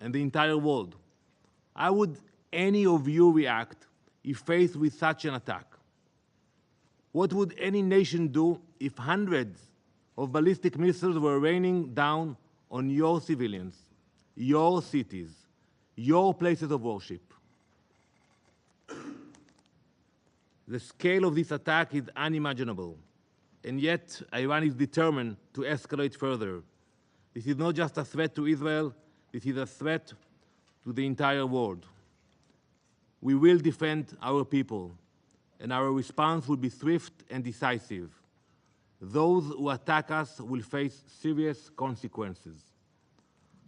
and the entire world, how would any of you react if faced with such an attack? What would any nation do if hundreds of ballistic missiles were raining down on your civilians, your cities, your places of worship? The scale of this attack is unimaginable, and yet Iran is determined to escalate further. This is not just a threat to Israel, this is a threat to the entire world. We will defend our people, and our response will be swift and decisive. Those who attack us will face serious consequences.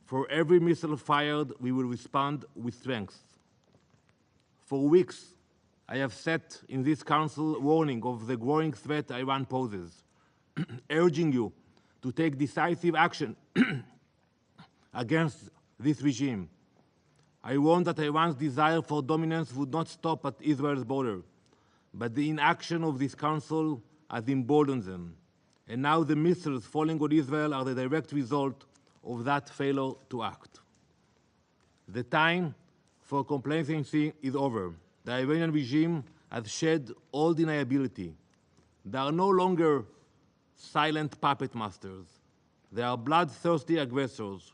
For every missile fired, we will respond with strength. For weeks, I have sat in this council warning of the growing threat Iran poses, urging you to take decisive action against this regime. I warned that Iran's desire for dominance would not stop at Israel's border, but the inaction of this council has emboldened them. And now the missiles falling on Israel are the direct result of that failure to act. The time for complacency is over. The Iranian regime has shed all deniability. They are no longer silent puppet masters. They are bloodthirsty aggressors,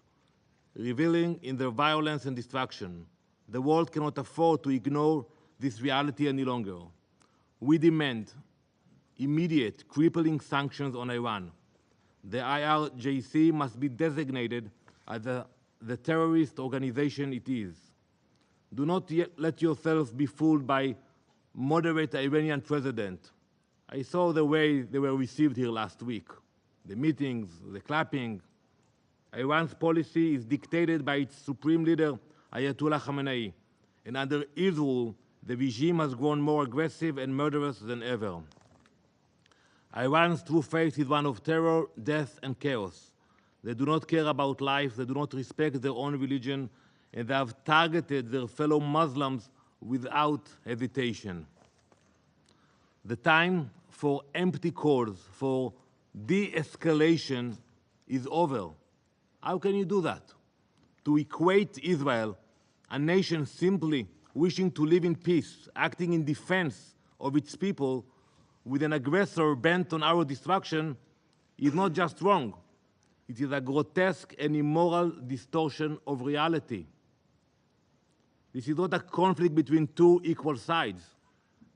reveling in their violence and destruction. The world cannot afford to ignore this reality any longer. We demand immediate, crippling sanctions on Iran. The IRGC must be designated as the terrorist organization it is. Do not let yourselves be fooled by moderate Iranian president. I saw the way they were received here last week. The meetings, the clapping. Iran's policy is dictated by its supreme leader, Ayatollah Khamenei. And under his rule, the regime has grown more aggressive and murderous than ever. Iran's true face is one of terror, death, and chaos. They do not care about life, they do not respect their own religion, and they have targeted their fellow Muslims without hesitation. The time for empty calls for de-escalation is over. How can you do that? To equate Israel, a nation simply wishing to live in peace, acting in defense of its people, with an aggressor bent on our destruction, is not just wrong. It is a grotesque and immoral distortion of reality. This is not a conflict between two equal sides.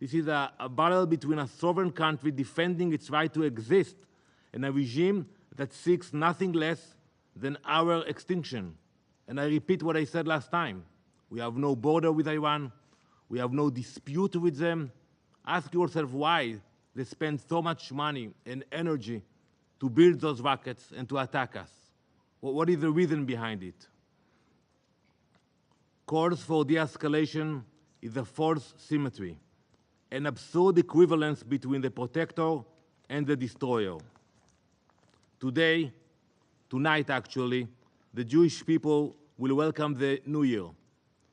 This is a battle between a sovereign country defending its right to exist and a regime that seeks nothing less than our extinction. And I repeat what I said last time. We have no border with Iran. We have no dispute with them. Ask yourself why they spend so much money and energy to build those rockets and to attack us. What is the reason behind it? Calls for de-escalation is a false symmetry, an absurd equivalence between the protector and the destroyer. Today, tonight actually, the Jewish people will welcome the new year.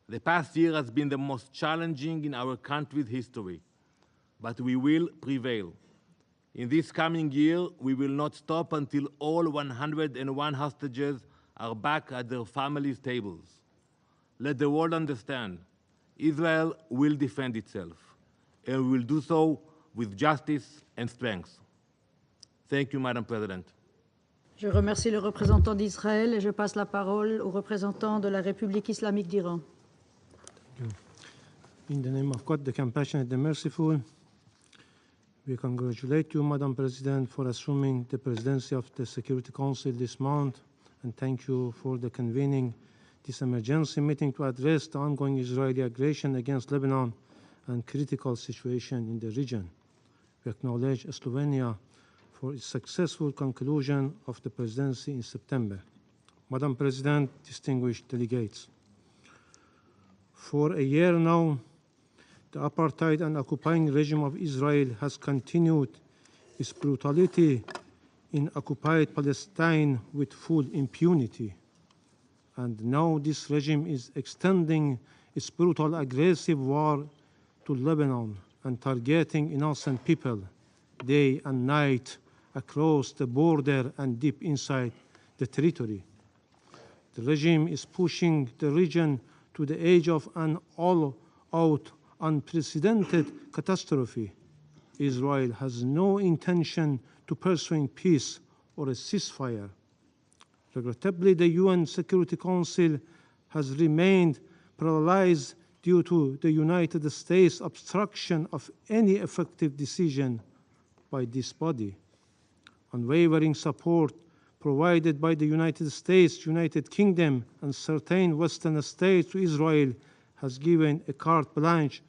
The past year has been the most challenging in our country's history, but we will prevail. In this coming year, we will not stop until all 101 hostages are back at their families' tables. Let the world understand, Israel will defend itself, and will do so with justice and strength. Thank you, Madam President. Je remercie le représentant d'Israël et je passe la parole au représentant de la République islamique d'Iran. In the name of God, the compassionate, the merciful, we congratulate you, Madam President, for assuming the presidency of the Security Council this month, and thank you for the convening this emergency meeting to address the ongoing Israeli aggression against Lebanon and critical situation in the region. We acknowledge Slovenia for its successful conclusion of the presidency in September. Madam President, distinguished delegates, for a year now, the apartheid and occupying regime of Israel has continued its brutality in occupied Palestine with full impunity. And now this regime is extending its brutal aggressive war to Lebanon and targeting innocent people day and night across the border and deep inside the territory. The regime is pushing the region to the edge of an all-out unprecedented catastrophe. Israel has no intention to pursue peace or a ceasefire. Regrettably, the UN Security Council has remained paralyzed due to the United States' obstruction of any effective decision by this body. Unwavering support provided by the United States, United Kingdom, and certain Western states to Israel has given a carte blanche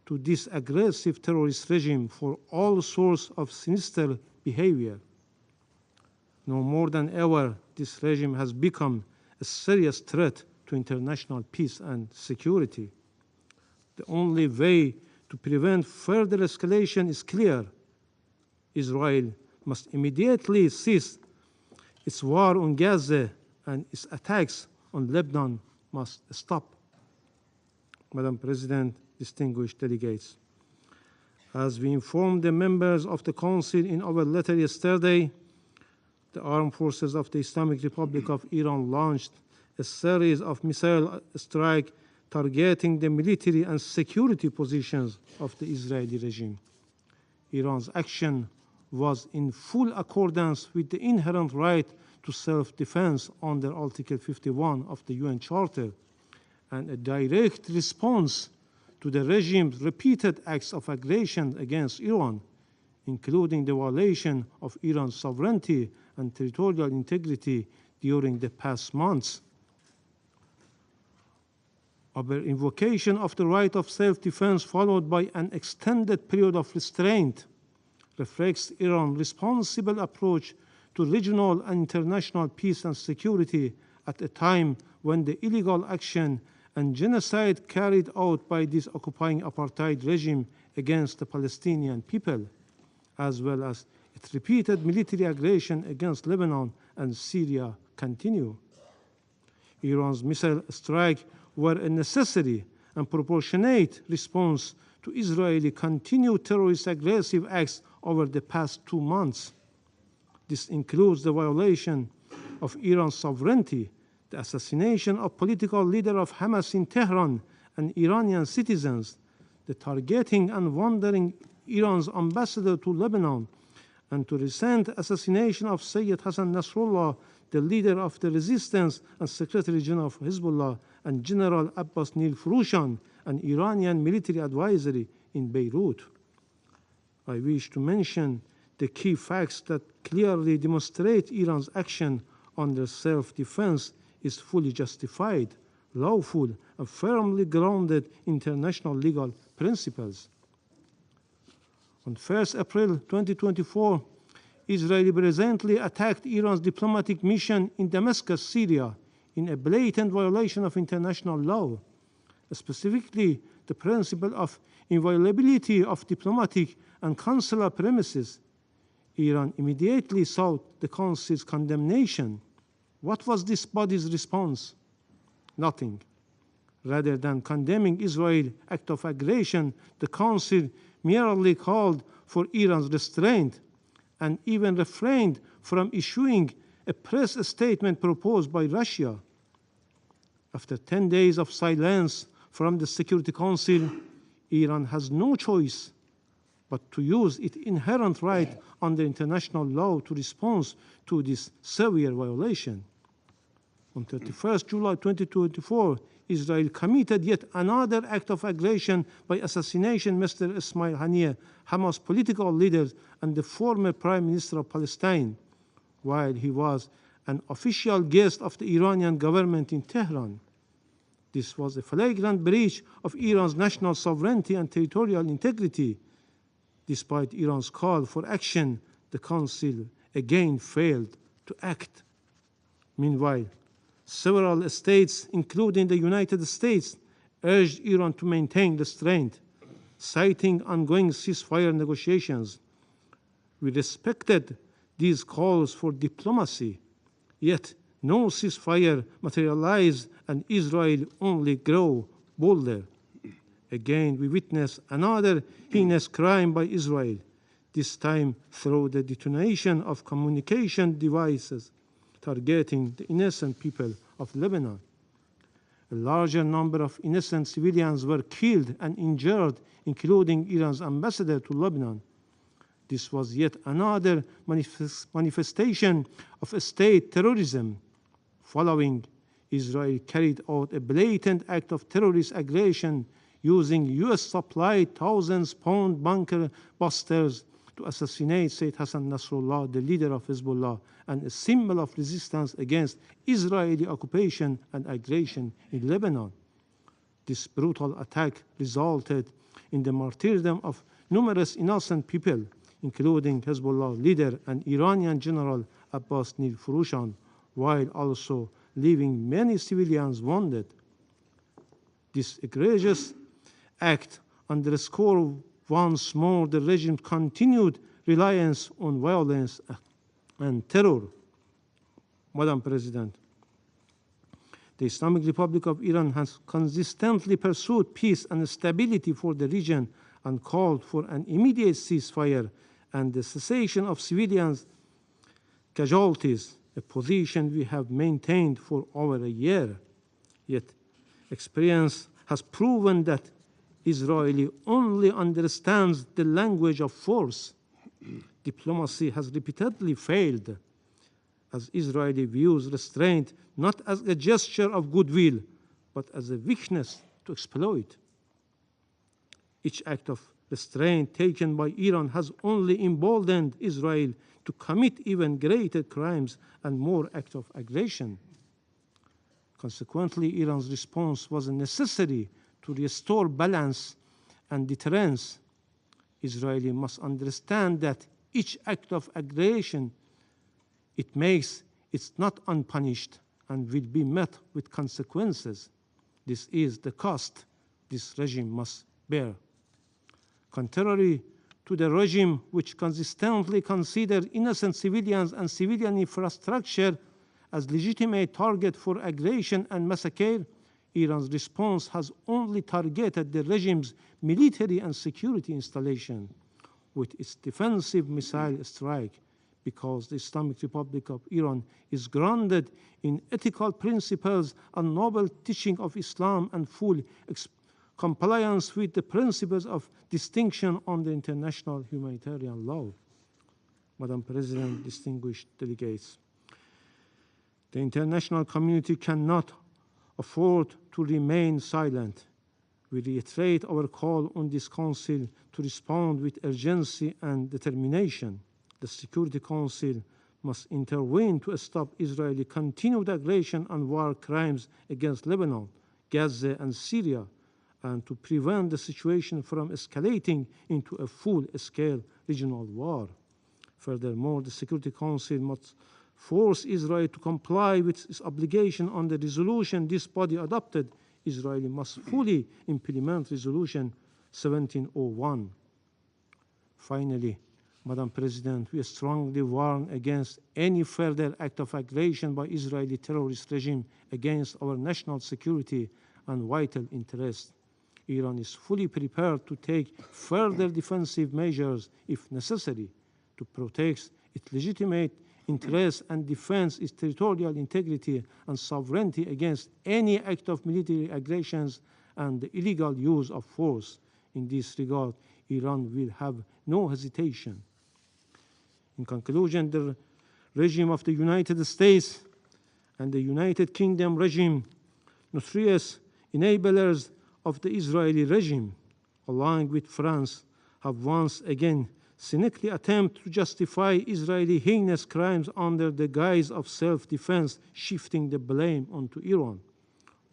to this aggressive terrorist regime for all sorts of sinister behavior. No more than ever, this regime has become a serious threat to international peace and security. The only way to prevent further escalation is clear. Israel must immediately cease its war on Gaza, and its attacks on Lebanon must stop. Madam President, distinguished delegates, as we informed the members of the Council in our letter yesterday, the armed forces of the Islamic Republic of Iran launched a series of missile strikes targeting the military and security positions of the Israeli regime. Iran's action was in full accordance with the inherent right to self-defense under Article 51 of the UN Charter, and a direct response to the regime's repeated acts of aggression against Iran, including the violation of Iran's sovereignty and territorial integrity during the past months. Our invocation of the right of self-defense followed by an extended period of restraint reflects Iran's responsible approach to regional and international peace and security at a time when the illegal action and genocide carried out by this occupying apartheid regime against the Palestinian people, as well as its repeated military aggression against Lebanon and Syria, continue. Iran's missile strikes were a necessary and proportionate response to Israeli continued terrorist aggressive acts over the past 2 months. This includes the violation of Iran's sovereignty, the assassination of political leader of Hamas in Tehran and Iranian citizens, the targeting and wandering Iran's ambassador to Lebanon, and to recent assassination of Sayyid Hassan Nasrallah, the leader of the resistance and secretary general of Hezbollah, and General Abbas Nil Furushan, an Iranian military advisor in Beirut. I wish to mention the key facts that clearly demonstrate Iran's action under self-defense is fully justified, lawful, and firmly grounded in international legal principles. On 1st April 2024, Israel presently attacked Iran's diplomatic mission in Damascus, Syria, in a blatant violation of international law, specifically the principle of inviolability of diplomatic and consular premises. Iran immediately sought the Council's condemnation. What was this body's response? Nothing. Rather than condemning Israel's act of aggression, the Council merely called for Iran's restraint and even refrained from issuing a press statement proposed by Russia. After 10 days of silence from the Security Council, Iran has no choice but to use its inherent right under international law to respond to this severe violation. On 31st July 2024, Israel committed yet another act of aggression by assassination Mr. Ismail Haniyeh, Hamas political leader and the former Prime Minister of Palestine, while he was an official guest of the Iranian government in Tehran. This was a flagrant breach of Iran's national sovereignty and territorial integrity. Despite Iran's call for action, the Council again failed to act. Meanwhile, several states, including the United States, urged Iran to maintain restraint, citing ongoing ceasefire negotiations. We respected these calls for diplomacy, yet no ceasefire materialized and Israel only grew bolder. Again, we witnessed another heinous crime by Israel, this time through the detonation of communication devices targeting the innocent people of Lebanon. A larger number of innocent civilians were killed and injured, including Iran's ambassador to Lebanon. This was yet another manifestation of state terrorism. Following, Israel carried out a blatant act of terrorist aggression using US-supplied thousands-pound bunker busters to assassinate Sayyid Hassan Nasrallah, the leader of Hezbollah, and a symbol of resistance against Israeli occupation and aggression in Lebanon. This brutal attack resulted in the martyrdom of numerous innocent people, including Hezbollah leader and Iranian General Abbas Nil Furushan, while also leaving many civilians wounded. This egregious act underscores once more the regime's continued reliance on violence and terror. Madam President, the Islamic Republic of Iran has consistently pursued peace and stability for the region and called for an immediate ceasefire and the cessation of civilians' casualties, a position we have maintained for over a year. Yet, experience has proven that Israel only understands the language of force. Diplomacy has repeatedly failed, as Israel views restraint not as a gesture of goodwill, but as a weakness to exploit. Each act of restraint taken by Iran has only emboldened Israel to commit even greater crimes and more acts of aggression. Consequently, Iran's response was necessary to restore balance and deterrence. Israel must understand that each act of aggression it makes is not unpunished and will be met with consequences. This is the cost this regime must bear. Contrary to the regime which consistently considered innocent civilians and civilian infrastructure as legitimate target for aggression and massacre, Iran's response has only targeted the regime's military and security installation with its defensive missile strike, because the Islamic Republic of Iran is grounded in ethical principles and noble teaching of Islam and full compliance with the principles of distinction under international humanitarian law. Madam President, distinguished delegates, the international community cannot afford to remain silent. We reiterate our call on this Council to respond with urgency and determination. The Security Council must intervene to stop Israeli continued aggression and war crimes against Lebanon, Gaza, and Syria, and to prevent the situation from escalating into a full-scale regional war. Furthermore, the Security Council must force Israel to comply with its obligation on the resolution this body adopted. Israel must fully implement Resolution 1701. Finally, Madam President, we strongly warn against any further act of aggression by Israeli terrorist regime against our national security and vital interests. Iran is fully prepared to take further defensive measures if necessary to protect its legitimate interests and defend its territorial integrity and sovereignty against any act of military aggressions and the illegal use of force. In this regard, Iran will have no hesitation. In conclusion, the regime of the United States and the United Kingdom regime, notorious enablers of the Israeli regime, along with France, have once again cynically attempted to justify Israeli heinous crimes under the guise of self-defense, shifting the blame onto Iran.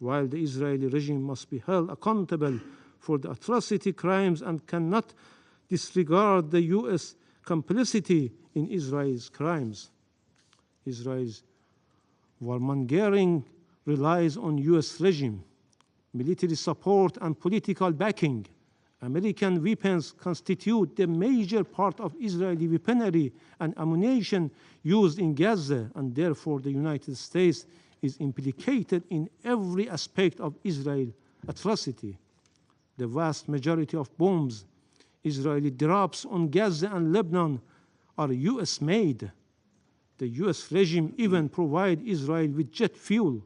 While the Israeli regime must be held accountable for the atrocity crimes and cannot disregard the U.S. complicity in Israel's crimes. Israel's warmongering relies on U.S. regime, military support, and political backing. American weapons constitute the major part of Israeli weaponry and ammunition used in Gaza, and therefore the United States is implicated in every aspect of Israel's atrocity. The vast majority of bombs Israeli drops on Gaza and Lebanon are US-made. The US regime even provides Israel with jet fuel.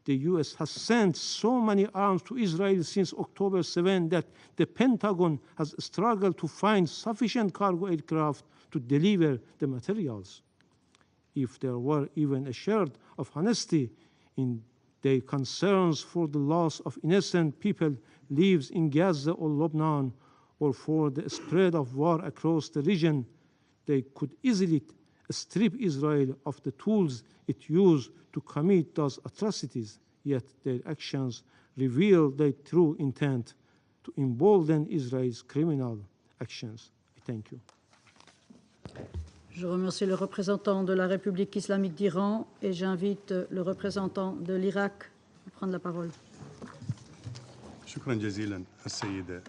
The US has sent so many arms to Israel since October 7 that the Pentagon has struggled to find sufficient cargo aircraft to deliver the materials. If there were even a shred of honesty in their concerns for the loss of innocent people lives in Gaza or Lebanon, or for the spread of war across the region, they could easily strip Israel of the tools it used to commit those atrocities, yet their actions reveal their true intent to embolden Israel's criminal actions. Thank you. Je remercie le représentant de la République islamique d'Iran et j'invite le représentant de l'Irak à prendre la parole. شكرا جزيلا السيدة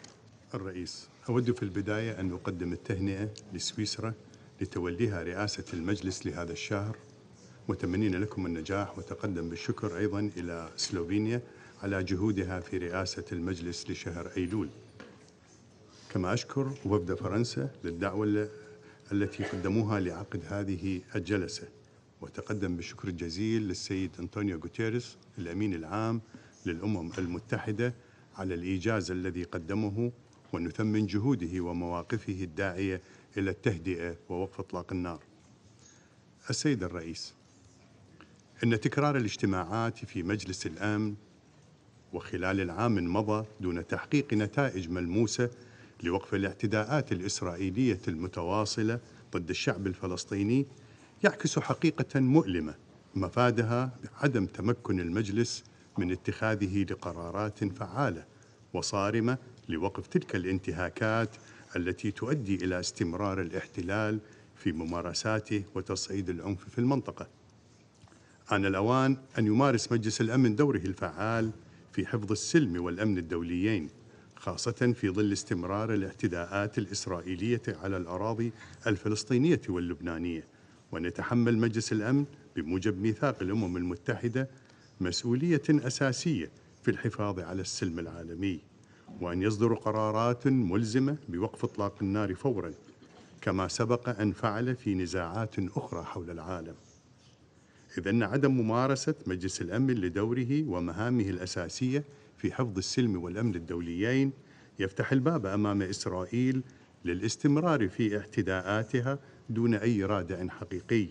الرئيس. أود في البداية أن أقدم التهنئة لسويسرا لتوليها رئاسة المجلس لهذا الشهر، متمنين لكم النجاح، وتقدم بالشكر أيضا إلى سلوفينيا على جهودها في رئاسة المجلس لشهر أيلول. كما أشكر وفد فرنسا للدعوة التي قدموها لعقد هذه الجلسة، وتقدم بالشكر الجزيل للسيد أنطونيو غوتيريس الأمين العام للأمم المتحدة على الإيجاز الذي قدمه، ونثمن جهوده ومواقفه الداعية إلى التهدئة ووقف إطلاق النار. السيد الرئيس، إن تكرار الاجتماعات في مجلس الأمن وخلال العام المضى دون تحقيق نتائج ملموسة لوقف الاعتداءات الإسرائيلية المتواصلة ضد الشعب الفلسطيني يعكس حقيقة مؤلمة مفادها عدم تمكن المجلس من اتخاذه لقرارات فعالة وصارمة لوقف تلك الانتهاكات التي تؤدي إلى استمرار الاحتلال في ممارساته وتصعيد العنف في المنطقة. آن الأوان أن يمارس مجلس الأمن دوره الفعال في حفظ السلم والأمن الدوليين، خاصة في ظل استمرار الاعتداءات الإسرائيلية على الأراضي الفلسطينية واللبنانية، وأن يتحمل مجلس الأمن بموجب ميثاق الأمم المتحدة مسؤولية أساسية في الحفاظ على السلم العالمي، وأن يصدر قرارات ملزمة بوقف إطلاق النار فوراً، كما سبق أن فعل في نزاعات أخرى حول العالم. إذ أن عدم ممارسة مجلس الأمن لدوره ومهامه الأساسية في حفظ السلم والأمن الدوليين يفتح الباب أمام إسرائيل للاستمرار في اعتداءاتها دون أي رادع حقيقي،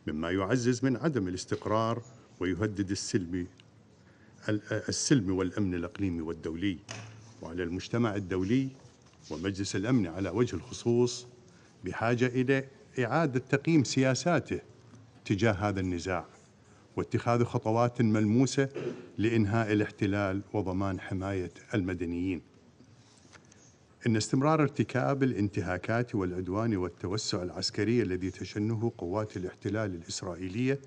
مما يعزز من عدم الاستقرار ويهدد السلم والأمن الإقليمي والدولي. وعلى المجتمع الدولي ومجلس الأمن على وجه الخصوص بحاجة إلى إعادة تقييم سياساته تجاه هذا النزاع، واتخاذ خطوات ملموسة لإنهاء الاحتلال وضمان حماية المدنيين. إن استمرار ارتكاب الانتهاكات والعدوان والتوسع العسكري الذي تشنه قوات الاحتلال الإسرائيلية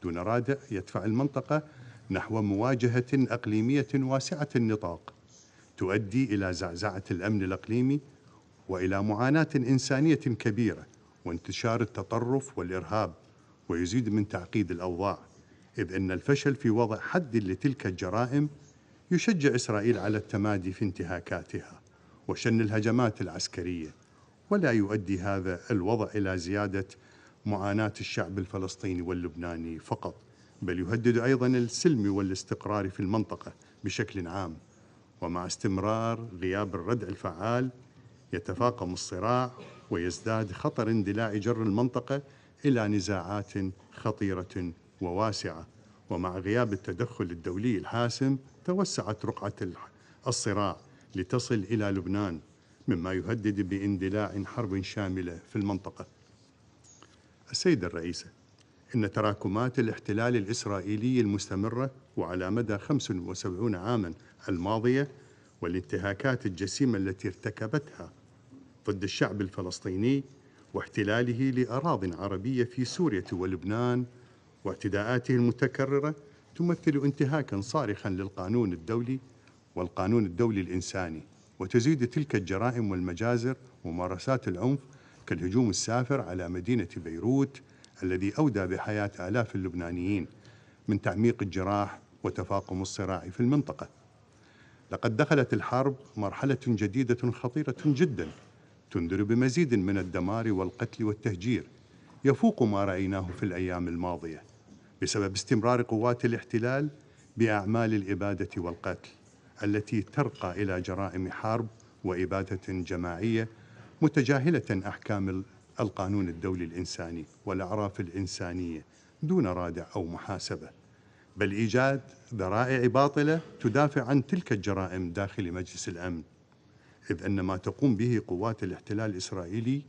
دون رادع يدفع المنطقة نحو مواجهة إقليمية واسعة النطاق تؤدي إلى زعزعة الأمن الإقليمي وإلى معاناة إنسانية كبيرة وانتشار التطرف والإرهاب، ويزيد من تعقيد الأوضاع، إذ أن الفشل في وضع حد لتلك الجرائم يشجع إسرائيل على التمادي في انتهاكاتها وشن الهجمات العسكرية، ولا يؤدي هذا الوضع إلى زيادة معاناة الشعب الفلسطيني واللبناني فقط، بل يهدد أيضا السلم والاستقرار في المنطقة بشكل عام. ومع استمرار غياب الردع الفعال يتفاقم الصراع ويزداد خطر اندلاع جر المنطقة إلى نزاعات خطيرة وواسعة. ومع غياب التدخل الدولي الحاسم توسعت رقعة الصراع لتصل إلى لبنان، مما يهدد باندلاع حرب شاملة في المنطقة. السيدة الرئيسة، إن تراكمات الاحتلال الإسرائيلي المستمرة وعلى مدى 75 عاماً الماضية والانتهاكات الجسيمة التي ارتكبتها ضد الشعب الفلسطيني واحتلاله لأراضٍ عربية في سوريا ولبنان واعتداءاته المتكررة تمثل انتهاكاً صارخاً للقانون الدولي والقانون الدولي الإنساني، وتزيد تلك الجرائم والمجازر وممارسات العنف كالهجوم السافر على مدينة بيروت الذي أودى بحياة آلاف اللبنانيين من تعميق الجراح وتفاقم الصراع في المنطقة. لقد دخلت الحرب مرحلة جديدة خطيرة جداً تنذر بمزيد من الدمار والقتل والتهجير يفوق ما رأيناه في الأيام الماضية بسبب استمرار قوات الاحتلال بأعمال الإبادة والقتل التي ترقى إلى جرائم حرب وإبادة جماعية متجاهلة أحكام القانون الدولي الإنساني والأعراف الإنسانية دون رادع أو محاسبة، بل إيجاد ذرائع باطلة تدافع عن تلك الجرائم داخل مجلس الأمن، إذ أن ما تقوم به قوات الاحتلال الإسرائيلي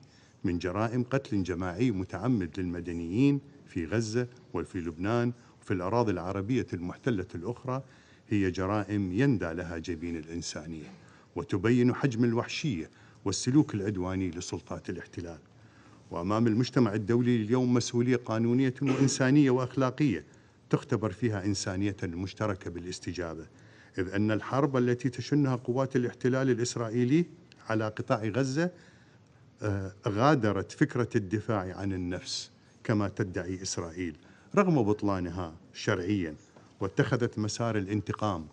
من جرائم قتل جماعي متعمد للمدنيين في غزة وفي لبنان وفي الأراضي العربية المحتلة الأخرى هي جرائم يندى لها جبين الإنسانية، وتبين حجم الوحشية والسلوك العدواني لسلطات الاحتلال. وأمام المجتمع الدولي اليوم مسؤولية قانونية وإنسانية وأخلاقية تختبر فيها إنسانية المشتركة بالاستجابة، إذ أن الحرب التي تشنها قوات الاحتلال الإسرائيلي على قطاع غزة غادرت فكرة الدفاع عن النفس كما تدعي إسرائيل رغم بطلانها شرعيا، واتخذت مسار الانتقام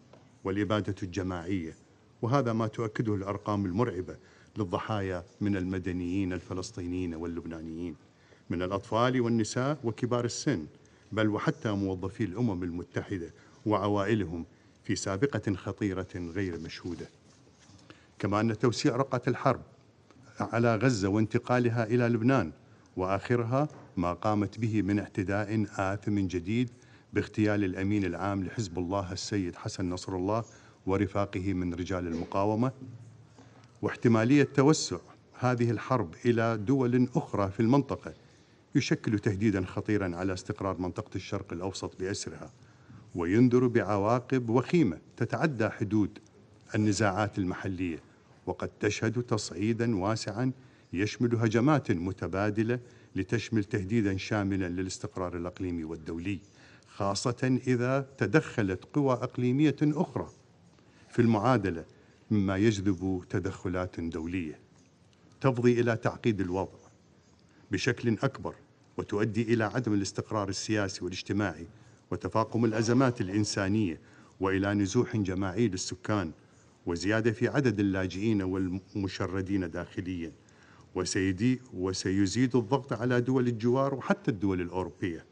والإبادة الجماعية، وهذا ما تؤكده الأرقام المرعبة للضحايا من المدنيين الفلسطينيين واللبنانيين، من الأطفال والنساء وكبار السن، بل وحتى موظفي الأمم المتحدة وعوائلهم في سابقة خطيرة غير مشهودة. كما أن توسيع رقعة الحرب على غزة وانتقالها إلى لبنان وآخرها ما قامت به من اعتداء آثم جديد باغتيال الأمين العام لحزب الله السيد حسن نصر الله ورفاقه من رجال المقاومة، واحتمالية توسع هذه الحرب إلى دول أخرى في المنطقة يشكل تهديداً خطيراً على استقرار منطقة الشرق الأوسط بأسرها، وينذر بعواقب وخيمة تتعدى حدود النزاعات المحلية، وقد تشهد تصعيدا واسعا يشمل هجمات متبادلة لتشمل تهديدا شاملا للاستقرار الإقليمي والدولي، خاصة إذا تدخلت قوى إقليمية أخرى في المعادلة، مما يجذب تدخلات دولية تفضي إلى تعقيد الوضع بشكل أكبر وتؤدي إلى عدم الاستقرار السياسي والاجتماعي وتفاقم الأزمات الإنسانية وإلى نزوح جماعي للسكان وزيادة في عدد اللاجئين والمشردين داخليا، وسيزيد الضغط على دول الجوار وحتى الدول الأوروبية،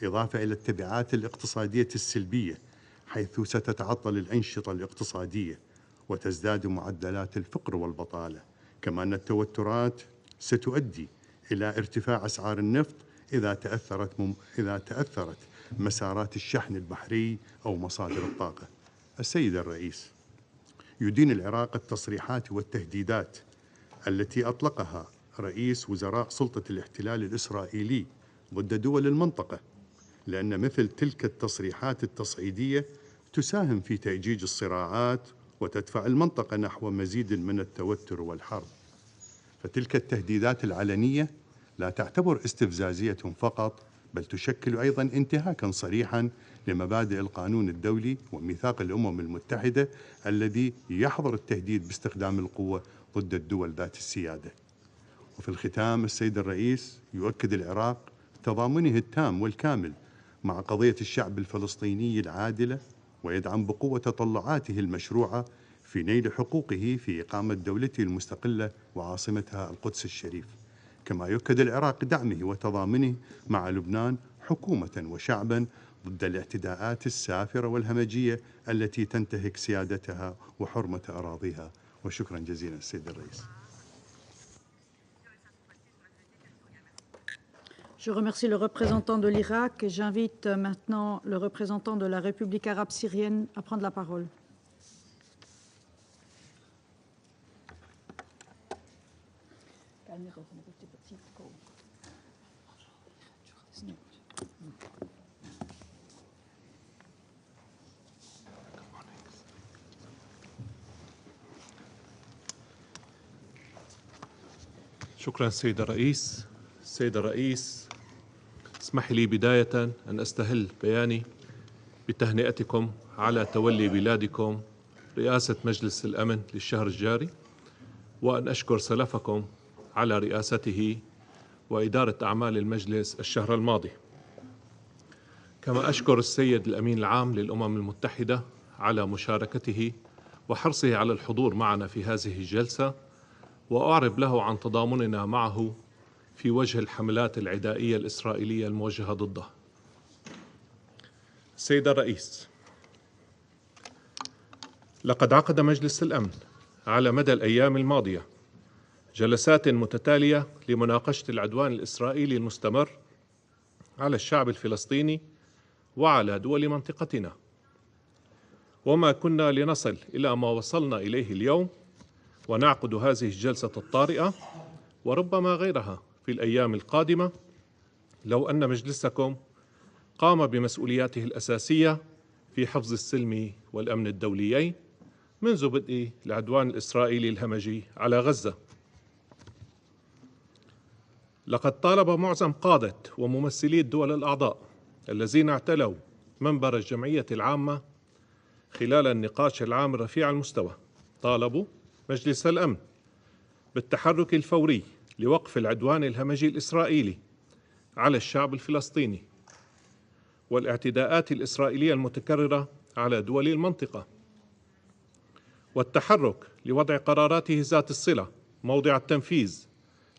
إضافة إلى التبعات الاقتصادية السلبية حيث ستتعطل الأنشطة الاقتصادية وتزداد معدلات الفقر والبطالة. كما أن التوترات ستؤدي إلى ارتفاع أسعار النفط إذا تأثرت مسارات الشحن البحري أو مصادر الطاقة. السيد الرئيس، يدين العراق التصريحات والتهديدات التي أطلقها رئيس وزراء سلطة الاحتلال الإسرائيلي ضد دول المنطقة، لأن مثل تلك التصريحات التصعيدية تساهم في تأجيج الصراعات وتدفع المنطقة نحو مزيد من التوتر والحرب. فتلك التهديدات العلنية لا تعتبر استفزازية فقط، بل تشكل أيضا انتهاكا صريحا لمبادئ القانون الدولي وميثاق الأمم المتحدة الذي يحظر التهديد باستخدام القوة ضد الدول ذات السيادة. وفي الختام، السيد الرئيس يؤكد العراق تضامنه التام والكامل مع قضية الشعب الفلسطيني العادلة، ويدعم بقوة تطلعاته المشروعة في نيل حقوقه في إقامة دولته المستقلة وعاصمتها القدس الشريف. كما يؤكد العراق دعمه وتضامنه مع لبنان حكومة وشعبا ضد الاعتداءات السافرة والهمجية التي تنتهك سيادتها وحرمة أراضيها. وشكرا جزيلا السيد الرئيس. Je remercie le représentant de l'Irak et j'invite maintenant le représentant de la République arabe syrienne à prendre la parole. شكرا سيد الرئيس. سيد الرئيس، اسمح لي بداية أن أستهل بياني بتهنئتكم على تولي بلادكم رئاسة مجلس الأمن للشهر الجاري، وأن أشكر سلفكم على رئاسته وإدارة أعمال المجلس الشهر الماضي. كما أشكر السيد الأمين العام للأمم المتحدة على مشاركته وحرصه على الحضور معنا في هذه الجلسة، وأعرب له عن تضامننا معه في وجه الحملات العدائية الإسرائيلية الموجهة ضده. سيد الرئيس، لقد عقد مجلس الأمن على مدى الأيام الماضية جلسات متتالية لمناقشة العدوان الإسرائيلي المستمر على الشعب الفلسطيني وعلى دول منطقتنا، وما كنا لنصل إلى ما وصلنا إليه اليوم ونعقد هذه الجلسة الطارئة وربما غيرها في الأيام القادمة لو أن مجلسكم قام بمسؤولياته الأساسية في حفظ السلم والأمن الدوليين منذ بدء العدوان الإسرائيلي الهمجي على غزة. لقد طالب معظم قادة وممثلي الدول الأعضاء الذين اعتلوا منبر الجمعية العامة خلال النقاش العام رفيع المستوى، طالبوا مجلس الأمن بالتحرك الفوري لوقف العدوان الهمجي الإسرائيلي على الشعب الفلسطيني والاعتداءات الإسرائيلية المتكررة على دول المنطقة، والتحرك لوضع قراراته ذات الصلة موضع التنفيذ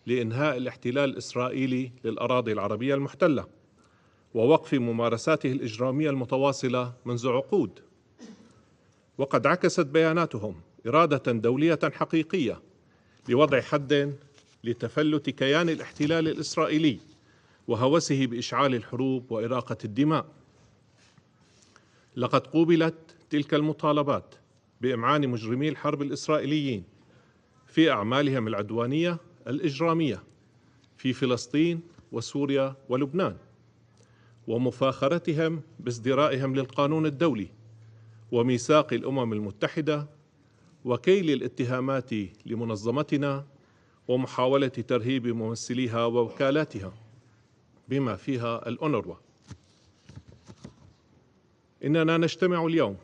لإنهاء الاحتلال الإسرائيلي للأراضي العربية المحتلة ووقف ممارساته الإجرامية المتواصلة منذ عقود. وقد عكست بياناتهم إرادة دولية حقيقية لوضع حد لتفلت كيان الاحتلال الإسرائيلي وهوسه بإشعال الحروب وإراقة الدماء. لقد قوبلت تلك المطالبات بإمعان مجرمي الحرب الإسرائيليين في أعمالهم العدوانية الإجرامية في فلسطين وسوريا ولبنان، ومفاخرتهم بازدرائهم للقانون الدولي وميثاق الأمم المتحدة وكيل الاتهامات لمنظمتنا ومحاولة ترهيب ممثليها ووكالاتها بما فيها الأونروا. إننا نجتمع اليوم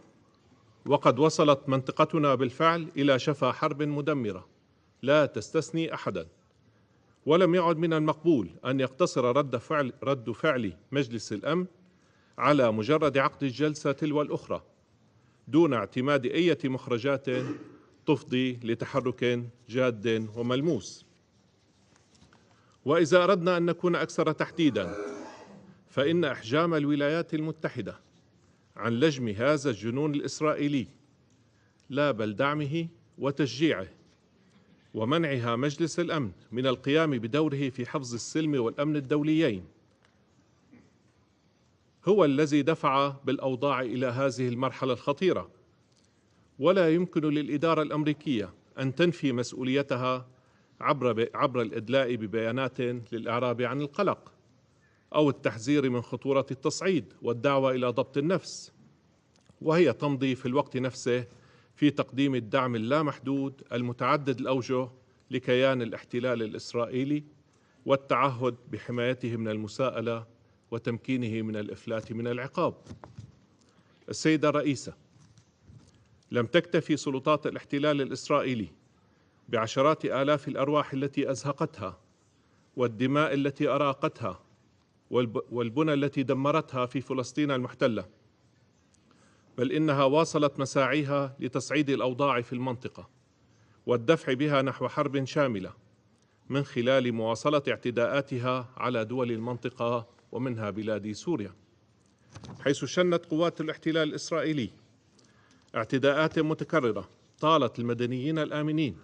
وقد وصلت منطقتنا بالفعل إلى شفا حرب مدمرة لا تستثني أحدا، ولم يعد من المقبول أن يقتصر رد فعل مجلس الأمن على مجرد عقد الجلسة تلو الأخرى دون اعتماد أي مخرجات تفضي لتحرك جاد وملموس. وإذا أردنا أن نكون أكثر تحديدا، فإن إحجام الولايات المتحدة عن لجم هذا الجنون الإسرائيلي، لا بل دعمه وتشجيعه ومنعها مجلس الأمن من القيام بدوره في حفظ السلم والأمن الدوليين، هو الذي دفع بالأوضاع إلى هذه المرحلة الخطيرة. ولا يمكن للإدارة الأمريكية أن تنفي مسؤوليتها عبر الإدلاء ببيانات للإعراب عن القلق أو التحذير من خطورة التصعيد والدعوة إلى ضبط النفس، وهي تمضي في الوقت نفسه في تقديم الدعم اللامحدود المتعدد الأوجه لكيان الاحتلال الإسرائيلي والتعهد بحمايته من المساءلة وتمكينه من الإفلات من العقاب. السيدة الرئيسة، لم تكتفي سلطات الاحتلال الإسرائيلي بعشرات آلاف الأرواح التي أزهقتها والدماء التي أراقتها والبنى التي دمرتها في فلسطين المحتلة، بل إنها واصلت مساعيها لتصعيد الأوضاع في المنطقة والدفع بها نحو حرب شاملة من خلال مواصلة اعتداءاتها على دول المنطقة ومنها بلاد سوريا، حيث شنت قوات الاحتلال الإسرائيلي اعتداءات متكررة طالت المدنيين الآمنين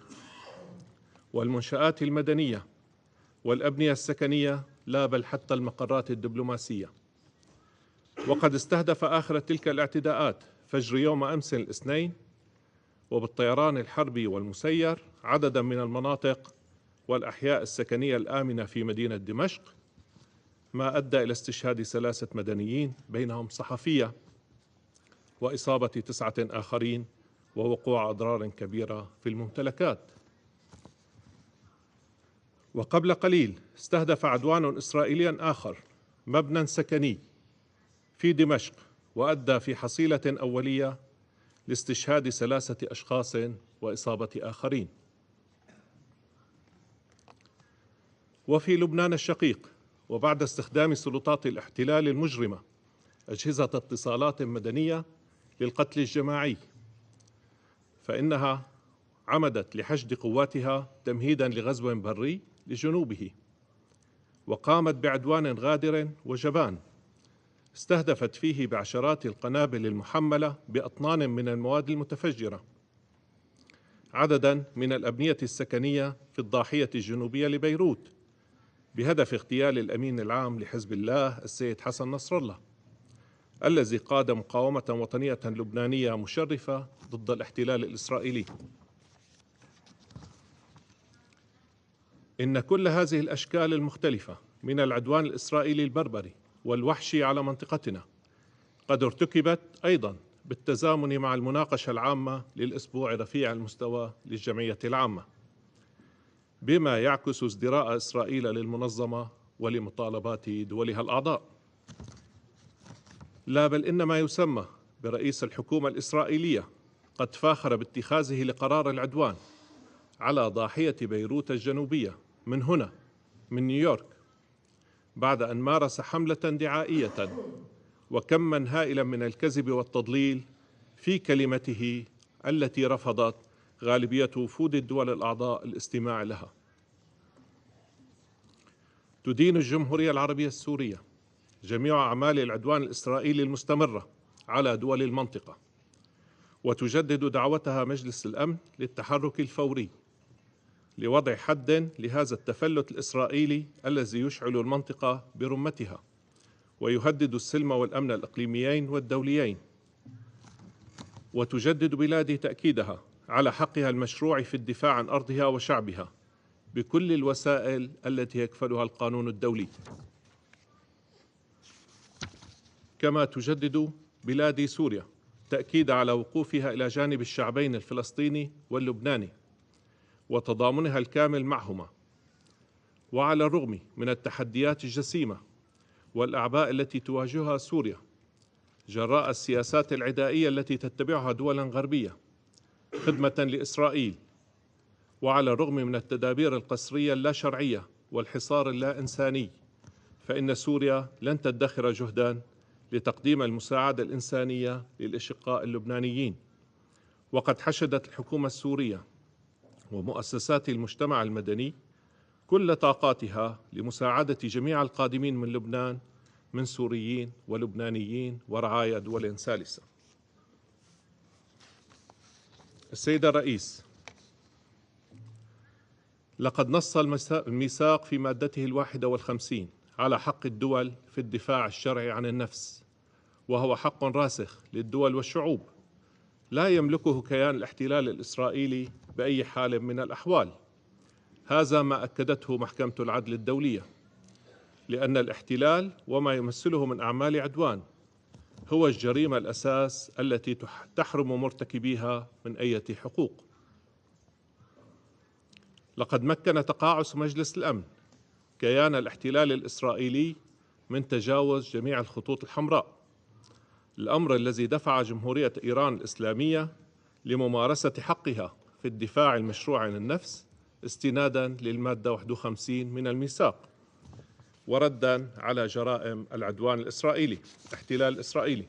والمنشآت المدنية والأبنية السكنية، لا بل حتى المقرات الدبلوماسية. وقد استهدف آخر تلك الاعتداءات فجر يوم أمس الاثنين وبالطيران الحربي والمسير عددا من المناطق والأحياء السكنية الآمنة في مدينة دمشق، ما أدى إلى استشهاد 3 مدنيين بينهم صحفية وإصابة 9 آخرين ووقوع أضرار كبيرة في الممتلكات. وقبل قليل استهدف عدوان إسرائيلي آخر مبنى سكني في دمشق وأدى في حصيلة أولية لاستشهاد 3 أشخاص وإصابة آخرين. وفي لبنان الشقيق، وبعد استخدام سلطات الاحتلال المجرمة أجهزة اتصالات مدنية للقتل الجماعي، فإنها عمدت لحشد قواتها تمهيدا لغزو بري لجنوبه، وقامت بعدوان غادر وجبان استهدفت فيه بعشرات القنابل المحملة بأطنان من المواد المتفجرة عددا من الأبنية السكنية في الضاحية الجنوبية لبيروت بهدف اغتيال الأمين العام لحزب الله السيد حسن نصر الله، الذي قاد مقاومة وطنية لبنانية مشرفة ضد الاحتلال الإسرائيلي. إن كل هذه الأشكال المختلفة من العدوان الإسرائيلي البربري والوحشي على منطقتنا قد ارتكبت أيضا بالتزامن مع المناقشة العامة للأسبوع رفيع المستوى للجمعية العامة، بما يعكس ازدراء إسرائيل للمنظمة ولمطالبات دولها الأعضاء. لا بل إن ما يسمى برئيس الحكومة الإسرائيلية قد فاخر باتخاذه لقرار العدوان على ضاحية بيروت الجنوبية من هنا من نيويورك، بعد أن مارس حملة دعائية وكما هائلا من الكذب والتضليل في كلمته التي رفضت غالبية وفود الدول الأعضاء الاستماع لها. تدين الجمهورية العربية السورية جميع أعمال العدوان الإسرائيلي المستمرة على دول المنطقة، وتجدد دعوتها مجلس الأمن للتحرك الفوري لوضع حد لهذا التفلت الإسرائيلي الذي يشعل المنطقة برمتها ويهدد السلم والأمن الإقليميين والدوليين. وتجدد بلادي تأكيدها على حقها المشروع في الدفاع عن أرضها وشعبها بكل الوسائل التي يكفلها القانون الدولي. كما تجدد بلاد سوريا تأكيد على وقوفها إلى جانب الشعبين الفلسطيني واللبناني وتضامنها الكامل معهما. وعلى الرغم من التحديات الجسيمة والأعباء التي تواجهها سوريا جراء السياسات العدائية التي تتبعها دول غربية خدمة لإسرائيل، وعلى الرغم من التدابير القسرية اللا شرعية والحصار اللا إنساني، فإن سوريا لن تدخر جهدا لتقديم المساعدة الإنسانية للأشقاء اللبنانيين. وقد حشدت الحكومة السورية ومؤسسات المجتمع المدني كل طاقاتها لمساعدة جميع القادمين من لبنان من سوريين ولبنانيين ورعايا دول ثالثة. السيد الرئيس، لقد نص الميثاق في مادته 51 على حق الدول في الدفاع الشرعي عن النفس، وهو حق راسخ للدول والشعوب لا يملكه كيان الاحتلال الإسرائيلي بأي حال من الأحوال. هذا ما أكدته محكمة العدل الدولية، لأن الاحتلال وما يمثله من أعمال عدوان هو الجريمة الأساس التي تحرم مرتكبيها من أي حقوق. لقد مكن تقاعس مجلس الأمن كيان الاحتلال الإسرائيلي من تجاوز جميع الخطوط الحمراء، الأمر الذي دفع جمهورية إيران الإسلامية لممارسة حقها في الدفاع المشروع عن النفس استنادا للمادة 51 من الميثاق، وردا على جرائم العدوان الإسرائيلي الاحتلال الإسرائيلي.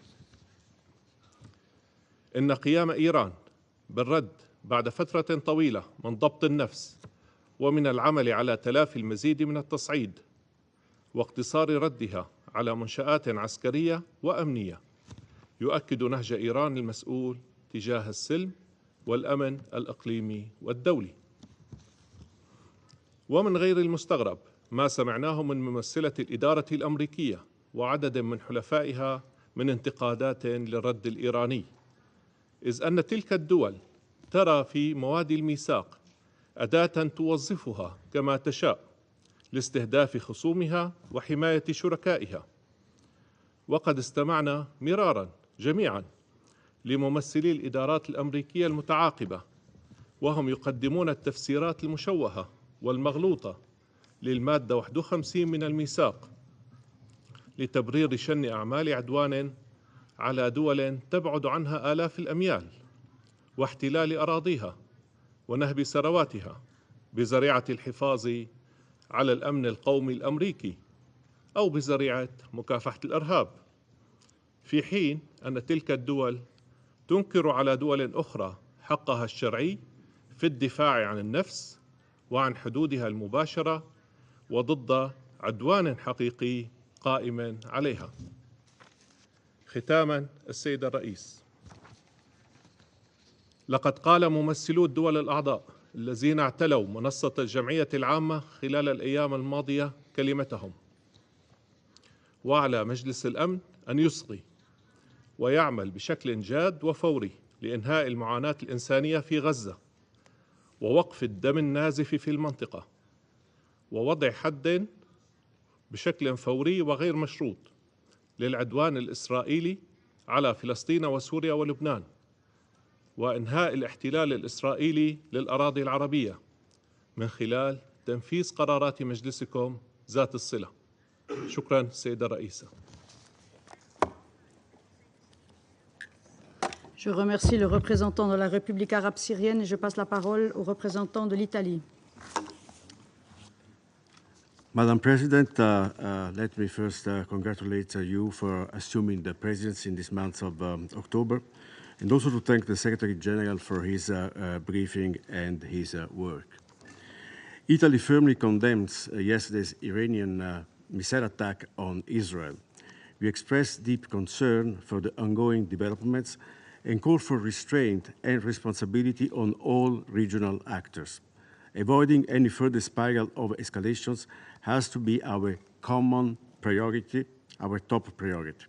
إن قيام إيران بالرد بعد فترة طويلة من ضبط النفس ومن العمل على تلافي المزيد من التصعيد واقتصار ردها على منشآت عسكرية وأمنية يؤكد نهج إيران المسؤول تجاه السلم والأمن الإقليمي والدولي. ومن غير المستغرب ما سمعناه من ممثلة الإدارة الأمريكية وعدد من حلفائها من انتقادات للرد الإيراني، إذ أن تلك الدول ترى في مواد الميثاق أداة توظفها كما تشاء لاستهداف خصومها وحماية شركائها. وقد استمعنا مرارا جميعا لممثلي الإدارات الأمريكية المتعاقبة وهم يقدمون التفسيرات المشوهة والمغلوطة للمادة 51 من الميثاق لتبرير شن أعمال عدوان على دول تبعد عنها آلاف الأميال واحتلال أراضيها ونهب ثرواتها بذريعة الحفاظ على الأمن القومي الأمريكي أو بذريعة مكافحة الإرهاب، في حين أن تلك الدول تنكر على دول أخرى حقها الشرعي في الدفاع عن النفس وعن حدودها المباشرة وضد عدوان حقيقي قائم عليها. ختاما، السيد الرئيس، لقد قال ممثلو الدول الأعضاء الذين اعتلوا منصة الجمعية العامة خلال الأيام الماضية كلمتهم، وعلى مجلس الأمن أن يصغي ويعمل بشكل جاد وفوري لإنهاء المعاناة الإنسانية في غزة ووقف الدم النازف في المنطقة ووضع حد بشكل فوري وغير مشروط للعدوان الإسرائيلي على فلسطين وسوريا ولبنان، وإنهاء الاحتلال الإسرائيلي للأراضي العربية من خلال تنفيذ قرارات مجلسكم ذات الصلة. شكرا سيدة الرئيسة. Je remercie le représentant de la République arabe syrienne et je passe la parole au représentant de l'Italie. Madam President, let me first congratulate you for assuming the presidency in this month of October, and also to thank the Secretary General for his briefing and his work. Italy firmly condemns yesterday's Iranian missile attack on Israel. We express deep concern for the ongoing developments and call for restraint and responsibility on all regional actors. Avoiding any further spiral of escalations has to be our common priority, our top priority,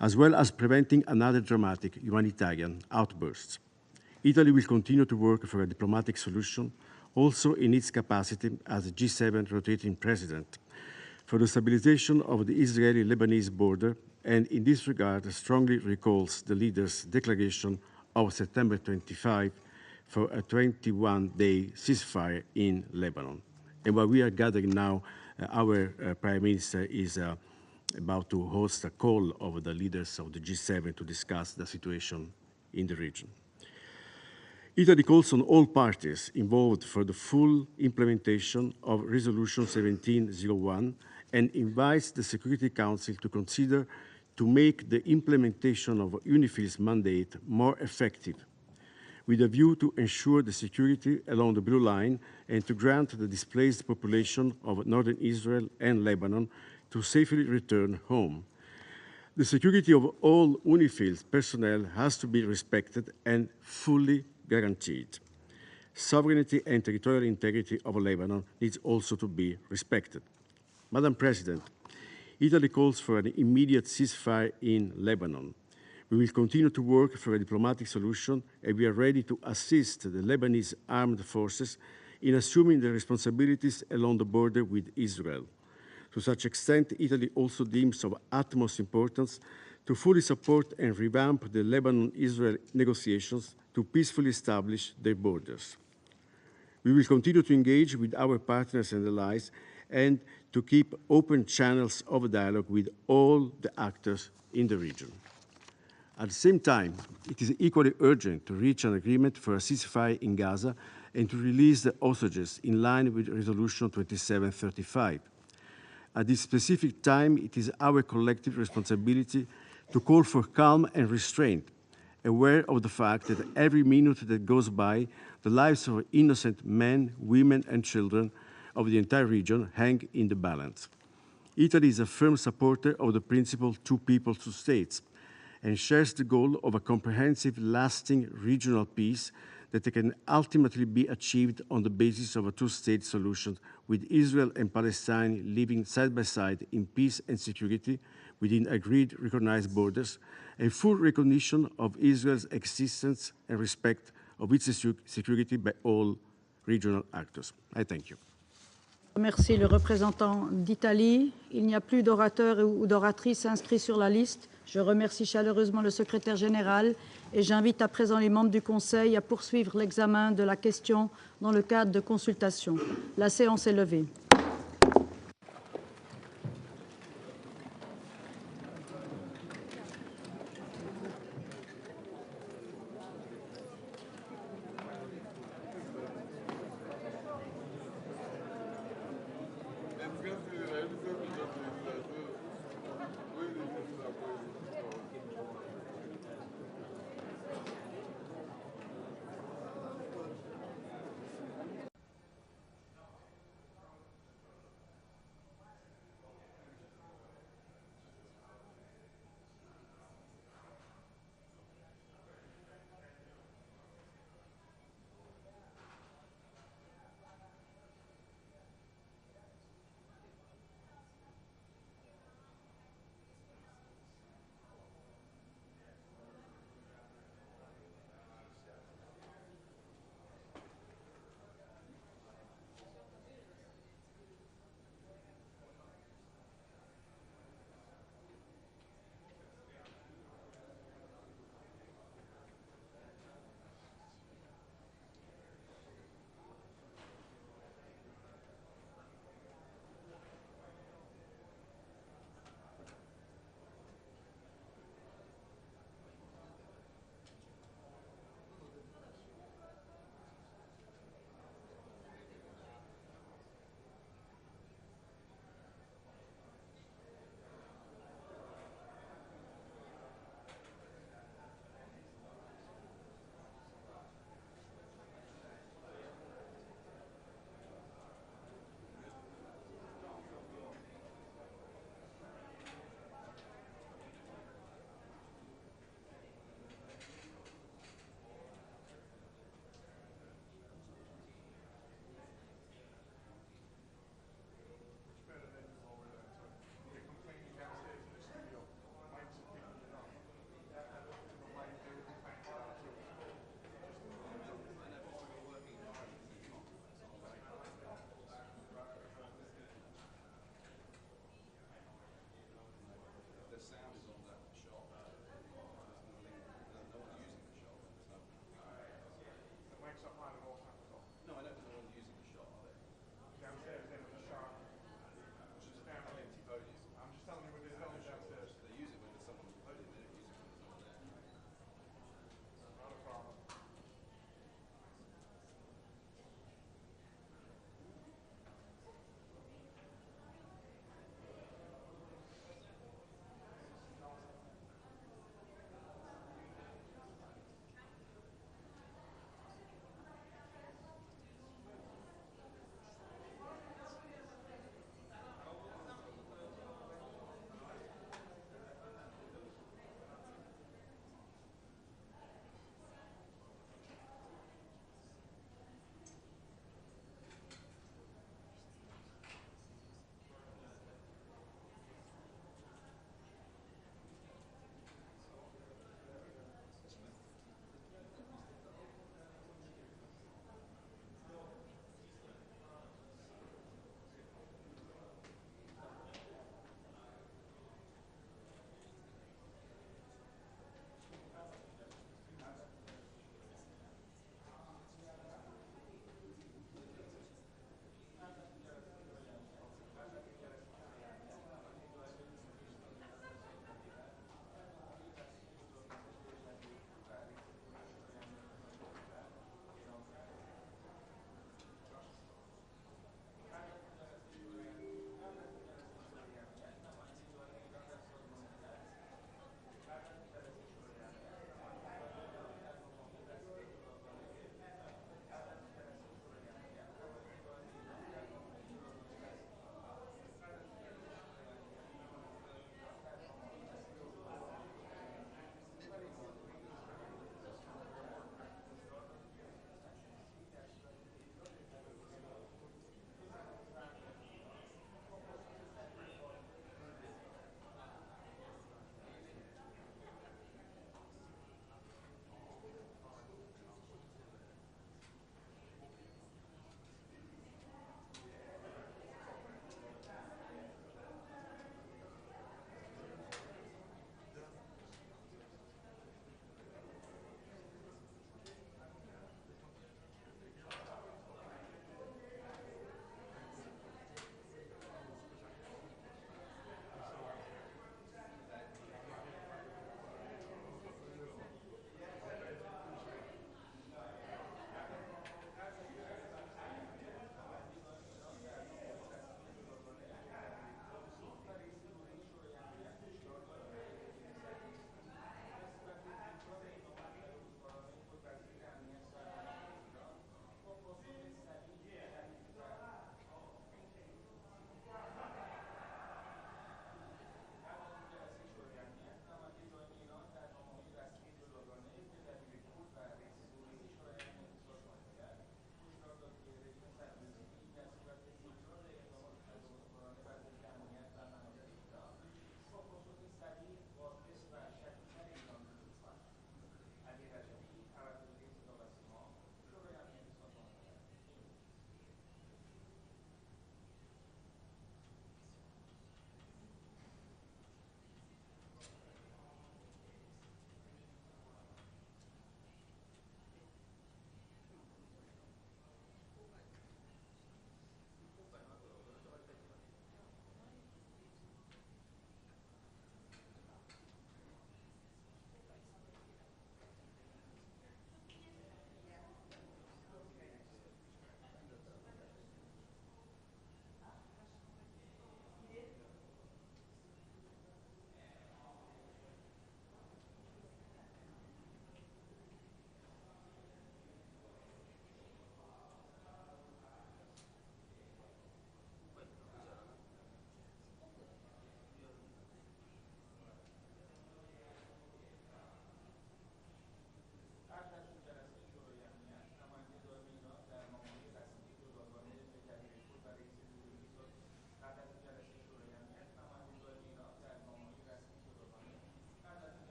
as well as preventing another dramatic humanitarian outburst. Italy will continue to work for a diplomatic solution, also in its capacity as G7 rotating president, for the stabilization of the Israeli-Lebanese border and in this regard strongly recalls the leaders' declaration of September 25 for a 21-day ceasefire in Lebanon. And while we are gathering now, our Prime Minister is about to host a call of the leaders of the G7 to discuss the situation in the region. Italy calls on all parties involved for the full implementation of Resolution 1701 and invites the Security Council to consider to make the implementation of UNIFIL's mandate more effective, with a view to ensure the security along the Blue Line and to grant the displaced population of northern Israel and Lebanon to safely return home. The security of all UNIFIL's personnel has to be respected and fully guaranteed. Sovereignty and territorial integrity of Lebanon needs also to be respected. Madam President, Italy calls for an immediate ceasefire in Lebanon. We will continue to work for a diplomatic solution, and we are ready to assist the Lebanese armed forces in assuming their responsibilities along the border with Israel. To such extent, Italy also deems of utmost importance to fully support and revamp the Lebanon-Israel negotiations to peacefully establish their borders. We will continue to engage with our partners and allies and to keep open channels of dialogue with all the actors in the region. At the same time, it is equally urgent to reach an agreement for a ceasefire in Gaza and to release the hostages in line with Resolution 2735. At this specific time, it is our collective responsibility to call for calm and restraint, aware of the fact that every minute that goes by, the lives of innocent men, women, and children of the entire region hang in the balance. Italy is a firm supporter of the principle two people, two states, and shares the goal of a comprehensive, lasting regional peace that can ultimately be achieved on the basis of a two-state solution, with Israel and Palestine living side by side in peace and security within agreed, recognized borders, and full recognition of Israel's existence and respect of its security by all regional actors. I thank you. Merci le représentant d'Italie. Il n'y a plus d'orateurs ou d'oratrices inscrits sur la liste. Je remercie chaleureusement le secrétaire général et j'invite à présent les membres du Conseil à poursuivre l'examen de la question dans le cadre de consultation. La séance est levée.